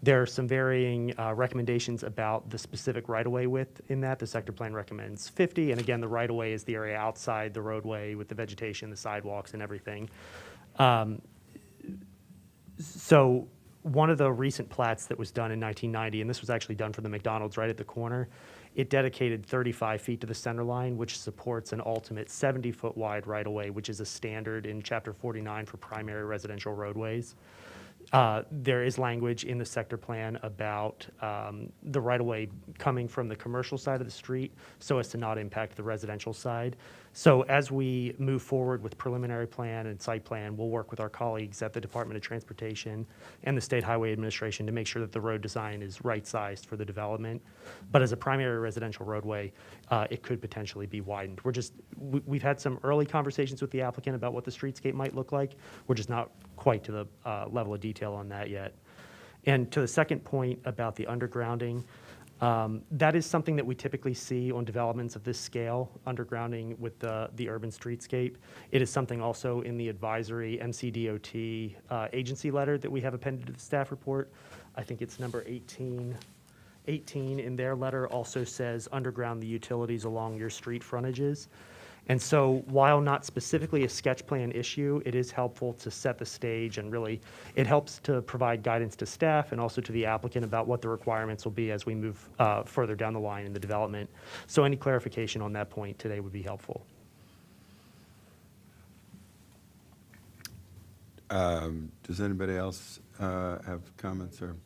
There are some varying recommendations about the specific right-of-way width in that. The sector plan recommends 50, and again, the right-of-way is the area outside the roadway with the vegetation, the sidewalks, and everything. So one of the recent plats that was done in 1990, and this was actually done for the McDonald's right at the corner, it dedicated 35 feet to the center line, which supports an ultimate 70-foot wide right-of-way, which is a standard in Chapter 49 for primary residential roadways. There is language in the sector plan about the right-of-way coming from the commercial side of the street so as to not impact the residential side. So as we move forward with preliminary plan and site plan, we'll work with our colleagues at the Department of Transportation and the State Highway Administration to make sure that the road design is right-sized for the development. But as a primary residential roadway, it could potentially be widened. We've had some early conversations with the applicant about what the streetscape might look like. We're just not quite to the level of detail on that yet. And to the second point about the undergrounding, that is something that we typically see on developments of this scale, undergrounding with the urban streetscape. It is something also in the advisory MCDOT agency letter that we have appended to the staff report. I think it's number 18. 18 in their letter also says underground the utilities along your street frontages. And so while not specifically a sketch plan issue, it is helpful to set the stage, and really it helps to provide guidance to staff and also to the applicant about what the requirements will be as we move further down the line in the development. So any clarification on that point today would be helpful. Does anybody else have comments or?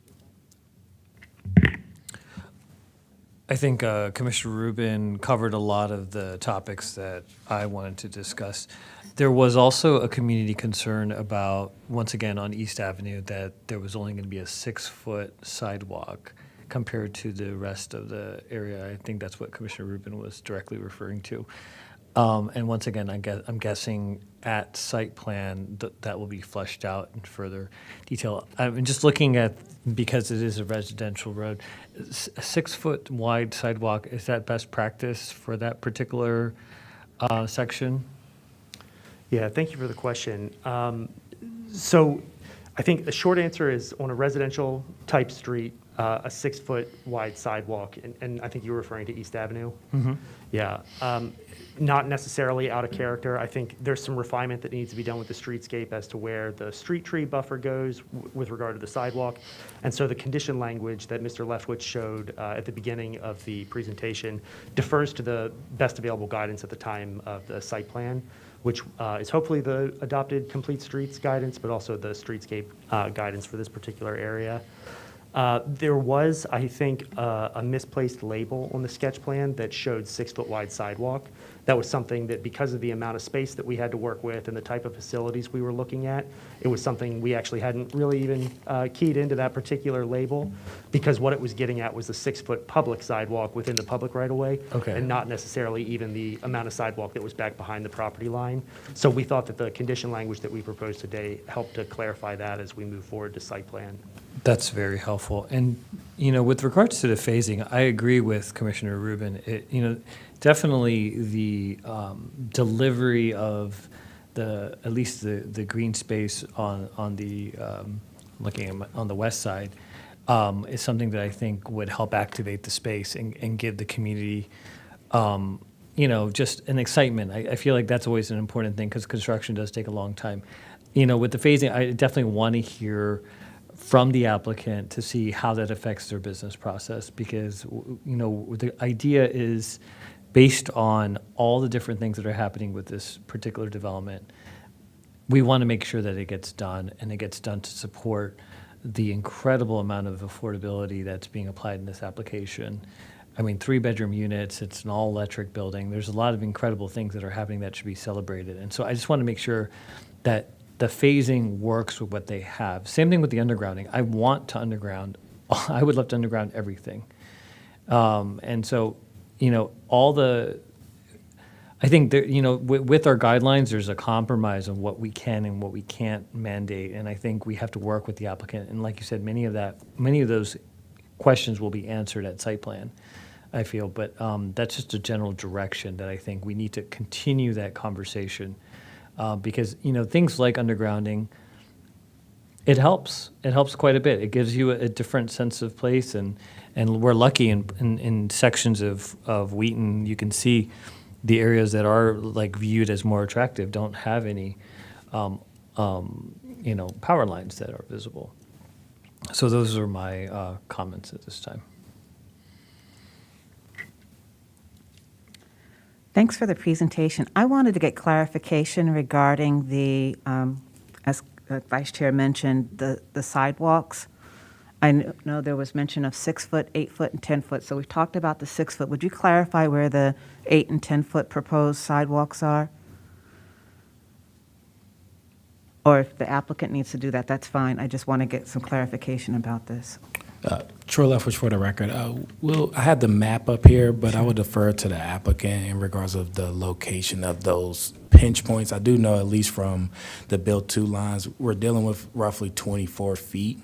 I think Commissioner Rubin covered a lot of the topics that I wanted to discuss. There was also a community concern about, once again, on East Avenue, that there was only going to be a 6-foot sidewalk compared to the rest of the area. I think that's what Commissioner Rubin was directly referring to. And once again, I'm guessing at site plan that will be fleshed out in further detail. I'm just looking at, because it is a residential road, a 6-foot wide sidewalk, is that best practice for that particular section? Yeah, thank you for the question. So I think the short answer is on a residential type street, a 6-foot wide sidewalk, and I think you were referring to East Avenue. Mm-hmm. Yeah, not necessarily out of character. I think there's some refinement that needs to be done with the streetscape as to where the street tree buffer goes with regard to the sidewalk. And so the condition language that Mr. Leftwich showed at the beginning of the presentation defers to the best available guidance at the time of the site plan, which is hopefully the adopted complete streets guidance, but also the streetscape guidance for this particular area. There was, I think, a misplaced label on the sketch plan that showed 6-foot wide sidewalk. That was something that, because of the amount of space that we had to work with and the type of facilities we were looking at, it was something we actually hadn't really even keyed into that particular label, because what it was getting at was the 6-foot public sidewalk within the public right-of-way, Okay. and not necessarily even the amount of sidewalk that was back behind the property line. So we thought that the condition language that we proposed today helped to clarify that as we move forward to site plan. That's very helpful. And, with regards to the phasing, I agree with Commissioner Rubin. Definitely the delivery of at least the green space on the, looking on the west side, is something that I think would help activate the space and give the community, just an excitement. I feel like that's always an important thing, because construction does take a long time. With the phasing, I definitely want to hear from the applicant to see how that affects their business process, because the idea is, based on all the different things that are happening with this particular development, we want to make sure that it gets done, and it gets done to support the incredible amount of affordability that's being applied in this application. I mean, 3-bedroom units, it's an all-electric building. There's a lot of incredible things that are happening that should be celebrated. And so I just want to make sure that the phasing works with what they have. Same thing with the undergrounding. I want to underground. I would love to underground everything. And so, I think that, with our guidelines, there's a compromise on what we can and what we can't mandate. And I think we have to work with the applicant. And like you said, many of those questions will be answered at site plan, I feel. But that's just a general direction that I think we need to continue that conversation. Because, things like undergrounding, it helps. It helps quite a bit. It gives you a different sense of place. And we're lucky in sections of Wheaton, you can see the areas that are viewed as more attractive don't have any, power lines that are visible. So those are my comments at this time. Thanks for the presentation. I wanted to get clarification regarding the, as Vice Chair mentioned, the sidewalks. I know there was mention of 6 foot, 8 foot, and 10 foot. So we've talked about the 6 foot. Would you clarify where the 8 and 10 foot proposed sidewalks are? Or if the applicant needs to do that, that's fine. I just want to get some clarification about this. Troy Leftwich for the record. I had the map up here, but I would defer to the applicant in regards of the location of those pinch points. I do know, at least from the Build 2 lines, we're dealing with roughly 24 feet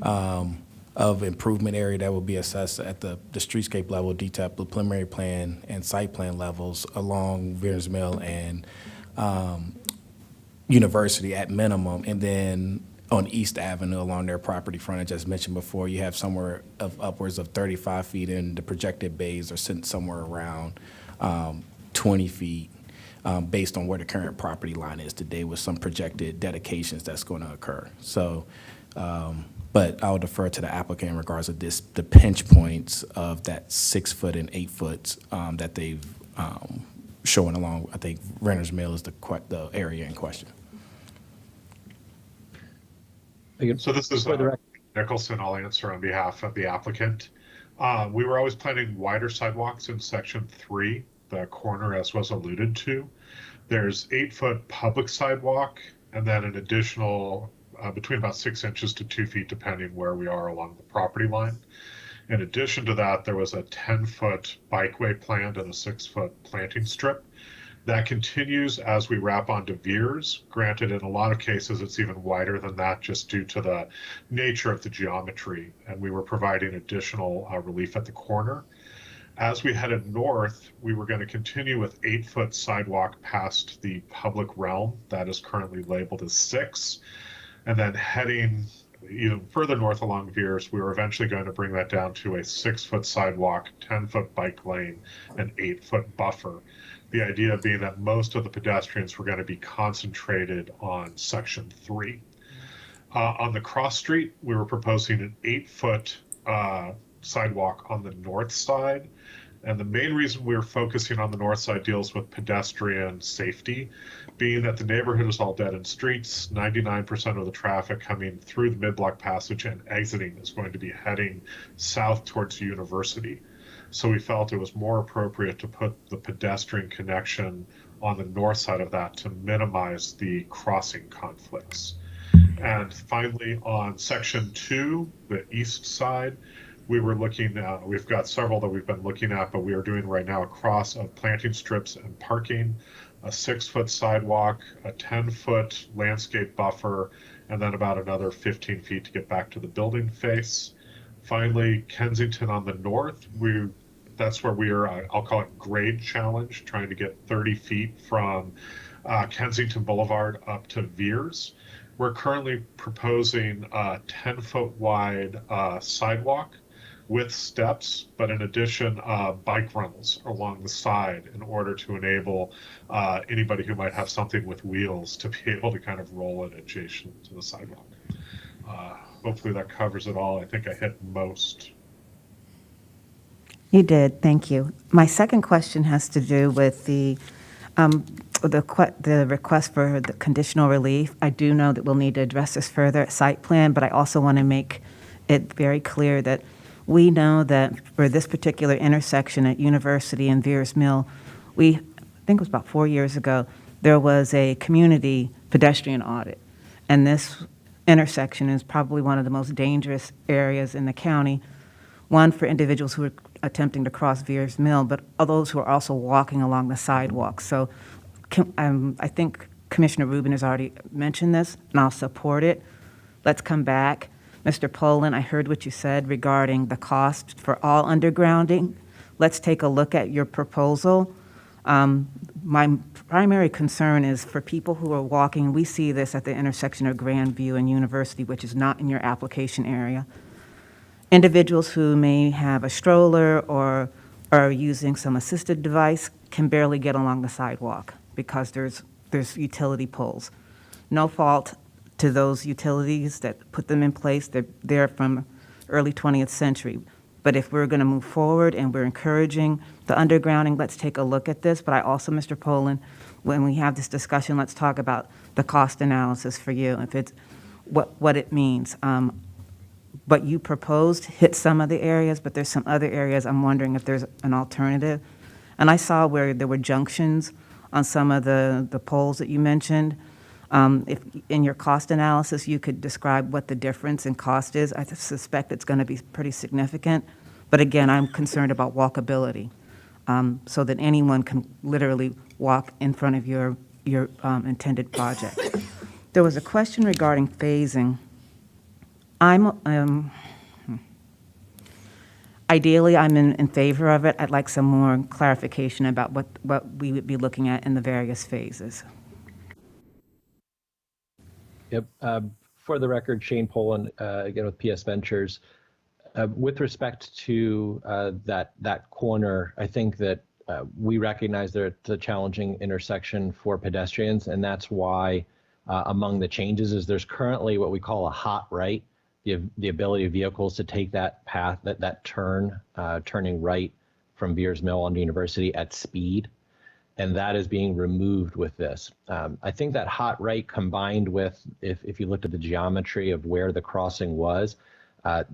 of improvement area that will be assessed at the streetscape level, DTAP, the preliminary plan, and site plan levels along Veers Mill and University at minimum. And then on East Avenue along their property frontage, as mentioned before, you have somewhere of upwards of 35 feet, and the projected bays are sitting somewhere around 20 feet based on where the current property line is today, with some projected dedications that's going to occur. So, but I'll defer to the applicant in regards to the pinch points of that 6 foot and 8 foot that they've shown along. I think Renner's Mill is the area in question. So this is Nicholson. I'll answer on behalf of the applicant. We were always planning wider sidewalks in section 3, the corner, as was alluded to. There's 8 foot public sidewalk, and then an additional between about 6 inches to 2 feet, depending where we are along the property line. In addition to that, there was a 10-foot bikeway planned and a 6-foot planting strip. That continues as we wrap onto Veers. Granted, in a lot of cases, it's even wider than that just due to the nature of the geometry. And we were providing additional relief at the corner. As we headed north, we were going to continue with 8-foot sidewalk past the public realm that is currently labeled as 6. And then heading even further north along Veers, we were eventually going to bring that down to a 6-foot sidewalk, 10-foot bike lane, and 8-foot buffer. The idea being that most of the pedestrians were going to be concentrated on section 3. On the cross street, we were proposing an 8-foot sidewalk on the north side. And the main reason we were focusing on the north side deals with pedestrian safety, being that the neighborhood is all dead-end streets. 99% of the traffic coming through the mid-block passage and exiting is going to be heading south towards University. So we felt it was more appropriate to put the pedestrian connection on the north side of that to minimize the crossing conflicts. And finally, on section 2, the east side, we were looking at, we've got several that we've been looking at, but we are doing right now a cross of planting strips and parking, a 6-foot sidewalk, a 10-foot landscape buffer, and then about another 15 feet to get back to the building face. Finally, Kensington on the north, that's where we are, I'll call it grade challenge, trying to get 30 feet from Kensington Boulevard up to Veers. We're currently proposing a 10-foot wide sidewalk with steps, but in addition, bike rentals along the side in order to enable anybody who might have something with wheels to be able to kind of roll it adjacent to the sidewalk. Hopefully that covers it all. I think I hit most. You did, thank you. My second question has to do with the request for the conditional relief. I do know that we'll need to address this further at site plan, but I also want to make it very clear that we know that for this particular intersection at University and Veers Mill, I think it was about 4 years ago, there was a community pedestrian audit. And this intersection is probably one of the most dangerous areas in the county. One, for individuals who are attempting to cross Veers Mill, but those who are also walking along the sidewalk. So I think Commissioner Rubin has already mentioned this, and I'll support it. Let's come back. Mr. Poland, I heard what you said regarding the cost for all undergrounding. Let's take a look at your proposal. My primary concern is for people who are walking. We see this at the intersection of Grandview and University, which is not in your application area. Individuals who may have a stroller or are using some assisted device can barely get along the sidewalk because there's utility poles. No fault to those utilities that put them in place. They're there from early 20th century. But if we're going to move forward and we're encouraging the undergrounding, let's take a look at this. But I also, Mr. Poland, when we have this discussion, let's talk about the cost analysis for you, if it's what it means. But you proposed hit some of the areas, but there's some other areas I'm wondering if there's an alternative. And I saw where there were junctions on some of the poles that you mentioned. If in your cost analysis you could describe what the difference in cost is, I suspect it's going to be pretty significant. But again, I'm concerned about walkability, so that anyone can literally walk in front of your intended project. There was a question regarding phasing. Ideally, I'm in favor of it. I'd like some more clarification about what we would be looking at in the various phases. Yep. For the record, Shane Poland, again with PS Ventures. With respect to that corner, I think that we recognize that it's a challenging intersection for pedestrians, and that's why among the changes is there's currently what we call a hot right, the ability of vehicles to take that path, that turn, turning right from Veers Mill onto University at speed. And that is being removed with this. I think that hot right combined with, if you looked at the geometry of where the crossing was,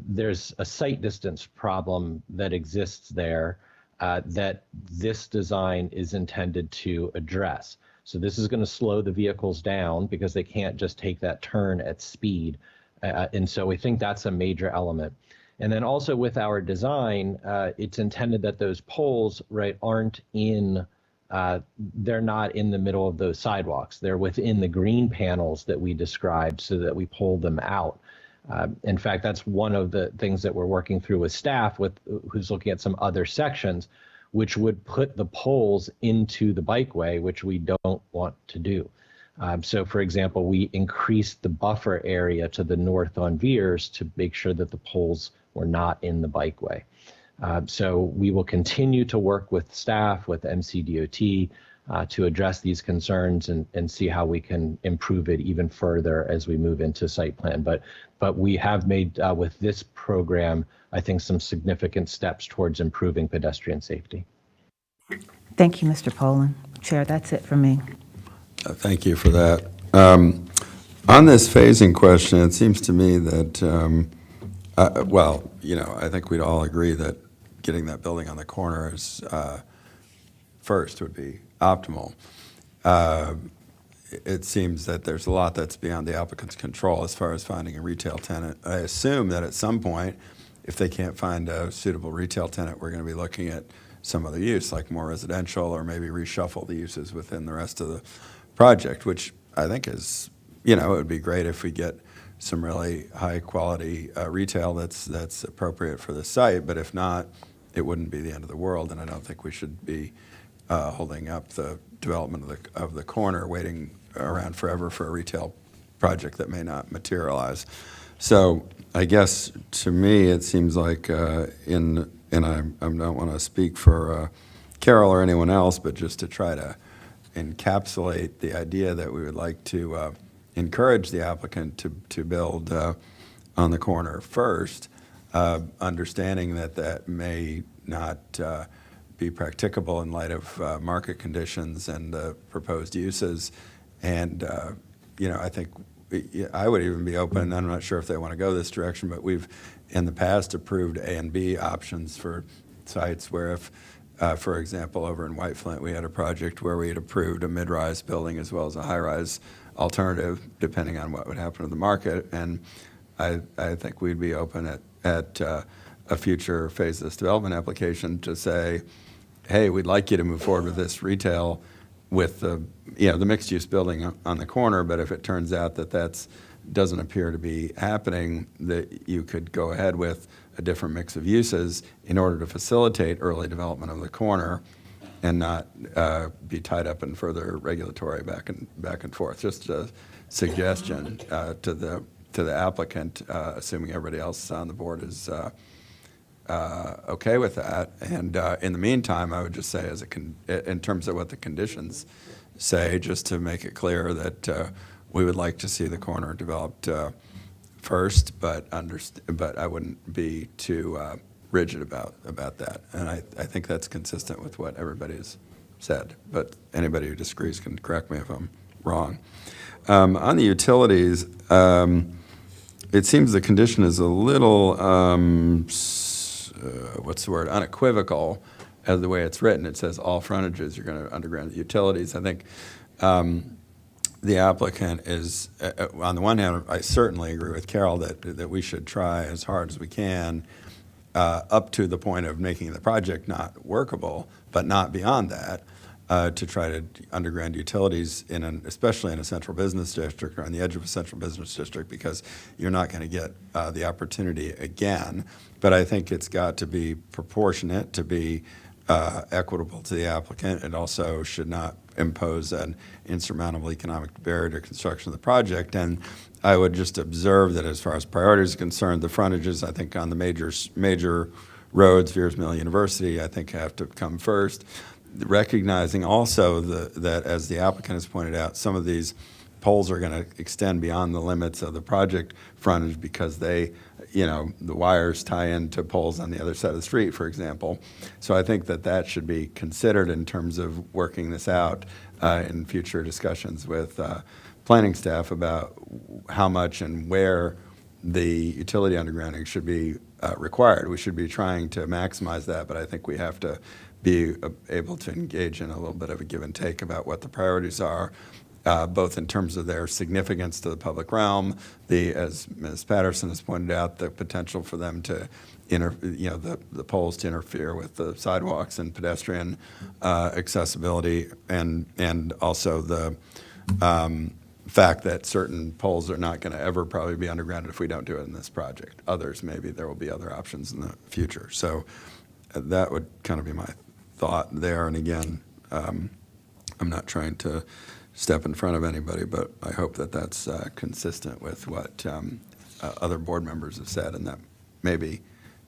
there's a sight distance problem that exists there that this design is intended to address. So this is going to slow the vehicles down because they can't just take that turn at speed. And so we think that's a major element. And then also with our design, it's intended that those poles, right, aren't in they're not in the middle of those sidewalks. They're within the green panels that we described so that we pull them out. In fact, that's one of the things that we're working through with staff who's looking at some other sections, which would put the poles into the bikeway, which we don't want to do. So for example, we increased the buffer area to the north on Veers to make sure that the poles were not in the bikeway. So we will continue to work with staff, with MCDOT, to address these concerns and see how we can improve it even further as we move into site plan. But we have made, with this program, I think some significant steps towards improving pedestrian safety. Thank you, Mr. Poland. Chair, that's it for me. Thank you for that. On this phasing question, it seems to me that, well, you know, I think we'd all agree that getting that building on the corner is first would be optimal. It seems that there's a lot that's beyond the applicant's control as far as finding a retail tenant. I assume that at some point, if they can't find a suitable retail tenant, we're going to be looking at some other use, like more residential, or maybe reshuffle the uses within the rest of the project, which I think is, you know, it would be great if we get some really high quality retail that's appropriate for the site, but if not, it wouldn't be the end of the world, and I don't think we should be holding up the development of the corner, waiting around forever for a retail project that may not materialize. So I guess to me it seems like and I don't want to speak for Carol or anyone else, but just to try to encapsulate the idea that we would like to encourage the applicant to build on the corner first, understanding that may not be practicable in light of market conditions and the proposed uses. And, you know, I think I would even be open, I'm not sure if they want to go this direction, but we've in the past approved A and B options for sites where if, for example, over in White Flint, we had a project where we had approved a mid-rise building as well as a high-rise alternative, depending on what would happen to the market. And I think we'd be open at a future phase of this development application to say, hey, we'd like you to move forward with this retail with the, the mixed-use building on the corner, but if it turns out that doesn't appear to be happening, that you could go ahead with a different mix of uses in order to facilitate early development of the corner and not be tied up in further regulatory back and forth. Just a suggestion to the applicant, assuming everybody else on the board is okay with that. And in the meantime, I would just say, in terms of what the conditions say, just to make it clear that we would like to see the corner developed first, but I wouldn't be too rigid about that. And I think that's consistent with what everybody's said. But anybody who disagrees can correct me if I'm wrong. On the utilities, it seems the condition is a little, unequivocal as the way it's written. It says all frontages, you're going to underground the utilities. I think the applicant is, on the one hand, I certainly agree with Carol that we should try as hard as we can up to the point of making the project not workable, but not beyond that, to try to underground utilities, especially in a central business district or on the edge of a central business district, because you're not going to get the opportunity again. But I think it's got to be proportionate, to be equitable to the applicant. It also should not impose an insurmountable economic barrier to construction of the project. And I would just observe that as far as priorities are concerned, the frontages, I think on the major roads, Veers Mill University, I think have to come first. Recognizing also that, as the applicant has pointed out, some of these poles are going to extend beyond the limits of the project frontage because the wires tie into poles on the other side of the street, for example. So I think that should be considered in terms of working this out in future discussions with planning staff about how much and where the utility undergrounding should be required. We should be trying to maximize that, but I think we have to be able to engage in a little bit of a give and take about what the priorities are, both in terms of their significance to the public realm, as Ms. Patterson has pointed out, the potential for them to, the poles to interfere with the sidewalks and pedestrian accessibility, and also the fact that certain poles are not going to ever probably be undergrounded if we don't do it in this project. Others, maybe there will be other options in the future. So that would kind of be my thought there. And again, I'm not trying to step in front of anybody, but I hope that that's consistent with what other board members have said, and that maybe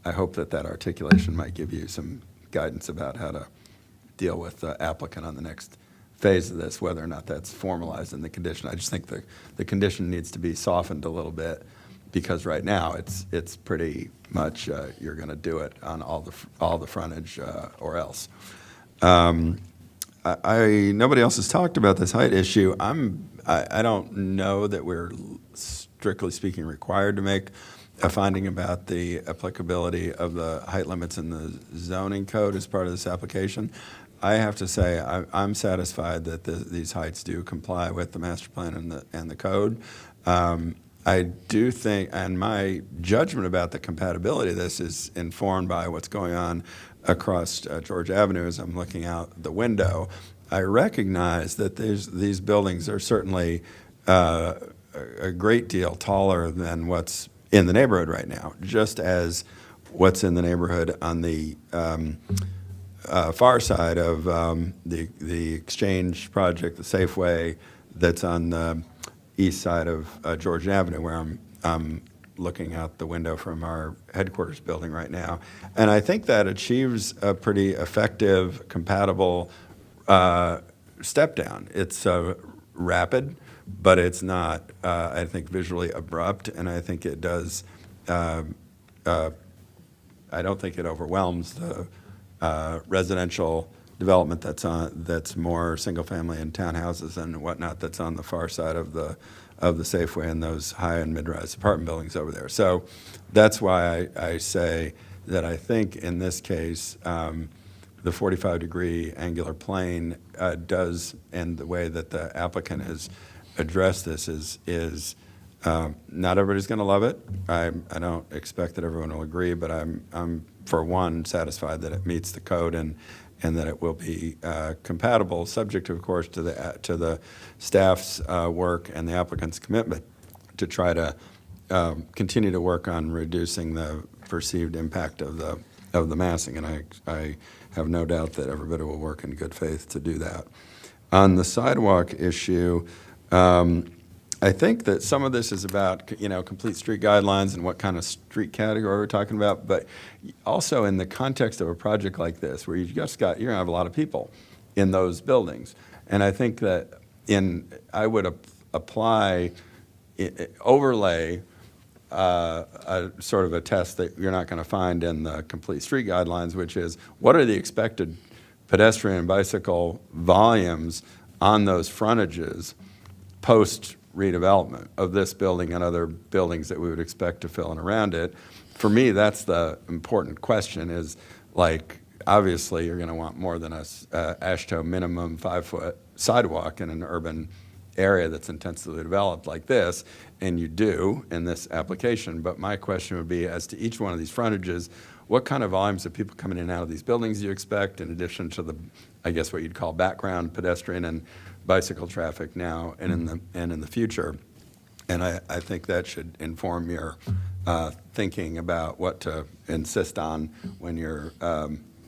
I hope that articulation might give you some guidance about how to deal with the applicant on the next phase of this, whether or not that's formalized in the condition. I just think the condition needs to be softened a little bit, because right now it's pretty much you're going to do it on all the frontage or else. Nobody else has talked about this height issue. I don't know that we're strictly speaking required to make a finding about the applicability of the height limits in the zoning code as part of this application. I have to say I'm satisfied that these heights do comply with the master plan and the code. I do think, and my judgment about the compatibility of this is informed by what's going on across George Avenue as I'm looking out the window. I recognize that these buildings are certainly a great deal taller than what's in the neighborhood right now, just as what's in the neighborhood on the far side of the Exchange project, the Safeway, that's on the east side of George Avenue, where I'm looking out the window from our headquarters building right now. And I think that achieves a pretty effective, compatible step down. It's rapid, but it's not, I think, visually abrupt, and I think it does, I don't think it overwhelms the residential development that's more single-family and townhouses and whatnot that's on the far side of the Safeway and those high and mid-rise apartment buildings over there. So that's why I say that I think in this case the 45-degree angular plane does, and the way that the applicant has addressed this is Not everybody's going to love it. I don't expect that everyone will agree, but I'm for one satisfied that it meets the code and that it will be compatible, subject, of course, to the staff's work and the applicant's commitment to try to continue to work on reducing the perceived impact of the massing. And I have no doubt that everybody will work in good faith to do that. On the sidewalk issue, I think that some of this is about, complete street guidelines and what kind of street category we're talking about, but also in the context of a project like this, where you're going to have a lot of people in those buildings. And I think that I would apply, overlay a sort of a test that you're not going to find in the complete street guidelines, which is what are the expected pedestrian and bicycle volumes on those frontages post redevelopment of this building and other buildings that we would expect to fill in around it. For me, that's the important question is, like, obviously you're going to want more than a AASHTO minimum 5-foot sidewalk in an urban area that's intensively developed like this, and you do in this application. But my question would be, as to each one of these frontages, what kind of volumes of people coming in and out of these buildings do you expect, in addition to the, I guess, what you'd call background pedestrian and bicycle traffic now and in the future? And I think that should inform your thinking about what to insist on when you're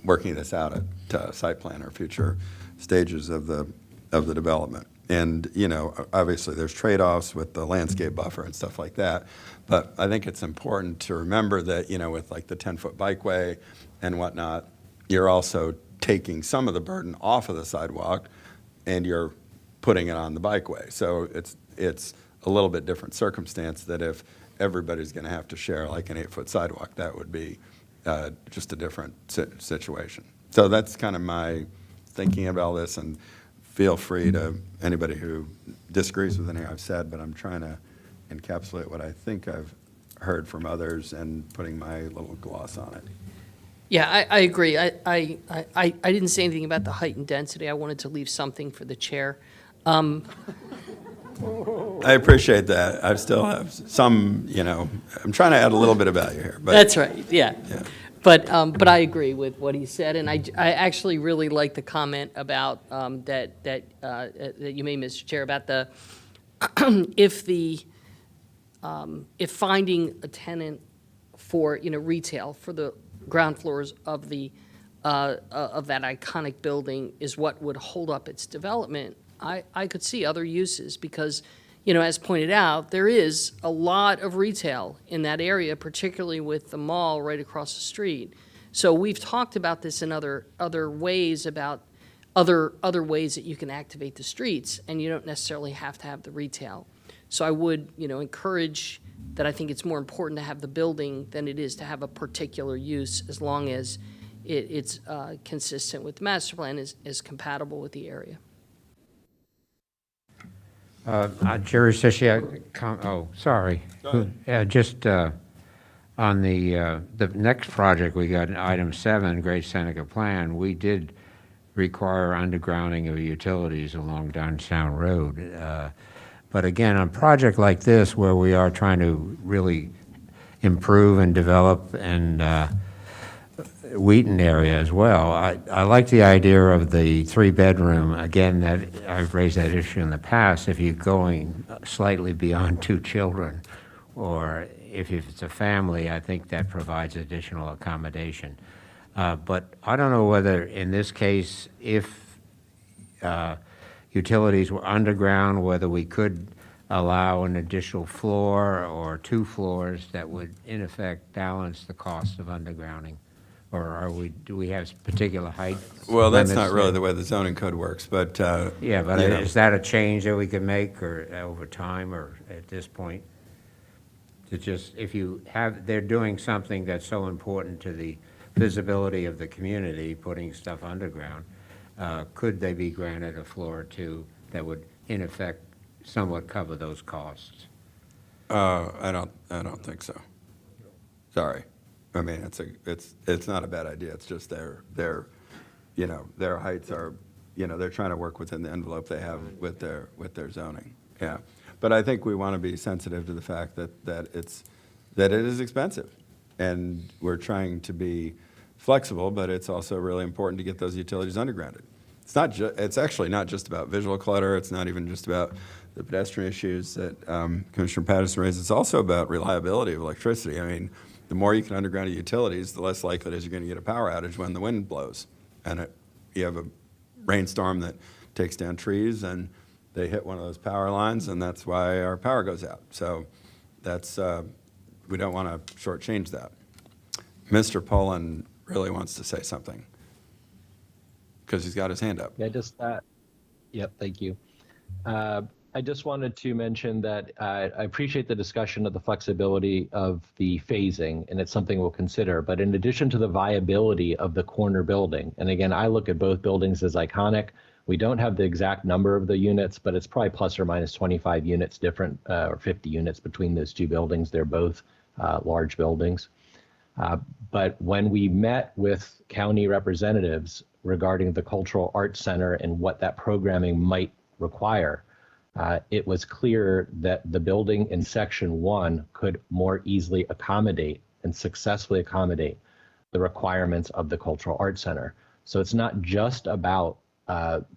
working this out at site plan or future stages of the development. And, obviously there's trade-offs with the landscape buffer and stuff like that. But I think it's important to remember that, with like the 10-foot bikeway and whatnot, you're also taking some of the burden off of the sidewalk and you're putting it on the bikeway. So it's a little bit different circumstance that if everybody's going to have to share like an 8-foot sidewalk, that would be just a different situation. So that's kind of my thinking about this, and feel free to anybody who disagrees with anything I've said, but I'm trying to encapsulate what I think I've heard from others and putting my little gloss on it. Yeah, I agree. I didn't say anything about the height and density. I wanted to leave something for the chair. I appreciate that. I still have some, I'm trying to add a little bit of value here. But that's right, yeah. But I agree with what he said, and I actually really like the comment about that you made, Mr. Chair, about the if finding a tenant for retail for the ground floors of that iconic building is what would hold up its development. I could see other uses because, as pointed out, there is a lot of retail in that area, particularly with the mall right across the street. So we've talked about this in other ways, about other ways that you can activate the streets, and you don't necessarily have to have the retail. So I would, encourage that. I think it's more important to have the building than it is to have a particular use, as long as it's consistent with the master plan, is compatible with the area. Jerry Sishy, sorry. Just on the next project, we got item 7, Great Seneca Plan. We did require undergrounding of utilities along Downtown Road. But again, on a project like this, where we are trying to really improve and develop and Wheaton area as well. I like the idea of the 3-bedroom. Again, that I've raised that issue in the past. If you're going slightly beyond 2 children, or if it's a family, I think that provides additional accommodation. But I don't know whether in this case, if utilities were underground, whether we could allow an additional floor or 2 floors that would in effect balance the cost of undergrounding. Or do we have particular height? Well, that's not really the way the zoning code works, but yeah, but is that a change that we can make, or over time, or at this point? To just, if they're doing something that's so important to the visibility of the community, putting stuff underground, could they be granted a floor or 2 that would in effect somewhat cover those costs? I don't think so. Sorry. I mean, it's not a bad idea. It's just their heights are, they're trying to work within the envelope they have with their zoning. Yeah, But I think we want to be sensitive to the fact that it is expensive. And we're trying to be flexible, but it's also really important to get those utilities undergrounded. It's actually not just about visual clutter. It's not even just about the pedestrian issues that Commissioner Patterson raised. It's also about reliability of electricity. I mean, the more you can underground utilities, the less likely it is you're going to get a power outage when the wind blows. And you have a rainstorm that takes down trees and they hit one of those power lines, and that's why our power goes out. So that's, we don't want to shortchange that. Mr. Poland really wants to say something because he's got his hand up. Yeah, just that. Yep, thank you. I just wanted to mention that I appreciate the discussion of the flexibility of the phasing, and it's something we'll consider. But in addition to the viability of the corner building, and again, I look at both buildings as iconic. We don't have the exact number of the units, but it's probably plus or minus 25 units different, or 50 units between those two buildings. They're both large buildings. But when we met with county representatives regarding the Cultural Arts Center and what that programming might require, it was clear that the building in Section 1 could more easily accommodate and successfully accommodate the requirements of the Cultural Arts Center. So it's not just about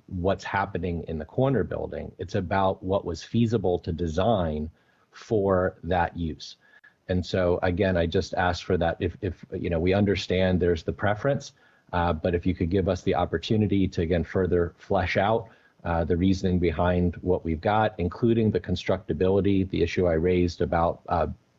what's happening in the corner building. It's about what was feasible to design for that use. And so again, I just asked for that. If you know, we understand there's the preference, but if you could give us the opportunity to again further flesh out the reasoning behind what we've got, including the constructability, the issue I raised about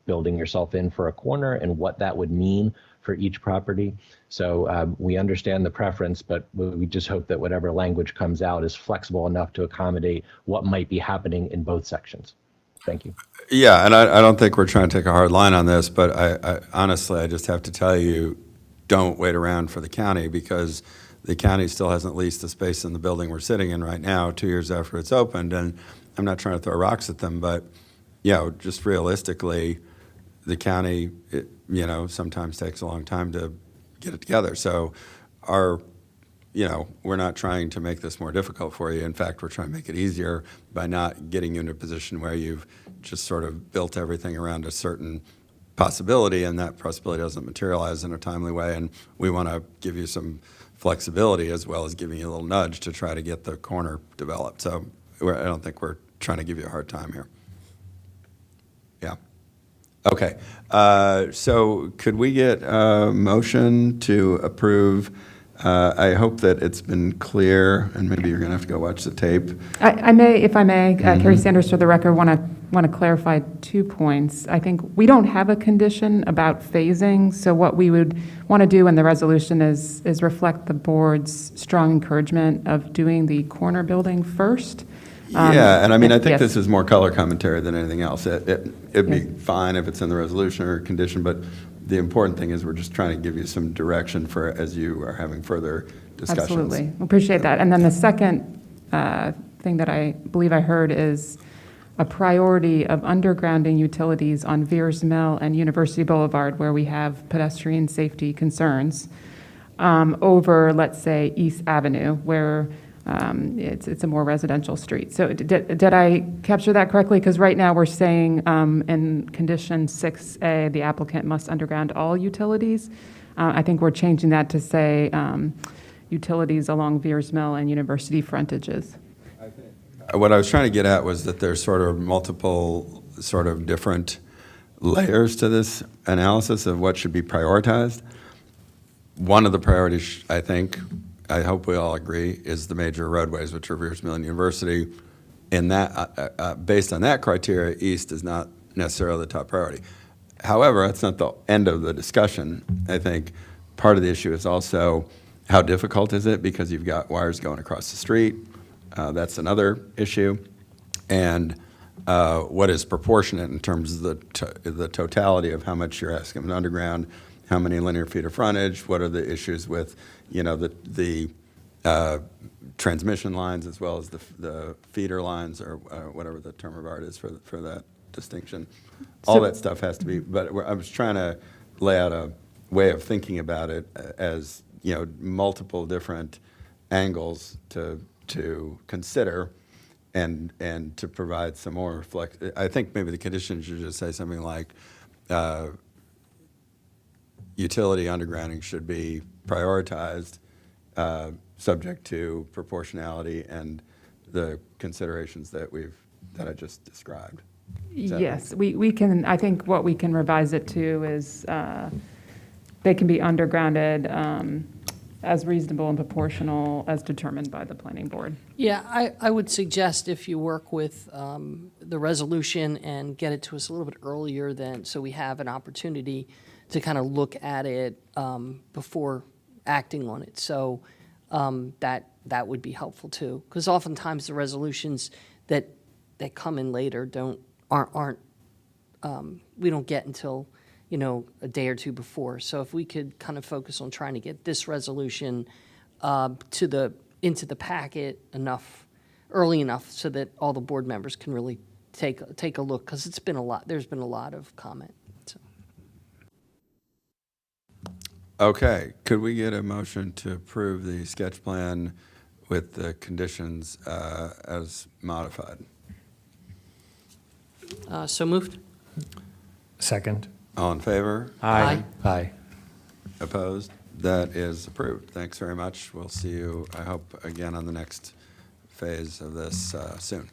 building yourself in for a corner and what that would mean for each property. So we understand the preference, but we just hope that whatever language comes out is flexible enough to accommodate what might be happening in both sections. Thank you. Yeah, and I don't think we're trying to take a hard line on this, but I honestly, I just have to tell you, don't wait around for the county, because the county still hasn't leased the space in the building we're sitting in right now, 2 years after it's opened. And I'm not trying to throw rocks at them, but, you know, just realistically, the county, you know, sometimes takes a long time to get it together. So you know, we're not trying to make this more difficult for you. In fact, we're trying to make it easier by not getting you in a position where you've just sort of built everything around a certain possibility and that possibility doesn't materialize in a timely way. And we want to give you some flexibility as well as giving you a little nudge to try to get the corner developed. So I don't think we're trying to give you a hard time here. Yeah. Okay. So could we get a motion to approve? I hope that it's been clear, and maybe you're going to have to go watch the tape. I may, if I may, Carrie Sanders, for the record, want to clarify 2 points. I think we don't have a condition about phasing, so what we would want to do in the resolution is reflect the board's strong encouragement of doing the corner building first. Yeah, and I mean, I think yes. this is more color commentary than anything else. It'd be fine if it's in the resolution or condition, but the important thing is we're just trying to give you some direction for as you are having further discussions. Absolutely. Appreciate that. And then the second thing that I believe I heard is a priority of undergrounding utilities on Veers Mill and University Boulevard, where we have pedestrian safety concerns, over, let's say, East Avenue, where it's a more residential street. So did I capture that correctly? Because right now we're saying in condition 6A, the applicant must underground all utilities. I think we're changing that to say utilities along Veers Mill and university frontages. What I was trying to get at was that there's sort of multiple sort of different layers to this analysis of what should be prioritized. One of the priorities, I hope we all agree, is the major roadways, which are Veers Mill and University. And that, based on that criteria, east is not necessarily the top priority. However, that's not the end of the discussion. I think part of the issue is also how difficult is it, because you've got wires going across the street. That's another issue. And what is proportionate in terms of the totality of how much you're asking them underground, how many linear feet of frontage, what are the issues with, you know, the transmission lines as well as the feeder lines, or whatever the term of art is for that distinction. All that stuff has to be, but I was trying to lay out a way of thinking about it as, you know, multiple different angles to consider. and to provide some more flex. I think maybe the conditions should just say something like, utility undergrounding should be prioritized, subject to proportionality and the considerations that I just described. Yes, we can, I think what we can revise it to is they can be undergrounded as reasonable and proportional as determined by the planning board. Yeah, I would suggest if you work with the resolution and get it to us a little bit earlier then, so we have an opportunity to kind of look at it before acting on it. So that would be helpful too, because oftentimes the resolutions that come in later aren't we don't get until a day or two before. So if we could kind of focus on trying to get this resolution into the packet early enough so that all the board members can really take a look, because it's been a lot. There's been a lot of comment. So. Okay, could we get a motion to approve the sketch plan with the conditions as modified? So moved. Second. All in favor? Aye. Aye. Opposed? That is approved. Thanks very much. We'll see you, I hope, again on the next phase of this soon.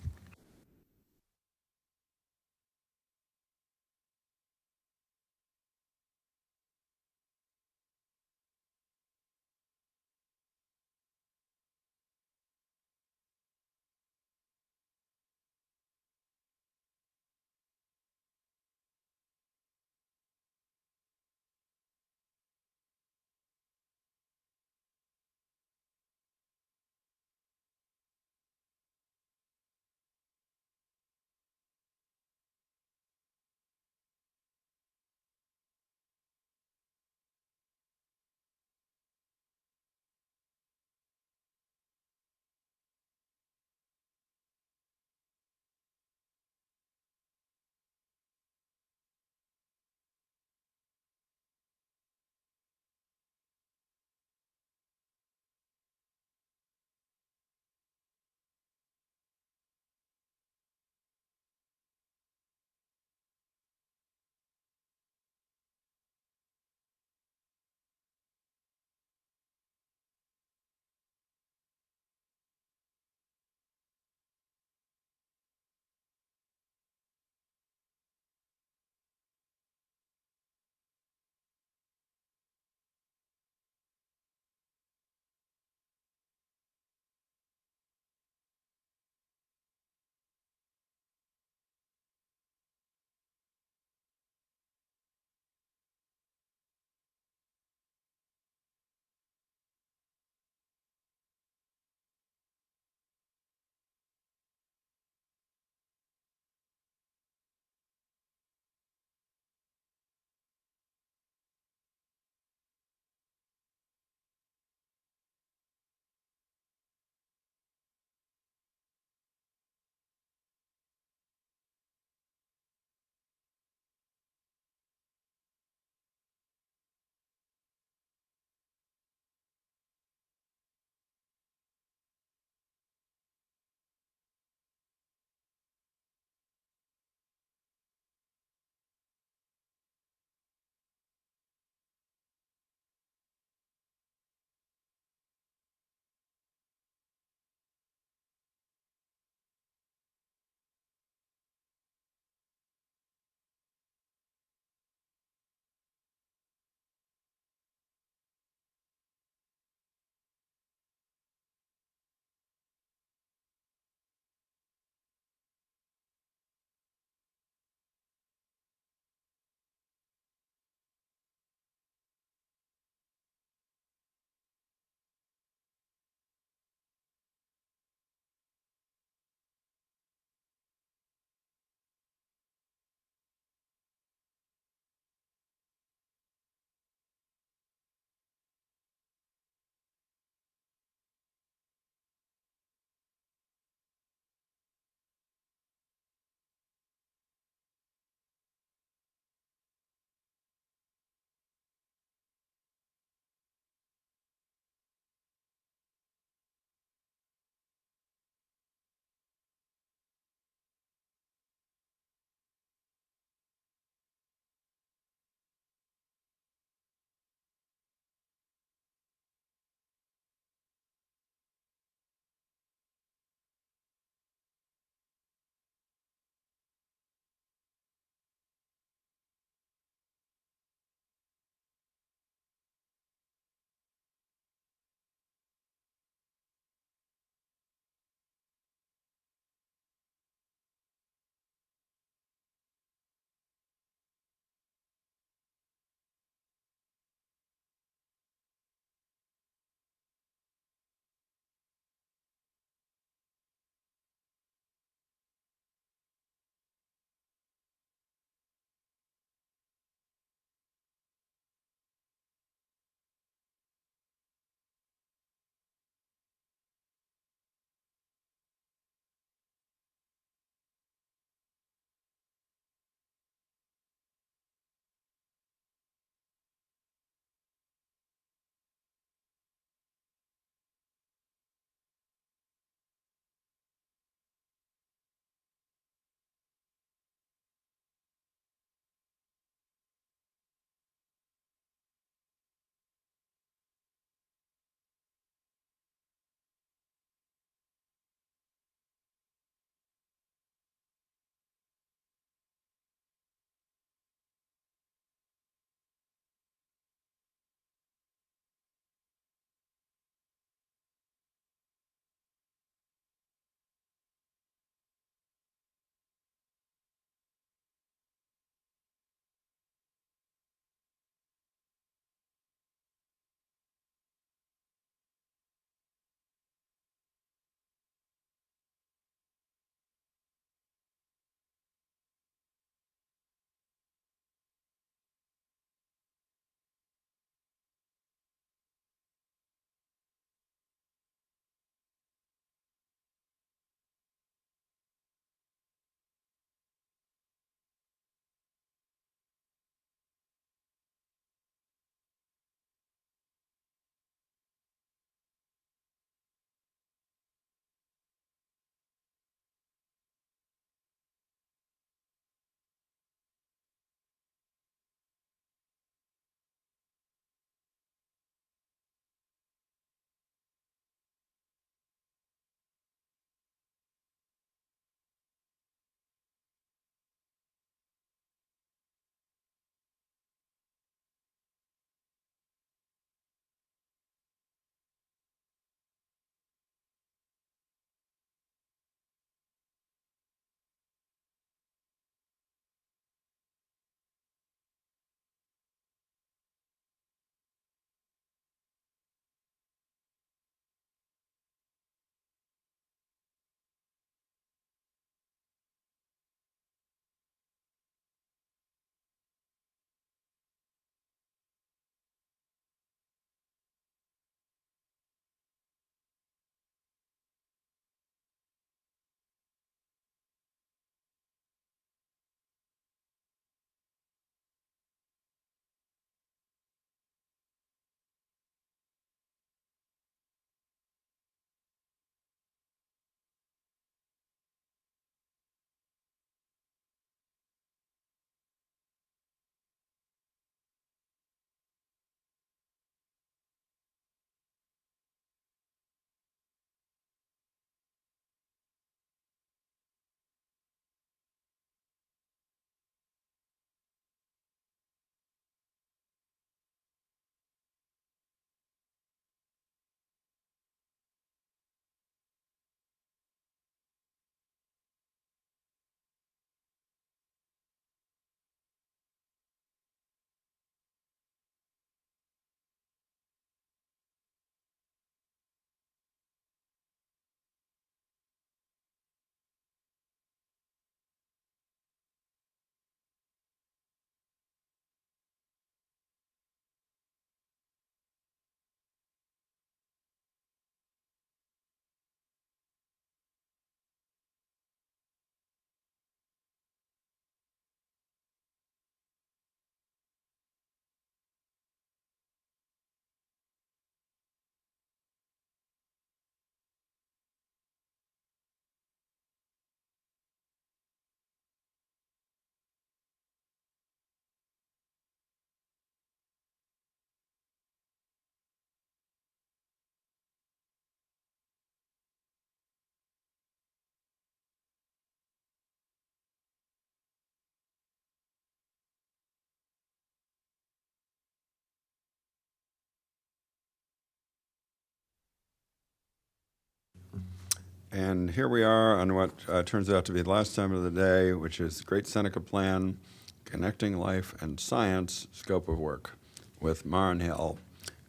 And here we are on what turns out to be the last time of the day, which is the Great Seneca Plan, Connecting Life and Science, Scope of Work, with Maren Hill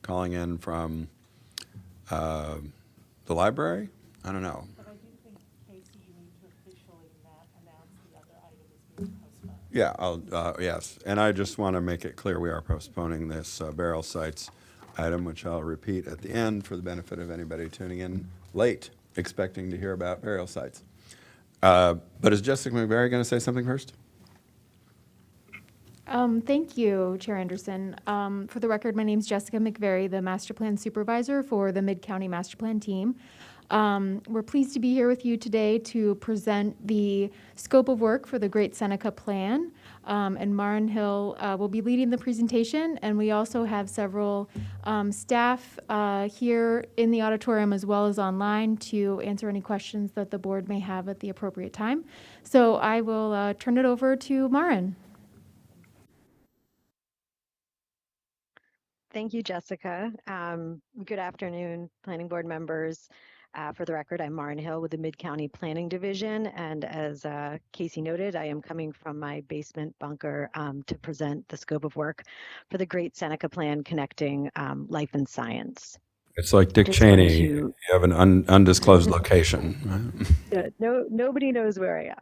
calling in from the library? I don't know. But I do think, Casey, you need to officially announce the other item is being postponed. Yeah, yes. And I just want to make it clear we are postponing this burial sites item, which I'll repeat at the end for the benefit of anybody tuning in late, expecting to hear about burial sites. But is Jessica McVeary going to say something first? Thank you, Chair Anderson. For the record, my name is Jessica McVeary, the Master Plan Supervisor for the Mid-County Master Plan team. We're pleased to be here with you today to present the scope of work for the Great Seneca Plan. And Maren Hill will be leading the presentation, and we also have several staff here in the auditorium as well as online to answer any questions that the board may have at the appropriate time. So I will turn it over to Maren. Thank you, Jessica. Good afternoon, Planning Board members. For the record, I'm Maren Hill with the Mid-County Planning Division, and as Casey noted, I am coming from my basement bunker to present the scope of work for the Great Seneca Plan, Connecting Life and Science. It's like Dick Cheney. You have an undisclosed location. Nobody knows where I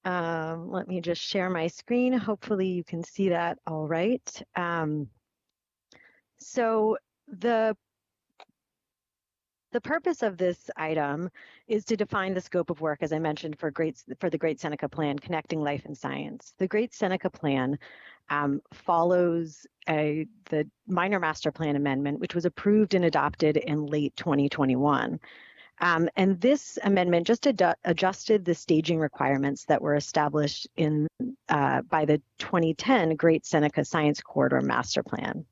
am. Let me just share my screen. Hopefully you can see that all right. So the purpose of this item is to define the scope of work, as I mentioned, for the Great Seneca Plan, Connecting Life and Science. The Great Seneca Plan follows the Minor Master Plan Amendment, which was approved and adopted in late 2021. And this amendment just adjusted the staging requirements that were established by the 2010 Great Seneca Science Corridor Master Plan.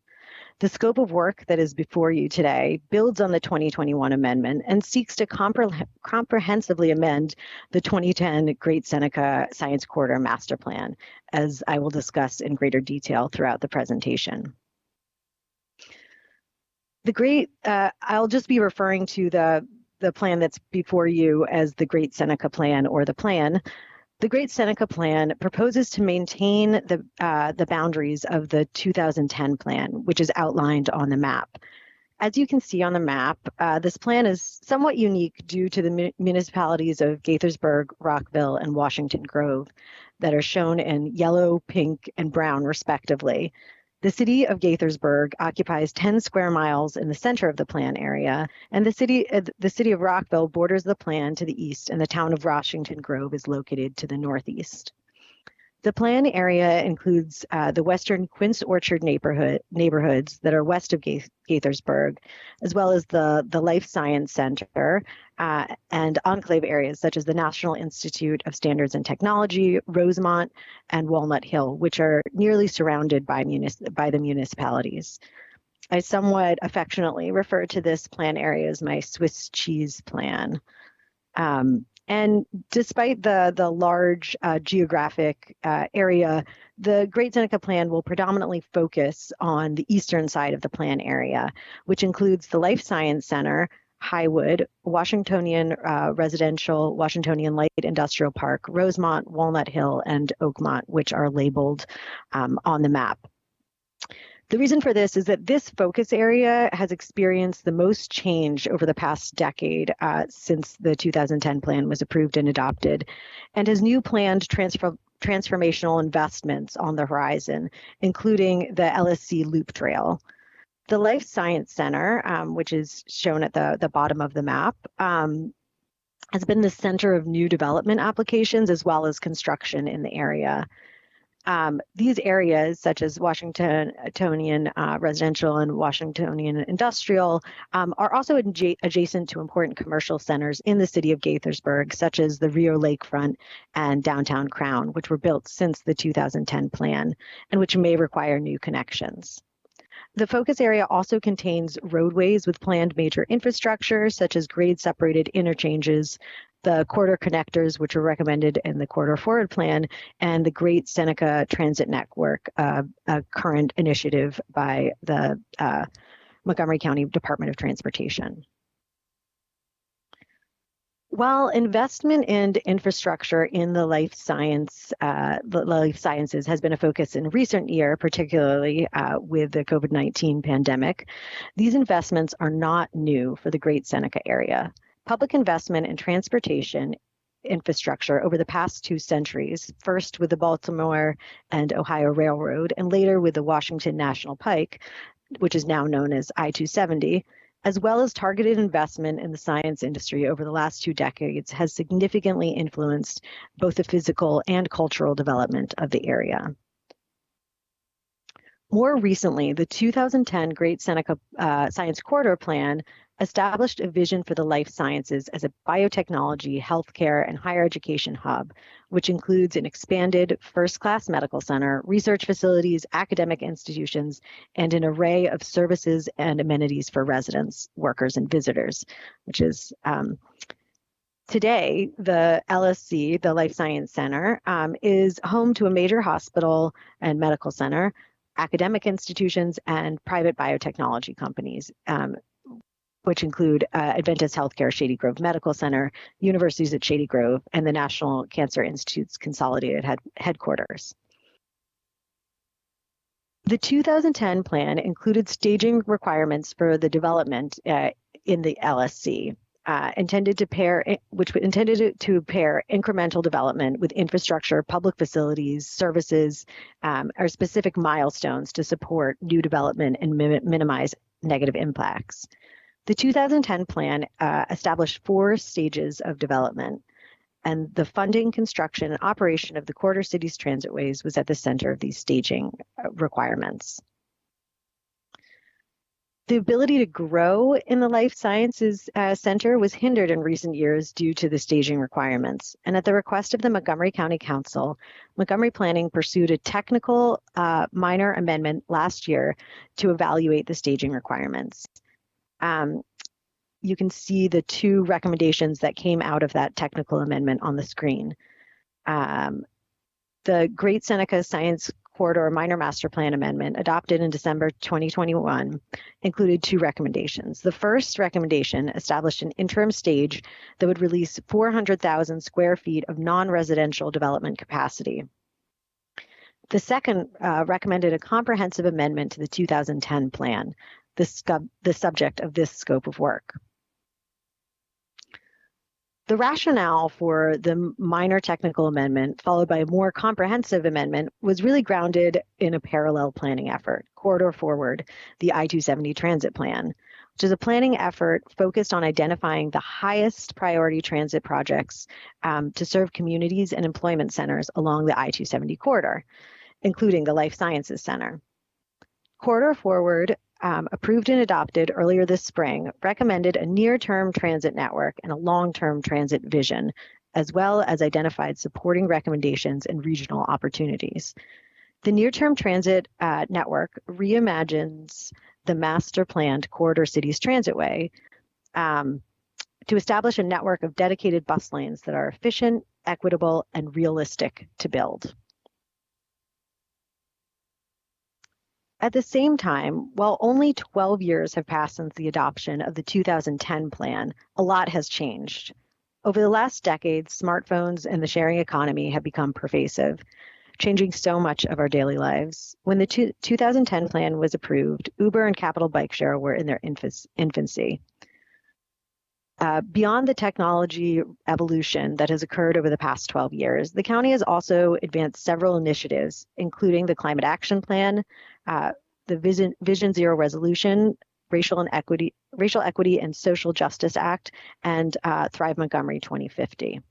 The scope of work that is before you today builds on the 2021 amendment and seeks to comprehensively amend the 2010 Great Seneca Science Corridor Master Plan, as I will discuss in greater detail throughout the presentation. I'll just be referring to the plan that's before you as the Great Seneca Plan or the plan. The Great Seneca Plan proposes to maintain the boundaries of the 2010 plan, which is outlined on the map. As you can see on the map, this plan is somewhat unique due to the municipalities of Gaithersburg, Rockville, and Washington Grove that are shown in yellow, pink, and brown, respectively. The city of Gaithersburg occupies 10 square miles in the center of the plan area, and the city of Rockville borders the plan to the east, and the town of Washington Grove is located to the northeast. The plan area includes the western Quince Orchard neighborhoods that are west of Gaithersburg, as well as the Life Science Center and enclave areas such as the National Institute of Standards and Technology, Rosemont, and Walnut Hill, which are nearly surrounded by the municipalities. I somewhat affectionately refer to this plan area as my Swiss cheese plan. And despite the large geographic area, the Great Seneca Plan will predominantly focus on the eastern side of the plan area, which includes the Life Science Center, Highwood, Washingtonian Residential, Washingtonian Light Industrial Park, Rosemont, Walnut Hill, and Oakmont, which are labeled on the map. The reason for this is that this focus area has experienced the most change over the past decade since the 2010 plan was approved and adopted, and has new planned transformational investments on the horizon, including the LSC Loop Trail. The Life Science Center, which is shown at the bottom of the map, has been the center of new development applications as well as construction in the area. These areas, such as Washingtonian Residential and Washingtonian Industrial, are also adjacent to important commercial centers in the city of Gaithersburg, such as the Rio Lakefront and Downtown Crown, which were built since the 2010 plan and which may require new connections. The focus area also contains roadways with planned major infrastructure, such as grade-separated interchanges, the corridor connectors, which are recommended in the Corridor Forward Plan, and the Great Seneca Transit Network, a current initiative by the Montgomery County Department of Transportation. While investment in infrastructure in the life sciences has been a focus in recent year, particularly with the COVID-19 pandemic, these investments are not new for the Great Seneca area. Public investment in transportation infrastructure over the past 2 centuries, first with the Baltimore and Ohio Railroad, and later with the Washington National Pike, which is now known as I-270, as well as targeted investment in the science industry over the last 2 decades, has significantly influenced both the physical and cultural development of the area. More recently, the 2010 Great Seneca Science Corridor Plan established a vision for the life sciences as a biotechnology, healthcare, and higher education hub, which includes an expanded first-class medical center, research facilities, academic institutions, and an array of services and amenities for residents, workers, and visitors, which is today, the LSC, the Life Science Center, is home to a major hospital and medical center, academic institutions, and private biotechnology companies, which include Adventist Healthcare Shady Grove Medical Center, universities at Shady Grove, and the National Cancer Institute's consolidated headquarters. The 2010 plan included staging requirements for the development in the LSC, intended to pair incremental development with infrastructure, public facilities, services, or specific milestones to support new development and minimize negative impacts. The 2010 plan established 4 stages of development, and the funding, construction, and operation of the Quarter Cities Transitways was at the center of these staging requirements. The ability to grow in the Life Sciences Center was hindered in recent years due to the staging requirements. And at the request of the Montgomery County Council, Montgomery Planning pursued a technical minor amendment last year to evaluate the staging requirements. You can see the 2 recommendations that came out of that technical amendment on the screen. The Great Seneca Science Corridor Minor Master Plan Amendment, adopted in December 2021, included 2 recommendations. The first recommendation established an interim stage that would release 400,000 square feet of non-residential development capacity. The second recommended a comprehensive amendment to the 2010 plan, the subject of this scope of work. The rationale for the minor technical amendment, followed by a more comprehensive amendment, was really grounded in a parallel planning effort, Corridor Forward, the I-270 Transit Plan, which is a planning effort focused on identifying the highest priority transit projects to serve communities and employment centers along the I-270 corridor, including the Life Sciences Center. Corridor Forward, approved and adopted earlier this spring, recommended a near-term transit network and a long-term transit vision, as well as identified supporting recommendations and regional opportunities. The near-term transit network reimagines the master planned Corridor Cities Transitway to establish a network of dedicated bus lanes that are efficient, equitable, and realistic to build. At the same time, while only 12 years have passed since the adoption of the 2010 plan, a lot has changed. Over the last decade, smartphones and the sharing economy have become pervasive, changing so much of our daily lives. When the 2010 plan was approved, Uber and Capital Bike Share were in their infancy. Beyond the technology evolution that has occurred over the past 12 years, the county has also advanced several initiatives, including the Climate Action Plan, the Vision Zero Resolution, Racial Equity and Social Justice Act, and Thrive Montgomery 2050.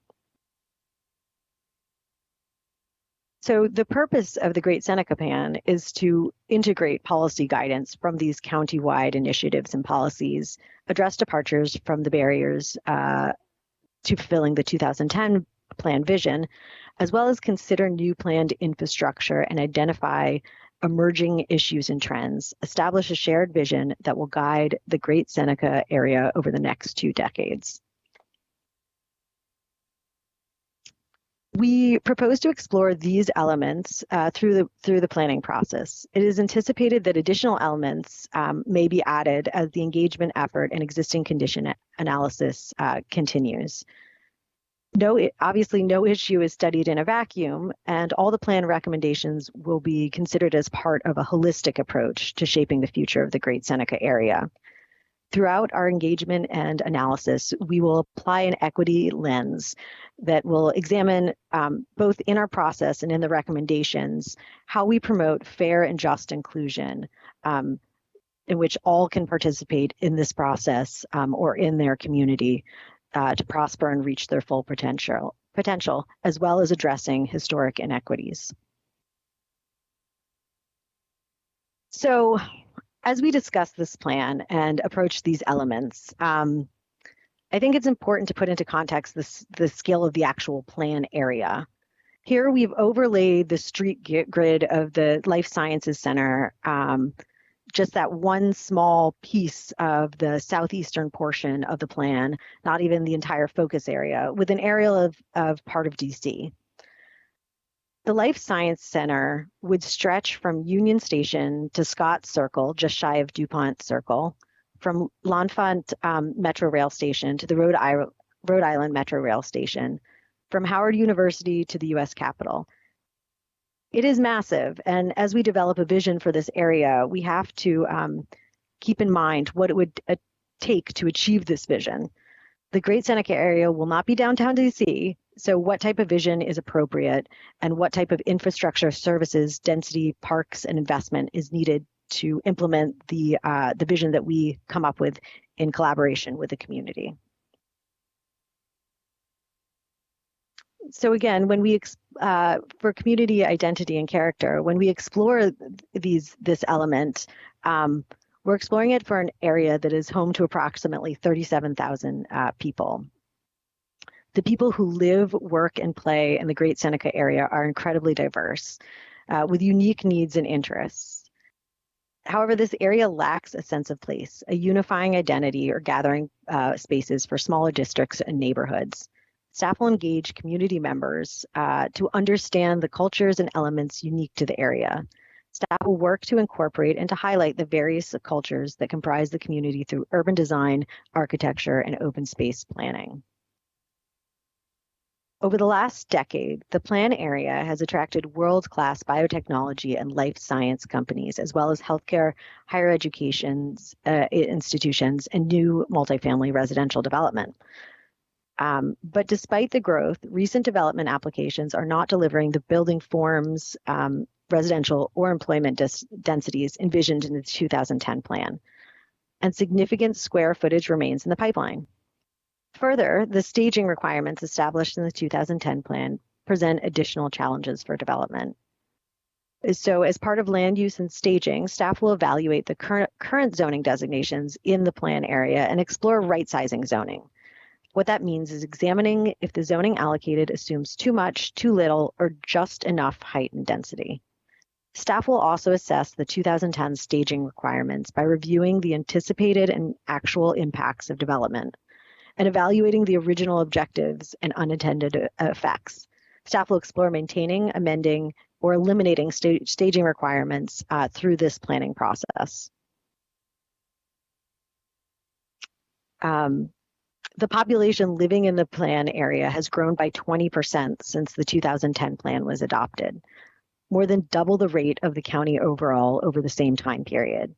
So the purpose of the Great Seneca Plan is to integrate policy guidance from these county-wide initiatives and policies, address departures from the barriers to fulfilling the 2010 plan vision, as well as consider new planned infrastructure and identify emerging issues and trends, establish a shared vision that will guide the Great Seneca area over the next 2 decades. We propose to explore these elements through the planning process. It is anticipated that additional elements may be added as the engagement effort and existing condition analysis continues. Obviously, no issue is studied in a vacuum, and all the plan recommendations will be considered as part of a holistic approach to shaping the future of the Great Seneca area. Throughout our engagement and analysis, we will apply an equity lens that will examine both in our process and in the recommendations how we promote fair and just inclusion in which all can participate in this process or in their community to prosper and reach their full potential, as well as addressing historic inequities. So, as we discuss this plan and approach these elements, I think it's important to put into context the scale of the actual plan area. Here we've overlaid the street grid of the Life Sciences Center, just that one small piece of the southeastern portion of the plan, not even the entire focus area, with an aerial of part of DC. The Life Science Center would stretch from Union Station to Scott Circle, just shy of DuPont Circle, from L'Enfant Metro Rail Station to the Rhode Island Metro Rail Station, from Howard University to the U.S. Capitol. It is massive, and as we develop a vision for this area, we have to keep in mind what it would take to achieve this vision. The Great Seneca area will not be downtown DC, so what type of vision is appropriate and what type of infrastructure, services, density, parks, and investment is needed to implement the vision that we come up with in collaboration with the community. So again, when we for community identity and character, when we explore this element, we're exploring it for an area that is home to approximately 37,000 people. The people who live, work, and play in the Great Seneca area are incredibly diverse, with unique needs and interests. However, this area lacks a sense of place, a unifying identity or gathering spaces for smaller districts and neighborhoods. Staff will engage community members to understand the cultures and elements unique to the area. Staff will work to incorporate and to highlight the various cultures that comprise the community through urban design, architecture, and open space planning. Over the last decade, the plan area has attracted world-class biotechnology and life science companies, as well as healthcare, higher education institutions, and new multifamily residential development. But despite the growth, recent development applications are not delivering the building forms, residential, or employment densities envisioned in the 2010 plan, and significant square footage remains in the pipeline. Further, the staging requirements established in the 2010 plan present additional challenges for development. So as part of land use and staging, staff will evaluate the current zoning designations in the plan area and explore right-sizing zoning. What that means is examining if the zoning allocated assumes too much, too little, or just enough height and density. Staff will also assess the 2010 staging requirements by reviewing the anticipated and actual impacts of development and evaluating the original objectives and unintended effects. Staff will explore maintaining, amending, or eliminating staging requirements through this planning process. The population living in the plan area has grown by 20% since the 2010 plan was adopted, more than double the rate of the county overall over the same time period.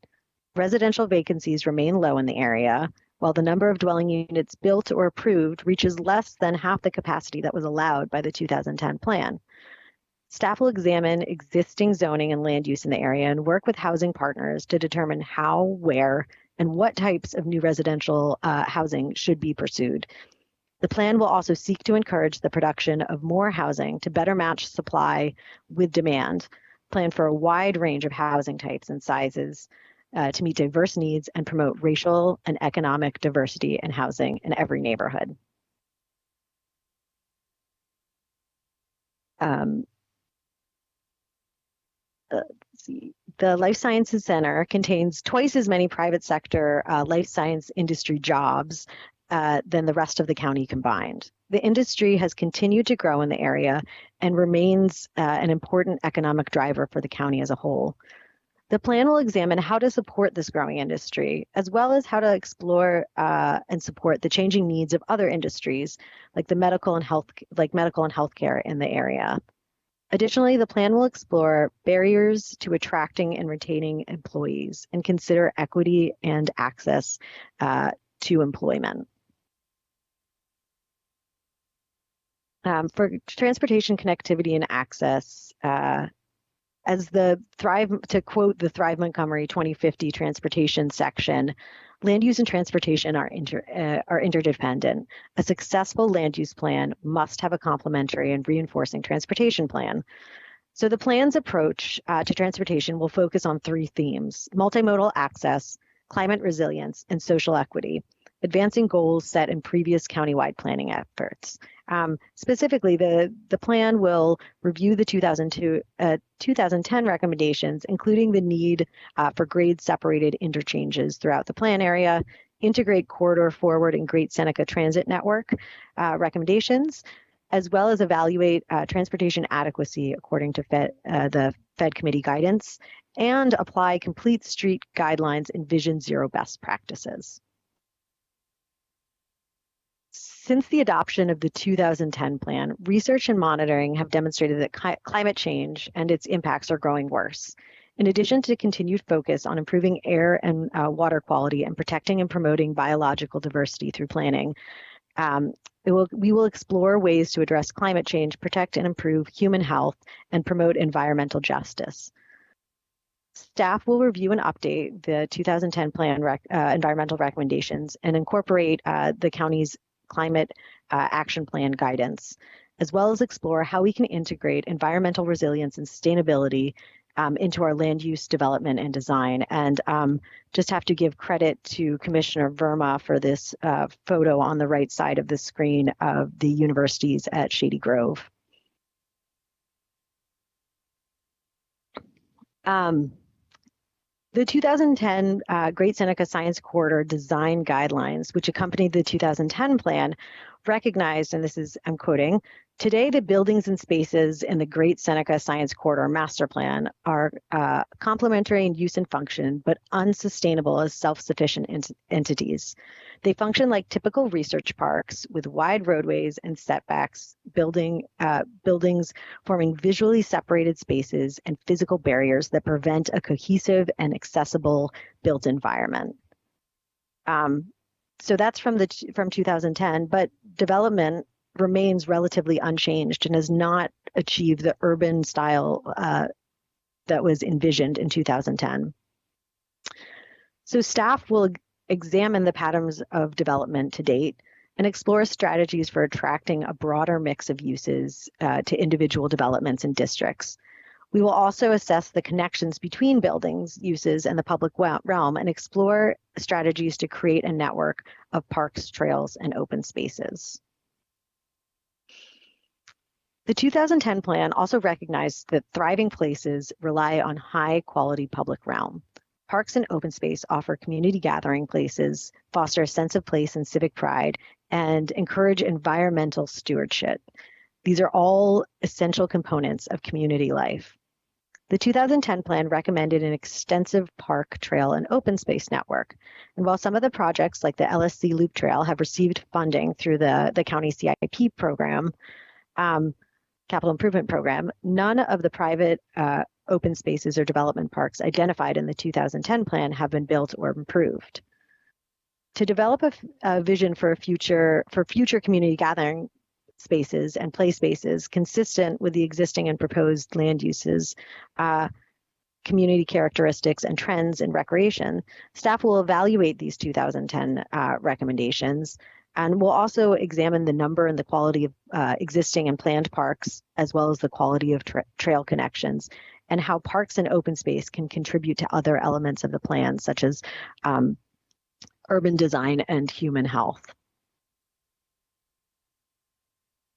Residential vacancies remain low in the area, while the number of dwelling units built or approved reaches less than half the capacity that was allowed by the 2010 plan. Staff will examine existing zoning and land use in the area and work with housing partners to determine how, where, and what types of new residential housing should be pursued. The plan will also seek to encourage the production of more housing to better match supply with demand, plan for a wide range of housing types and sizes to meet diverse needs and promote racial and economic diversity in housing in every neighborhood. Let's see. The Life Sciences Center contains twice as many private sector life science industry jobs than the rest of the county combined. The industry has continued to grow in the area and remains an important economic driver for the county as a whole. The plan will examine how to support this growing industry, as well as how to explore and support the changing needs of other industries, like medical and healthcare in the area. Additionally, the plan will explore barriers to attracting and retaining employees and consider equity and access to employment. For transportation connectivity and access, to quote the Thrive Montgomery 2050 transportation section, land use and transportation are interdependent. A successful land use plan must have a complementary and reinforcing transportation plan. So the plan's approach to transportation will focus on three themes: multimodal access, climate resilience, and social equity, advancing goals set in previous countywide planning efforts. Specifically, the plan will review the 2010 recommendations, including the need for grade-separated interchanges throughout the plan area, integrate corridor forward and Great Seneca Transit Network recommendations, as well as evaluate transportation adequacy according to the Fed Committee guidance, and apply complete street guidelines and Vision Zero best practices. Since the adoption of the 2010 plan, research and monitoring have demonstrated that climate change and its impacts are growing worse. In addition to continued focus on improving air and water quality and protecting and promoting biological diversity through planning, we will explore ways to address climate change, protect and improve human health, and promote environmental justice. Staff will review and update the 2010 plan environmental recommendations and incorporate the county's climate action plan guidance, as well as explore how we can integrate environmental resilience and sustainability into our land use development and design. And just have to give credit to Commissioner Verma for this photo on the right side of the screen of the universities at Shady Grove. The 2010 Great Seneca Science Corridor design guidelines, which accompanied the 2010 plan, recognized, and this is, I'm quoting, "Today, the buildings and spaces in the Great Seneca Science Corridor master plan are complementary in use and function, but unsustainable as self-sufficient entities. They function like typical research parks with wide roadways and setbacks, buildings forming visually separated spaces and physical barriers that prevent a cohesive and accessible built environment." So that's from 2010, but development remains relatively unchanged and has not achieved the urban style that was envisioned in 2010. So staff will examine the patterns of development to date and explore strategies for attracting a broader mix of uses to individual developments and districts. We will also assess the connections between buildings, uses, and the public realm and explore strategies to create a network of parks, trails, and open spaces. The 2010 plan also recognized that thriving places rely on high-quality public realm. Parks and open space offer community gathering places, foster a sense of place and civic pride, and encourage environmental stewardship. These are all essential components of community life. The 2010 plan recommended an extensive park, trail, and open space network. And while some of the projects like the LSC Loop Trail have received funding through the county CIP program, Capital Improvement Program, none of the private open spaces or development parks identified in the 2010 plan have been built or improved. To develop a vision for future community gathering spaces and play spaces consistent with the existing and proposed land uses, community characteristics, and trends in recreation, staff will evaluate these 2010 recommendations and will also examine the number and the quality of existing and planned parks, as well as the quality of trail connections, and how parks and open space can contribute to other elements of the plan, such as urban design and human health.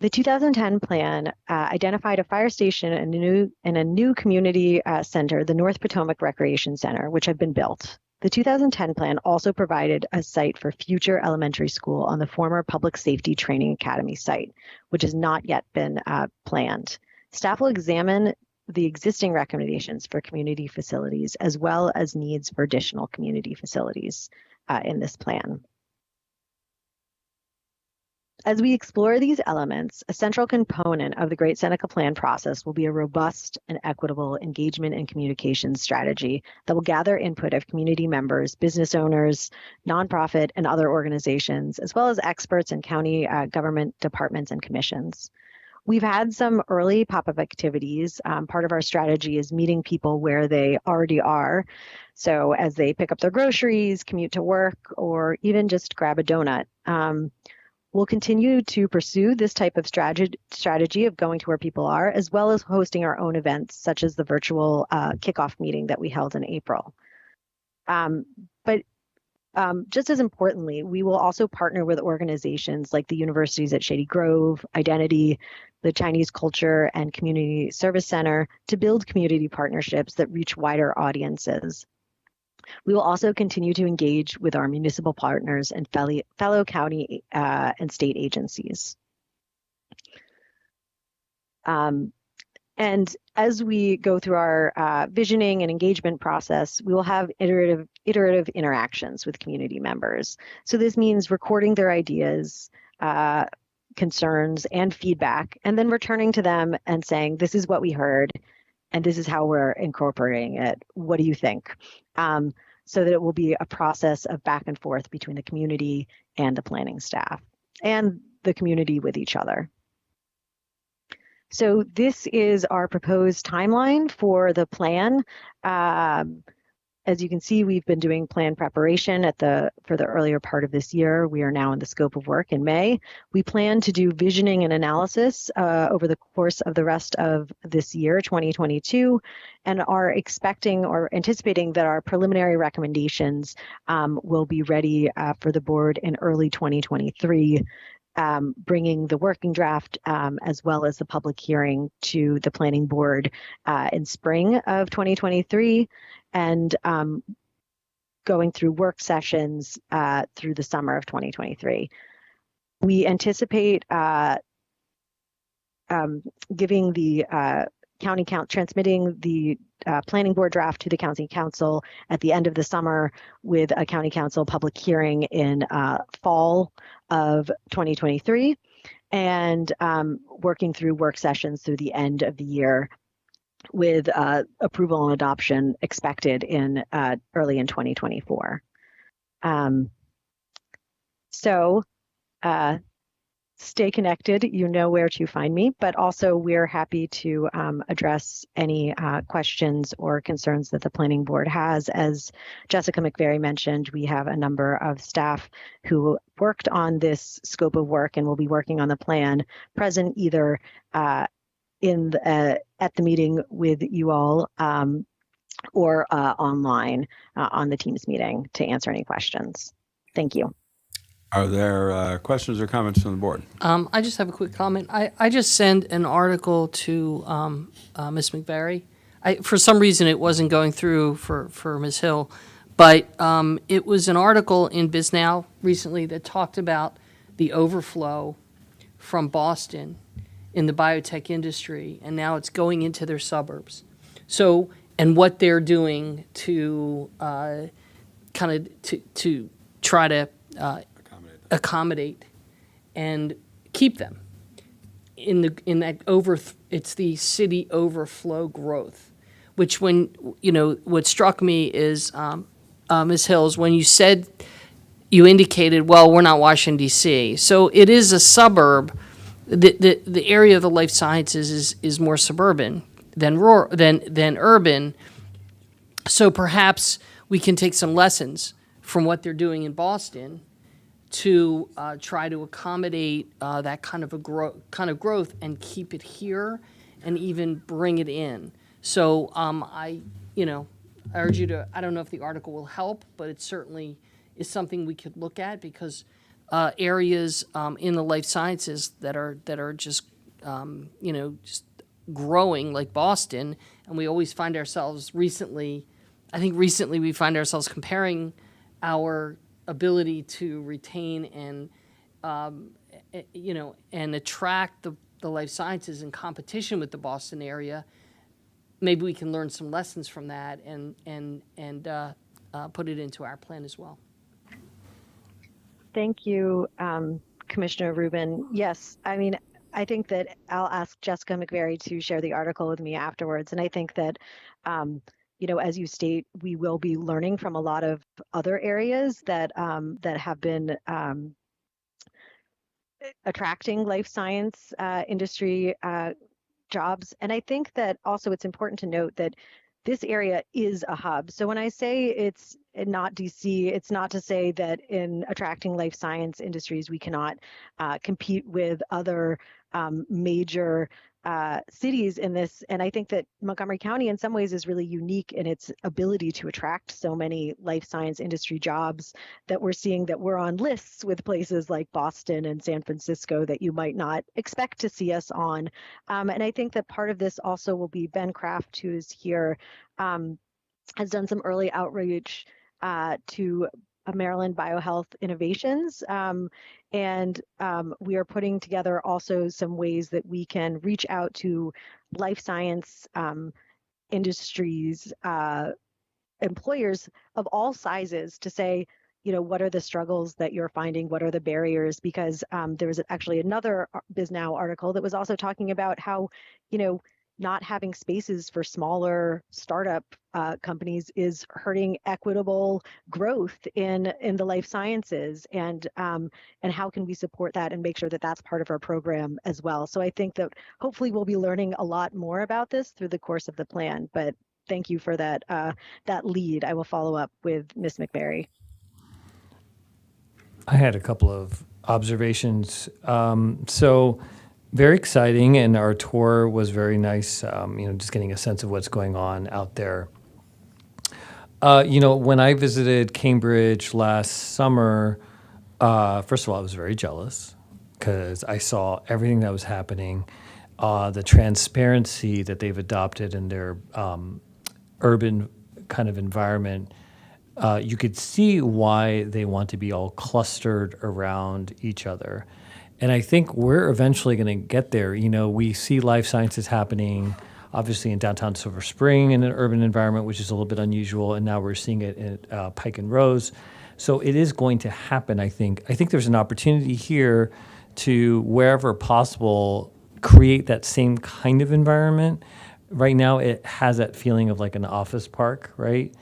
The 2010 plan identified a fire station and a new community center, the North Potomac Recreation Center, which have been built. The 2010 plan also provided a site for future elementary school on the former Public Safety Training Academy site, which has not yet been planned. Staff will examine the existing recommendations for community facilities, as well as needs for additional community facilities in this plan. As we explore these elements, a central component of the Great Seneca Plan process will be a robust and equitable engagement and communications strategy that will gather input of community members, business owners, nonprofit, and other organizations, as well as experts in county government departments and commissions. We've had some early pop-up activities. Part of our strategy is meeting people where they already are. So as they pick up their groceries, commute to work, or even just grab a donut. We'll continue to pursue this type of strategy of going to where people are, as well as hosting our own events, such as the virtual kickoff meeting that we held in April. But just as importantly, we will also partner with organizations like the universities at Shady Grove, Identity, the Chinese Culture and Community Service Center to build community partnerships that reach wider audiences. We will also continue to engage with our municipal partners and fellow county and state agencies. And as we go through our visioning and engagement process, we will have iterative interactions with community members. So this means recording their ideas, concerns, and feedback, and then returning to them and saying, this is what we heard, and this is how we're incorporating it. What do you think? So that it will be a process of back and forth between the community and the planning staff and the community with each other. So this is our proposed timeline for the plan. As you can see, we've been doing plan preparation for the earlier part of this year. We are now in the scope of work in May. We plan to do visioning and analysis over the course of the rest of this year, 2022, and are expecting or anticipating that our preliminary recommendations will be ready for the board in early 2023, bringing the working draft as well as the public hearing to the planning board in spring of 2023. And going through work sessions through the summer of 2023. We anticipate giving the county council, transmitting the planning board draft to the county council at the end of the summer with a county council public hearing in fall of 2023 and working through work sessions through the end of the year with approval and adoption expected in early in 2024. So stay connected. You know where to find me, but also we're happy to address any questions or concerns that the planning board has. As Jessica McVeary mentioned, we have a number of staff who worked on this scope of work and will be working on the plan present either at the meeting with you all or online on the Teams meeting to answer any questions. Thank you. Are there questions or comments from the board? I just have a quick comment. I just sent an article to Ms. McVeary. For some reason, it wasn't going through for Ms. Hill, but it was an article in BizNow recently that talked about the overflow from Boston in the biotech industry, and now it's going into their suburbs. So, and what they're doing to to try to accommodate and keep them in that it's the city overflow growth, which what struck me is Ms. Hills, when you indicated, well, we're not Washington D.C. So it is a suburb. The area of the life sciences is more suburban than urban. So perhaps we can take some lessons from what they're doing in Boston to try to accommodate that kind of growth and keep it here and even bring it in. So I urge you to, I don't know if the article will help, but it certainly is something we could look at because areas in the life sciences that are just just growing like Boston, and we always find ourselves recently we find ourselves comparing our ability to retain and and attract the life sciences in competition with the Boston area maybe we can learn some lessons from that and put it into our plan as well. Thank you, Commissioner Rubin. Yes, I mean, I think that I'll ask Jessica McVeary to share the article with me afterwards. And I think that, you know, as you state, we will be learning from a lot of other areas that that have been attracting life science industry jobs. And I think that also it's important to note that this area is a hub. So when I say it's not DC, it's not to say that in attracting life science industries, we cannot compete with other major cities in this. And I think that Montgomery County in some ways is really unique in its ability to attract so many life science industry jobs that we're seeing that we're on lists with places like Boston and San Francisco that you might not expect to see us on. And I think that part of this also will be Ben Kraft, who's here, has done some early outreach to Maryland Biohealth Innovations. And we are putting together also some ways that we can reach out to life science industries, employers of all sizes to say, you know, what are the struggles that you're finding? What are the barriers? Because there was actually another BizNow article that was also talking about how, you know, not having spaces for smaller startup companies is hurting equitable growth in the life sciences, and how can we support that and make sure that that's part of our program as well. So I think that hopefully we'll be learning a lot more about this through the course of the plan. But thank you for that that lead. I will follow up with Ms. McVeary. I had a couple of observations. So very exciting, and our tour was very nice, you know, just getting a sense of what's going on out there. You know, when I visited Cambridge last summer, first of all, I was very jealous because I saw everything that was happening, the transparency that they've adopted in their urban kind of environment. You could see why they want to be all clustered around each other. And I think we're eventually going to get there. You know, we see life sciences happening, obviously in downtown Silver Spring in an urban environment, which is a little bit unusual, and now we're seeing it at Pike and Rose. So it is going to happen, I think. I think there's an opportunity here to, wherever possible, create that same kind of environment. Right now, it has that feeling of like an office park, right?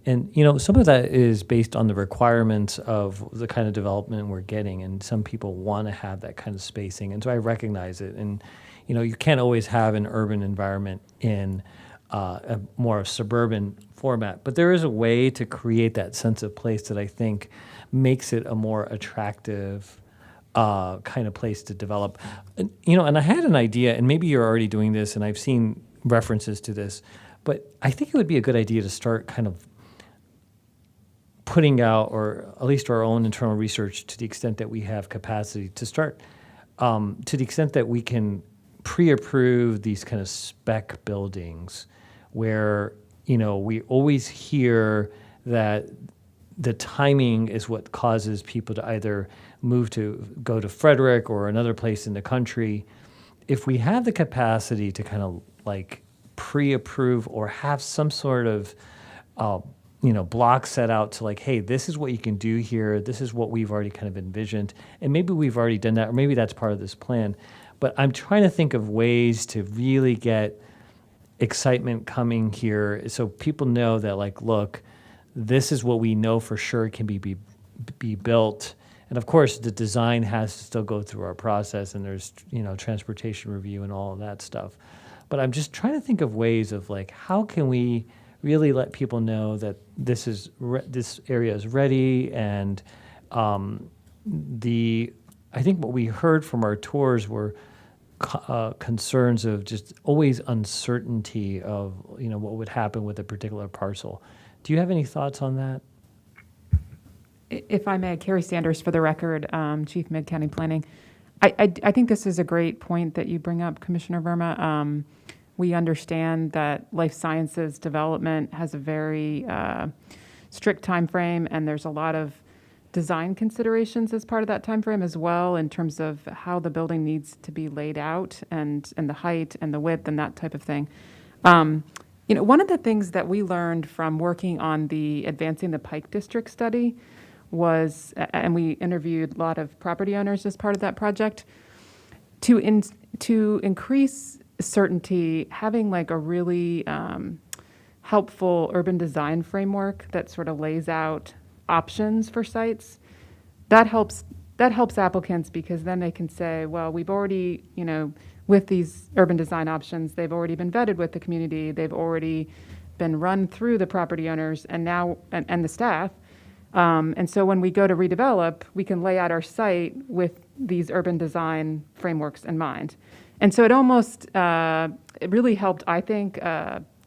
And, you know, some of that is based on the requirements of the kind of development we're getting, and some people want to have that kind of spacing. And so I recognize it. And, you know, you can't always have an urban environment in a more suburban format, but there is a way to create that sense of place that I think makes it a more attractive kind of place to develop. You know, and I had an idea, and maybe you're already doing this, and I've seen references to this, but I think it would be a good idea to start kind of putting out, or at least our own internal research to the extent that we have capacity to start, to the extent that we can pre-approve these kind of spec buildings where, you know, we always hear that the timing is what causes people to either go to Frederick or another place in the country. If we have the capacity to kind of like pre-approve or have some sort of you know, block set out to like, hey, this is what you can do here. This is what we've already kind of envisioned. And maybe we've already done that, or maybe that's part of this plan. But I'm trying to think of ways to really get excitement coming here so people know that, like, look, this is what we know for sure can be built. And of course, the design has to still go through our process, and there's, you know, transportation review and all of that stuff. But I'm just trying to think of ways of like, how can we really let people know that this area is ready. And I think what we heard from our tours were concerns of just always uncertainty of, you know, what would happen with a particular parcel. Do you have any thoughts on that? If I may, Carrie Sanders for the record, Chief Mid-County Planning. I think this is a great point that you bring up, Commissioner Verma. We understand that life sciences development has a very strict time frame, and there's a lot of design considerations as part of that time frame as well, in terms of how the building needs to be laid out and the height and the width and that type of thing. You know, one of the things that we learned from working on the Advancing the Pike District study was, and we interviewed a lot of property owners as part of that project, to increase certainty, having like a really helpful urban design framework that sort of lays out options for sites, that helps applicants, because then they can say, well, we've already, you know, with these urban design options, they've already been vetted with the community, they've already been run through the property owners and now and the staff. And so when we go to redevelop, we can lay out our site with these urban design frameworks in mind. And so it almost, it really helped, I think,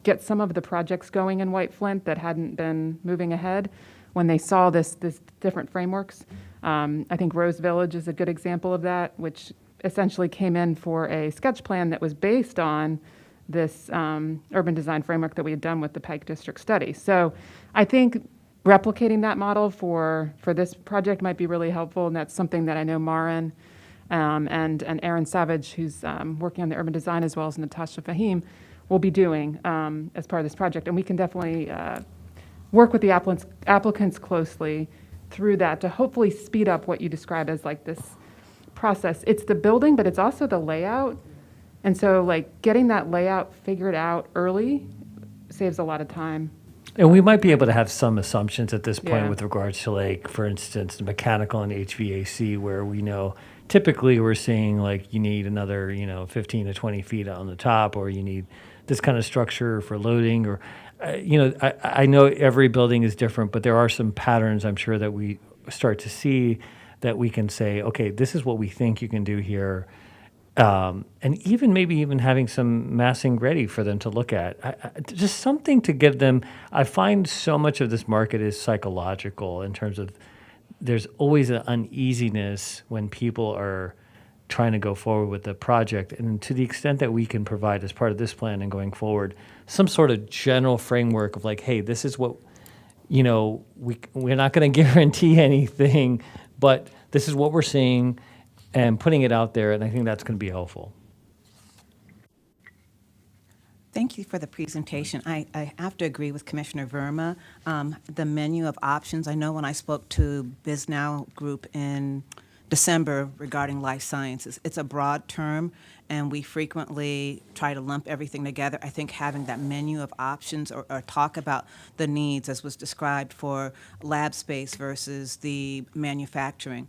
get some of the projects going in White Flint that hadn't been moving ahead when they saw this different frameworks. I think Rose Village is a good example of that, which essentially came in for a sketch plan that was based on this urban design framework that we had done with the Pike District study. So I think replicating that model for this project might be really helpful, and that's something that I know Marin and Aaron Savage, who's working on the urban design, as well as Natasha Fahim, will be doing as part of this project. And we can definitely work with the applicants closely through that to hopefully speed up what you describe as like this process. It's the building, but it's also the layout. And so like getting that layout figured out early saves a lot of time. And we might be able to have some assumptions at this point Yeah. with regards to, like, for instance, the mechanical and HVAC, where we know typically we're seeing like you need another, 15 to 20 feet on the top, or you need this kind of structure for loading, or, I know every building is different, but there are some patterns I'm sure that we start to see that we can say, okay, this is what we think you can do here. And maybe even having some massing ready for them to look at. Just something to give them. I find so much of this market is psychological in terms of there's always an uneasiness when people are trying to go forward with the project. And to the extent that we can provide as part of this plan and going forward, some sort of general framework of like, hey, this is what, we're not going to guarantee anything, but this is what we're seeing, and putting it out there, and I think that's going to be helpful. Thank you for the presentation. I have to agree with Commissioner Verma. The menu of options, I know when I spoke to BizNow Group in December regarding life sciences, it's a broad term, and we frequently try to lump everything together. I think having that menu of options or talk about the needs, as was described for lab space versus the manufacturing.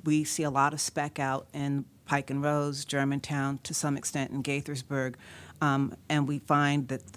We see a lot of spec out in Pike and Rose, Germantown, to some extent in Gaithersburg. And we find that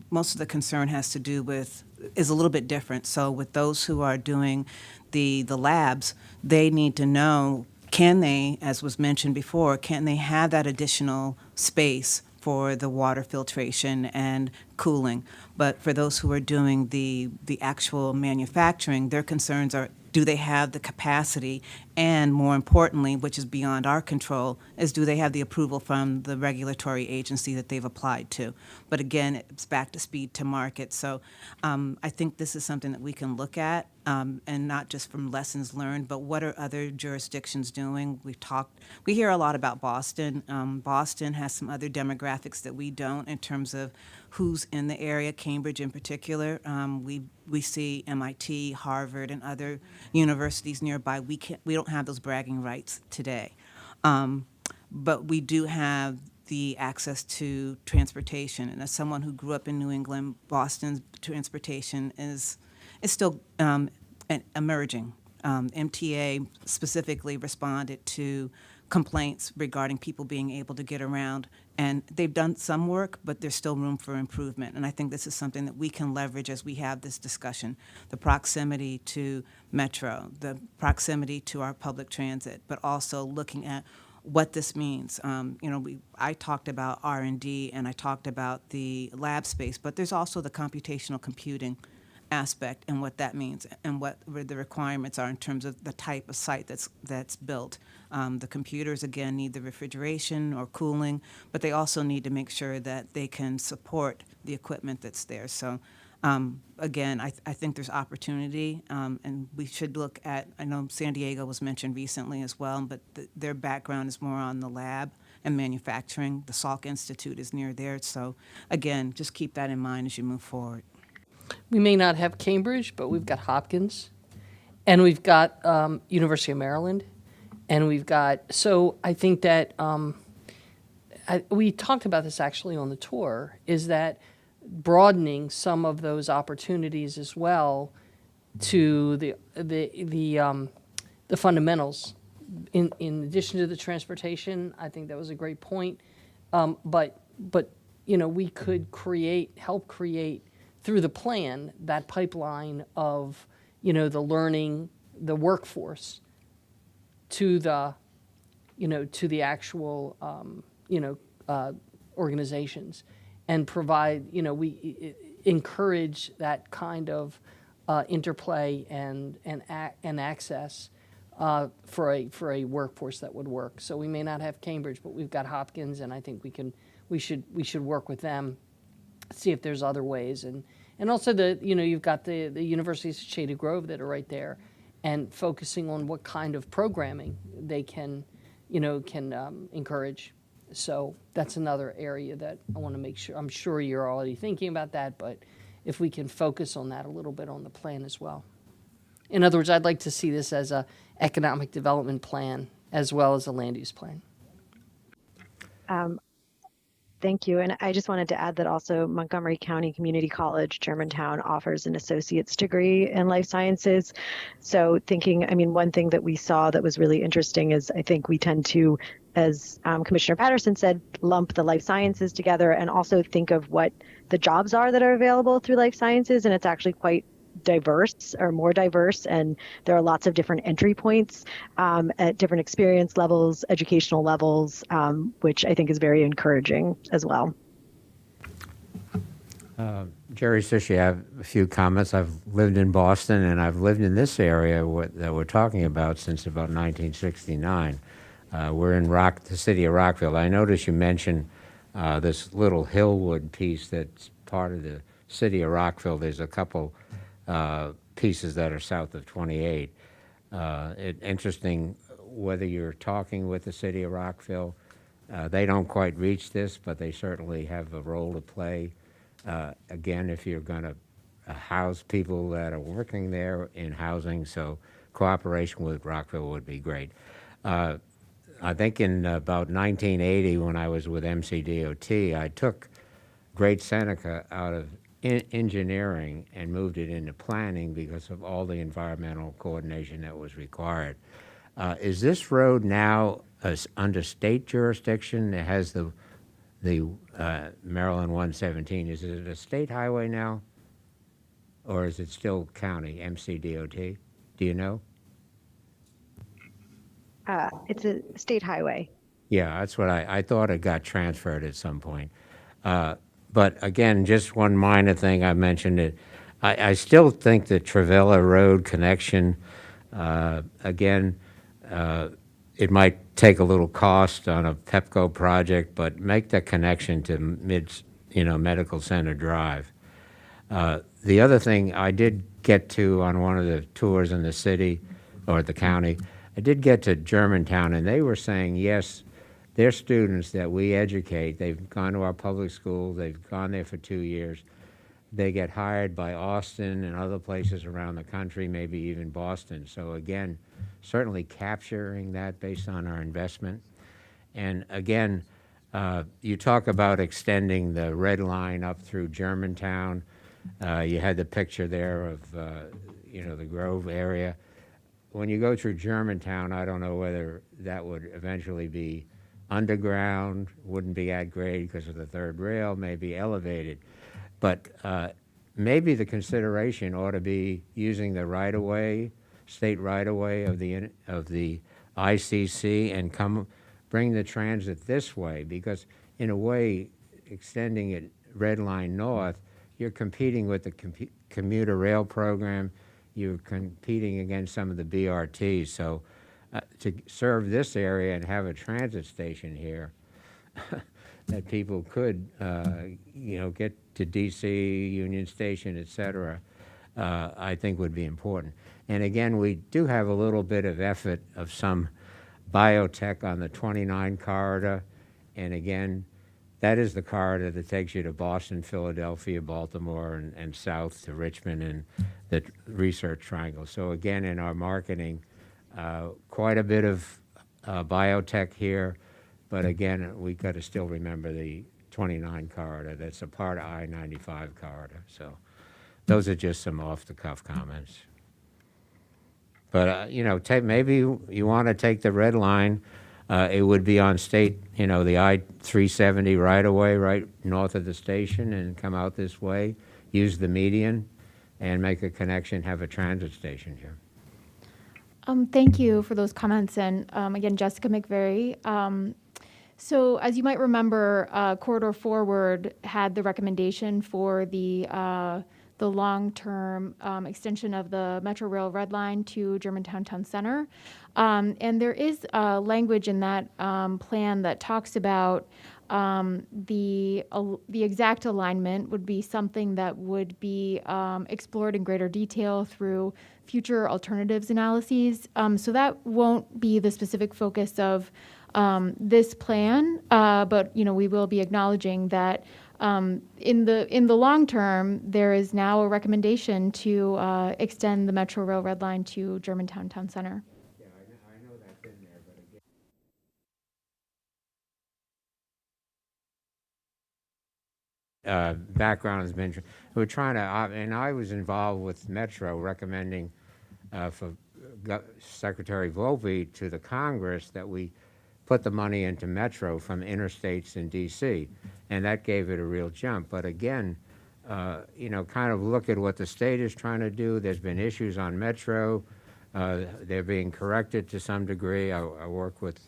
most of the concern has to do with, is a little bit different. So with those who are doing the labs, they need to know, can they, as was mentioned before, can they have that additional space for the water filtration and cooling? But for those who are doing the actual manufacturing, their concerns are, do they have the capacity? And more importantly, which is beyond our control, is do they have the approval from the regulatory agency that they've applied to? But again, it's back to speed to market. So I think this is something that we can look at, and not just from lessons learned, but what are other jurisdictions doing? We hear a lot about Boston. Boston has some other demographics that we don't in terms of who's in the area, Cambridge in particular. We see MIT, Harvard, and other universities nearby. We don't have those bragging rights today. But we do have the access to transportation. And as someone who grew up in New England, Boston's transportation is still emerging. MTA specifically responded to complaints regarding people being able to get around. And they've done some work, but there's still room for improvement. And I think this is something that we can leverage as we have this discussion. The proximity to Metro, the proximity to our public transit, but also looking at what this means. I talked about R&D and I talked about the lab space, but there's also the computational computing aspect and what that means and what the requirements are in terms of the type of site that's built. The computers, again, need the refrigeration or cooling, but they also need to make sure that they can support the equipment that's there. So again, I think there's opportunity, and we should look at, I know San Diego was mentioned recently as well, but their background is more on the lab and manufacturing. The Salk Institute is near there. So again, just keep that in mind as you move forward. We may not have Cambridge, but we've got Hopkins, and we've got University of Maryland, and we've got, so I think that we talked about this actually on the tour, is that broadening some of those opportunities as well to the fundamentals. In addition to the transportation, I think that was a great point. But you know, we could help create through the plan that pipeline of, you know, the learning, the workforce to the, you know, to the actual, organizations, and provide, you know, we encourage that kind of interplay and access for a workforce that would work. So we may not have Cambridge, but we've got Hopkins, and I think we should work with them, see if there's other ways, and also you've got the universities of Shady Grove that are right there, and focusing on what kind of programming they can encourage. So that's another area that I want to make sure. I'm sure you're already thinking about that, but if we can focus on that a little bit on the plan as well. In other words, I'd like to see this as a economic development plan as well as a land use plan. Thank you. And I just wanted to add that also Montgomery County Community College, Germantown, offers an associate's degree in life sciences. So one thing that we saw that was really interesting is I think we tend to, as Commissioner Patterson said, lump the life sciences together and also think of what the jobs are that are available through life sciences. And it's actually quite diverse, or more diverse, and there are lots of different entry points at different experience levels, educational levels, which I think is very encouraging as well. Jerry Sushi, I have a few comments. I've lived in Boston, and I've lived in this area that we're talking about since about 1969. We're in the city of Rockville. I noticed you mentioned this little Hillwood piece that's part of the city of Rockville. There's a couple pieces that are south of 28. Interesting whether you're talking with the city of Rockville. They don't quite reach this, but they certainly have a role to play. Again, if you're going to house people that are working there in housing, so cooperation with Rockville would be great. I think in about 1980, when I was with MCDOT, I took Great Seneca out of engineering and moved it into planning because of all the environmental coordination that was required. Is this road now under state jurisdiction? It has the Maryland 117. Is it a state highway now, or is it still county, MCDOT? Do you know? It's a state highway. Yeah, that's what I thought it got transferred at some point. But again, just one minor thing I mentioned it. I still think the Travella Road connection, again, it might take a little cost on a PEPCO project, but make the connection to Medical Center Drive. The other thing I did get to on one of the tours in the city or the county, I did get to Germantown, and they were saying, yes, their students that we educate, they've gone to our public school, they've gone there for 2 years, they get hired by Austin and other places around the country, maybe even Boston. So again, certainly capturing that based on our investment. And again, you talk about extending the red line up through Germantown. You had the picture there of the Grove area. When you go through Germantown, I don't know whether that would eventually be underground, wouldn't be at grade because of the third rail, maybe elevated. But maybe the consideration ought to be using the right-of-way, state right-of-way of the ICC, and bring the transit this way, because in a way, extending it red line north, you're competing with the commuter rail program, you're competing against some of the BRTs. So to serve this area and have a transit station here that people could, get to DC, Union Station, et cetera, I think would be important. And again, we do have a little bit of effort of some biotech on the 29 corridor, And again, that is the corridor that takes you to Boston, Philadelphia, Baltimore, and south to Richmond and the Research Triangle. So again, in our marketing, quite a bit of biotech here, but again, we got to still remember the 29 corridor. That's a part of I-95 corridor. So those are just some off-the-cuff comments. But, you know, maybe you want to take the red line. It would be on state, you know, the I-370 right-of-way right north of the station and come out this way, use the median, and make a connection, have a transit station here. Thank you for those comments. And again, Jessica McVeary. So as you might remember, Corridor Forward had the recommendation for the long-term extension of the Metro Rail Red Line to Germantown Town Center. And there is language in that plan that talks about the exact alignment would be something that would be explored in greater detail through future alternatives analyses. So that won't be the specific focus of this plan, but you know, we will be acknowledging that in the long term, there is now a recommendation to extend the Metro Rail Red Line to Germantown Town Center. Yeah, I know that's in there, but again. Background has been, we're trying to, and I was involved with Metro recommending for Secretary Volpe to the Congress that we put the money into Metro from interstates in D.C., and that gave it a real jump. But again, you know, kind of look at what the state is trying to do. There's been issues on Metro. They're being corrected to some degree. I work with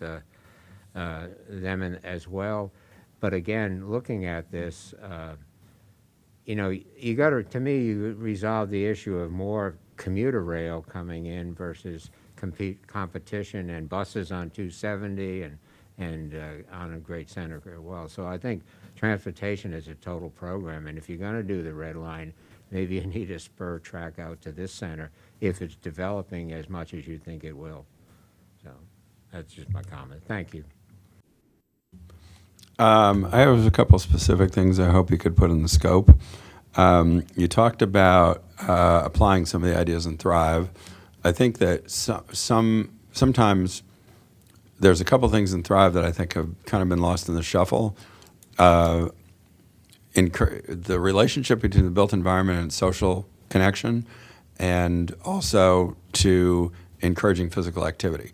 them as well. But again, looking at this, you know, you got to me, you resolve the issue of more commuter rail coming in versus competition and buses on 270 and on a Great Center as well. So I think transportation is a total program, and if you're going to do the red line, maybe you need a spur track out to this center if it's developing as much as you think it will. So that's just my comment. Thank you. I have a couple specific things I hope you could put in the scope. You talked about applying some of the ideas in Thrive. I think that sometimes there's a couple things in Thrive that I think have kind of been lost in the shuffle. The relationship between the built environment and social connection, and also to encouraging physical activity.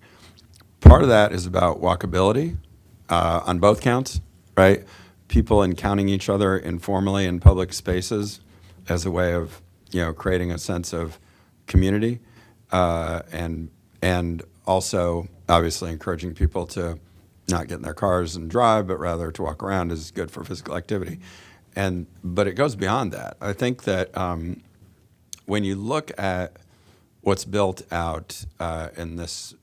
Part of that is about walkability on both counts, right? People encountering each other informally in public spaces as a way of, you know, creating a sense of community, and also obviously encouraging people to not get in their cars and drive, but rather to walk around is good for physical activity. But it goes beyond that. I think that when you look at what's built out in this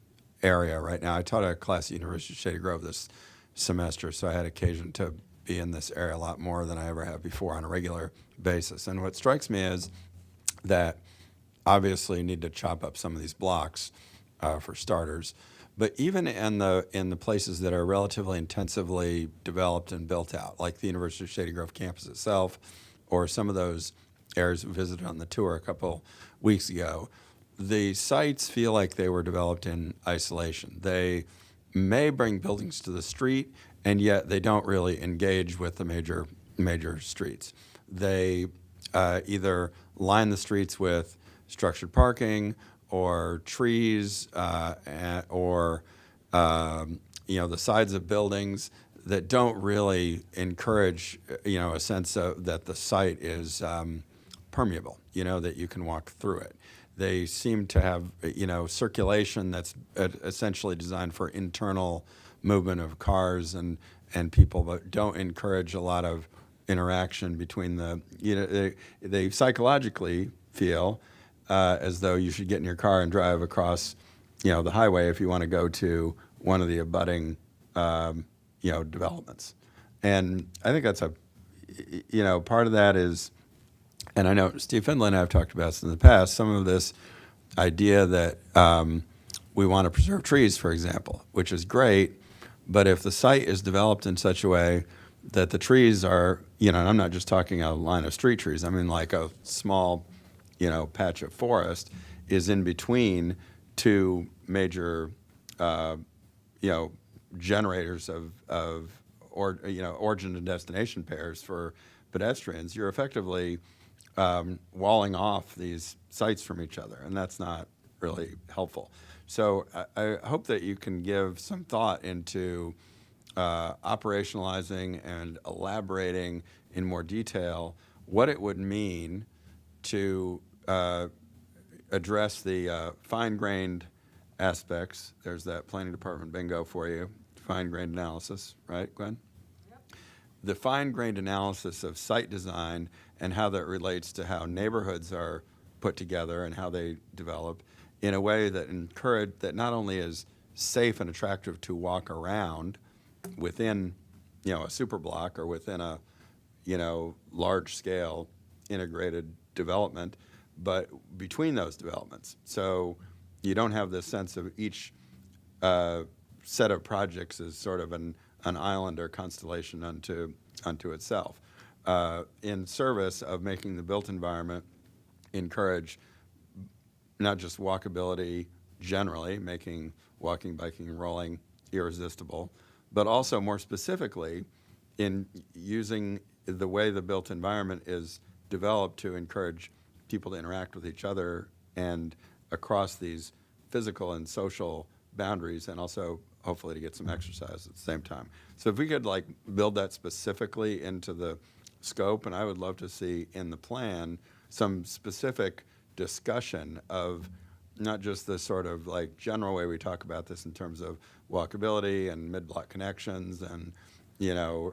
area right now, I taught a class at University of Shady Grove this semester, so I had occasion to be in this area a lot more than I ever have before on a regular basis. And what strikes me is that obviously you need to chop up some of these blocks for starters, but even in the places that are relatively intensively developed and built out, like the University of Shady Grove campus itself, or some of those areas we visited on the tour a couple weeks ago, the sites feel like they were developed in isolation. They may bring buildings to the street, and yet they don't really engage with the major streets. They either line the streets with structured parking or trees or you know, the sides of buildings that don't really encourage, you know, a sense of that the site is permeable, you know, that you can walk through it. They seem to have, you know, circulation that's essentially designed for internal movement of cars and people, but don't encourage a lot of interaction between the, you know, they psychologically feel as though you should get in your car and drive across, you know, the highway if you want to go to one of the abutting, you know, developments. And I think that's you know, part of that is, and I know Steve Findlay and I have talked about this in the past, some of this idea that we want to preserve trees, for example, which is great, But if the site is developed in such a way that the trees are, and I'm not just talking a line of street trees, I mean like a small, patch of forest is in between two major, generators of origin and destination pairs for pedestrians, you're effectively walling off these sites from each other, and that's not really helpful. So I hope that you can give some thought into operationalizing and elaborating in more detail what it would mean to address the fine-grained aspects. There's that planning department bingo for you, fine-grained analysis, right, Gwen? The fine-grained analysis of site design and how that relates to how neighborhoods are put together and how they develop in a way that not only is safe and attractive to walk around within, a super block or within a, large-scale integrated development, but between those developments. So you don't have this sense of each set of projects as sort of an island or constellation unto itself, in service of making the built environment encourage not just walkability generally, making walking, biking, and rolling irresistible, but also more specifically in using the way the built environment is developed to encourage people to interact with each other and across these physical and social boundaries, and also hopefully to get some exercise at the same time. So if we could build that specifically into the scope, and I would love to see in the plan some specific discussion of not just the sort of general way we talk about this in terms of walkability and mid-block connections and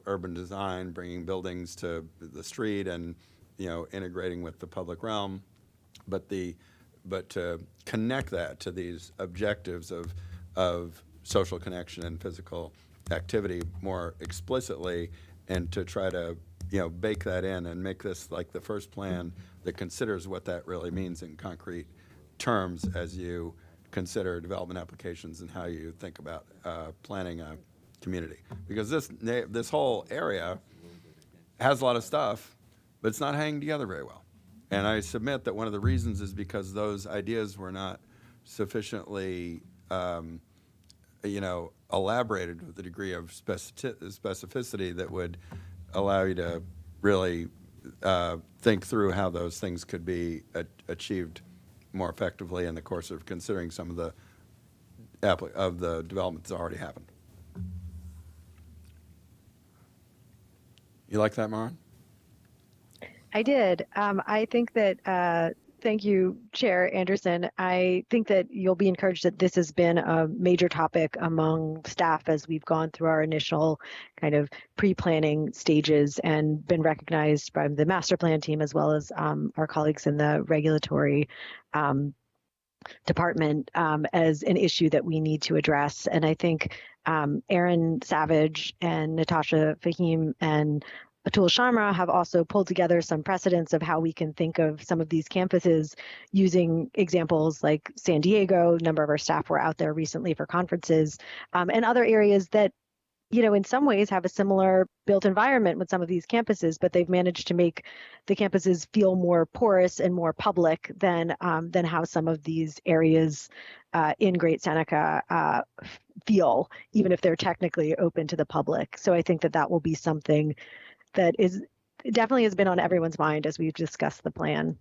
urban design, bringing buildings to the street and integrating with the public realm, but to connect that to these objectives of social connection and physical activity more explicitly, and to try to bake that in and make this the first plan that considers what that really means in concrete terms as you consider development applications and how you think about planning a community. Because this whole area has a lot of stuff, but it's not hanging together very well. And I submit that one of the reasons is because those ideas were not sufficiently elaborated with a degree of specificity that would allow you to really think through how those things could be achieved more effectively in the course of considering some of the development that's already happened. You like that, Maren? I did. I think that, thank you, Chair Anderson. I think that you'll be encouraged that this has been a major topic among staff as we've gone through our initial kind of pre-planning stages and been recognized by the master plan team as well as our colleagues in the regulatory department as an issue that we need to address. And I think Erin Savage and Natasha Fahim and Atul Sharma have also pulled together some precedents of how we can think of some of these campuses using examples like San Diego. A number of our staff were out there recently for conferences, and other areas that, in some ways have a similar built environment with some of these campuses, but they've managed to make the campuses feel more porous and more public than how some of these areas in Great Seneca feel, even if they're technically open to the public. So I think that will be something that definitely has been on everyone's mind as we've discussed the plan.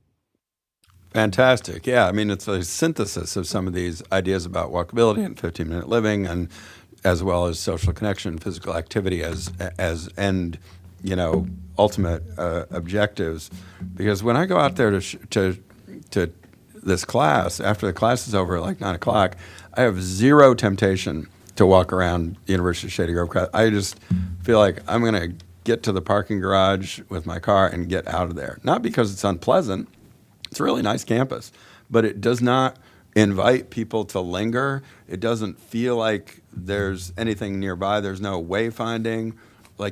Fantastic. Yeah, I mean, it's a synthesis of some of these ideas about walkability and 15-minute living, and as well as social connection, physical activity as end, ultimate objectives. Because when I go out there to this class, after the class is over at 9 o'clock, I have zero temptation to walk around the University of Shady Grove. I just feel like I'm going to get to the parking garage with my car and get out of there. Not because it's unpleasant. It's a really nice campus, but it does not invite people to linger. It doesn't feel like there's anything nearby. There's no wayfinding.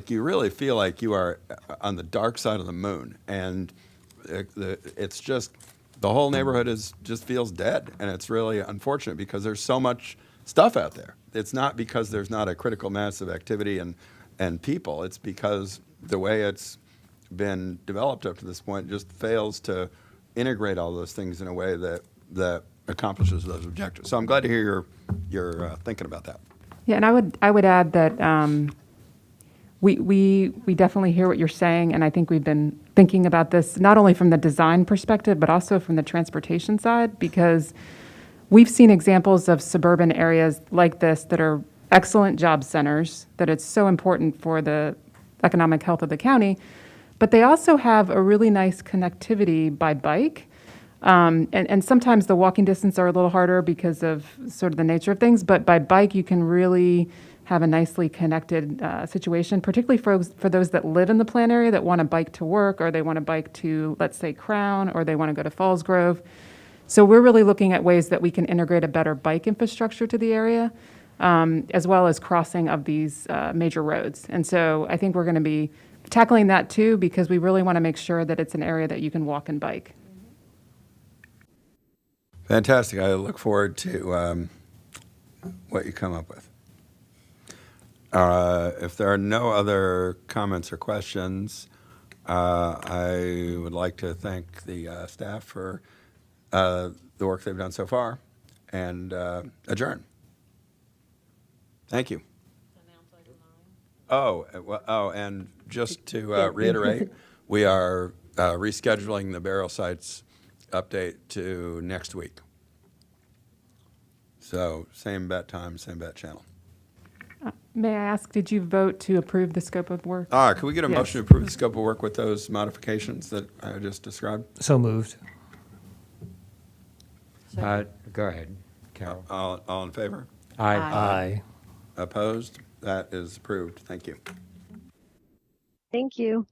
You really feel like you are on the dark side of the moon. And it's just, the whole neighborhood just feels dead. And it's really unfortunate because there's so much stuff out there. it's not because there's not a critical mass of activity and people. It's because the way it's been developed up to this point just fails to integrate all those things in a way that accomplishes those objectives. So I'm glad to hear you're thinking about that. Yeah, and I would add that we definitely hear what you're saying, and I think we've been thinking about this not only from the design perspective, but also from the transportation side, because we've seen examples of suburban areas like this that are excellent job centers, that it's so important for the economic health of the county, but they also have a really nice connectivity by bike. And sometimes the walking distance are a little harder because of sort of the nature of things, but by bike you can really have a nicely connected situation, particularly for those that live in the plan area that want to bike to work, or they want to bike to, let's say, Crown, or they want to go to Falls Grove. So we're really looking at ways that we can integrate a better bike infrastructure to the area, as well as crossing of these major roads. And so I think we're going to be tackling that too, because we really want to make sure that it's an area that you can walk and bike. Fantastic. I look forward to what you come up with. If there are no other comments or questions, I would like to thank the staff for the work they've done so far and adjourn. Thank you. And just to reiterate, we are rescheduling the burial sites update to next week. So same bat time, same bat channel. May I ask, did you vote to approve the scope of work? Can we get a motion to approve the scope of work with those modifications that I just described? So moved. Go ahead, Carol. All in favor? Aye. Aye. Opposed? That is approved. Thank you. Thank you.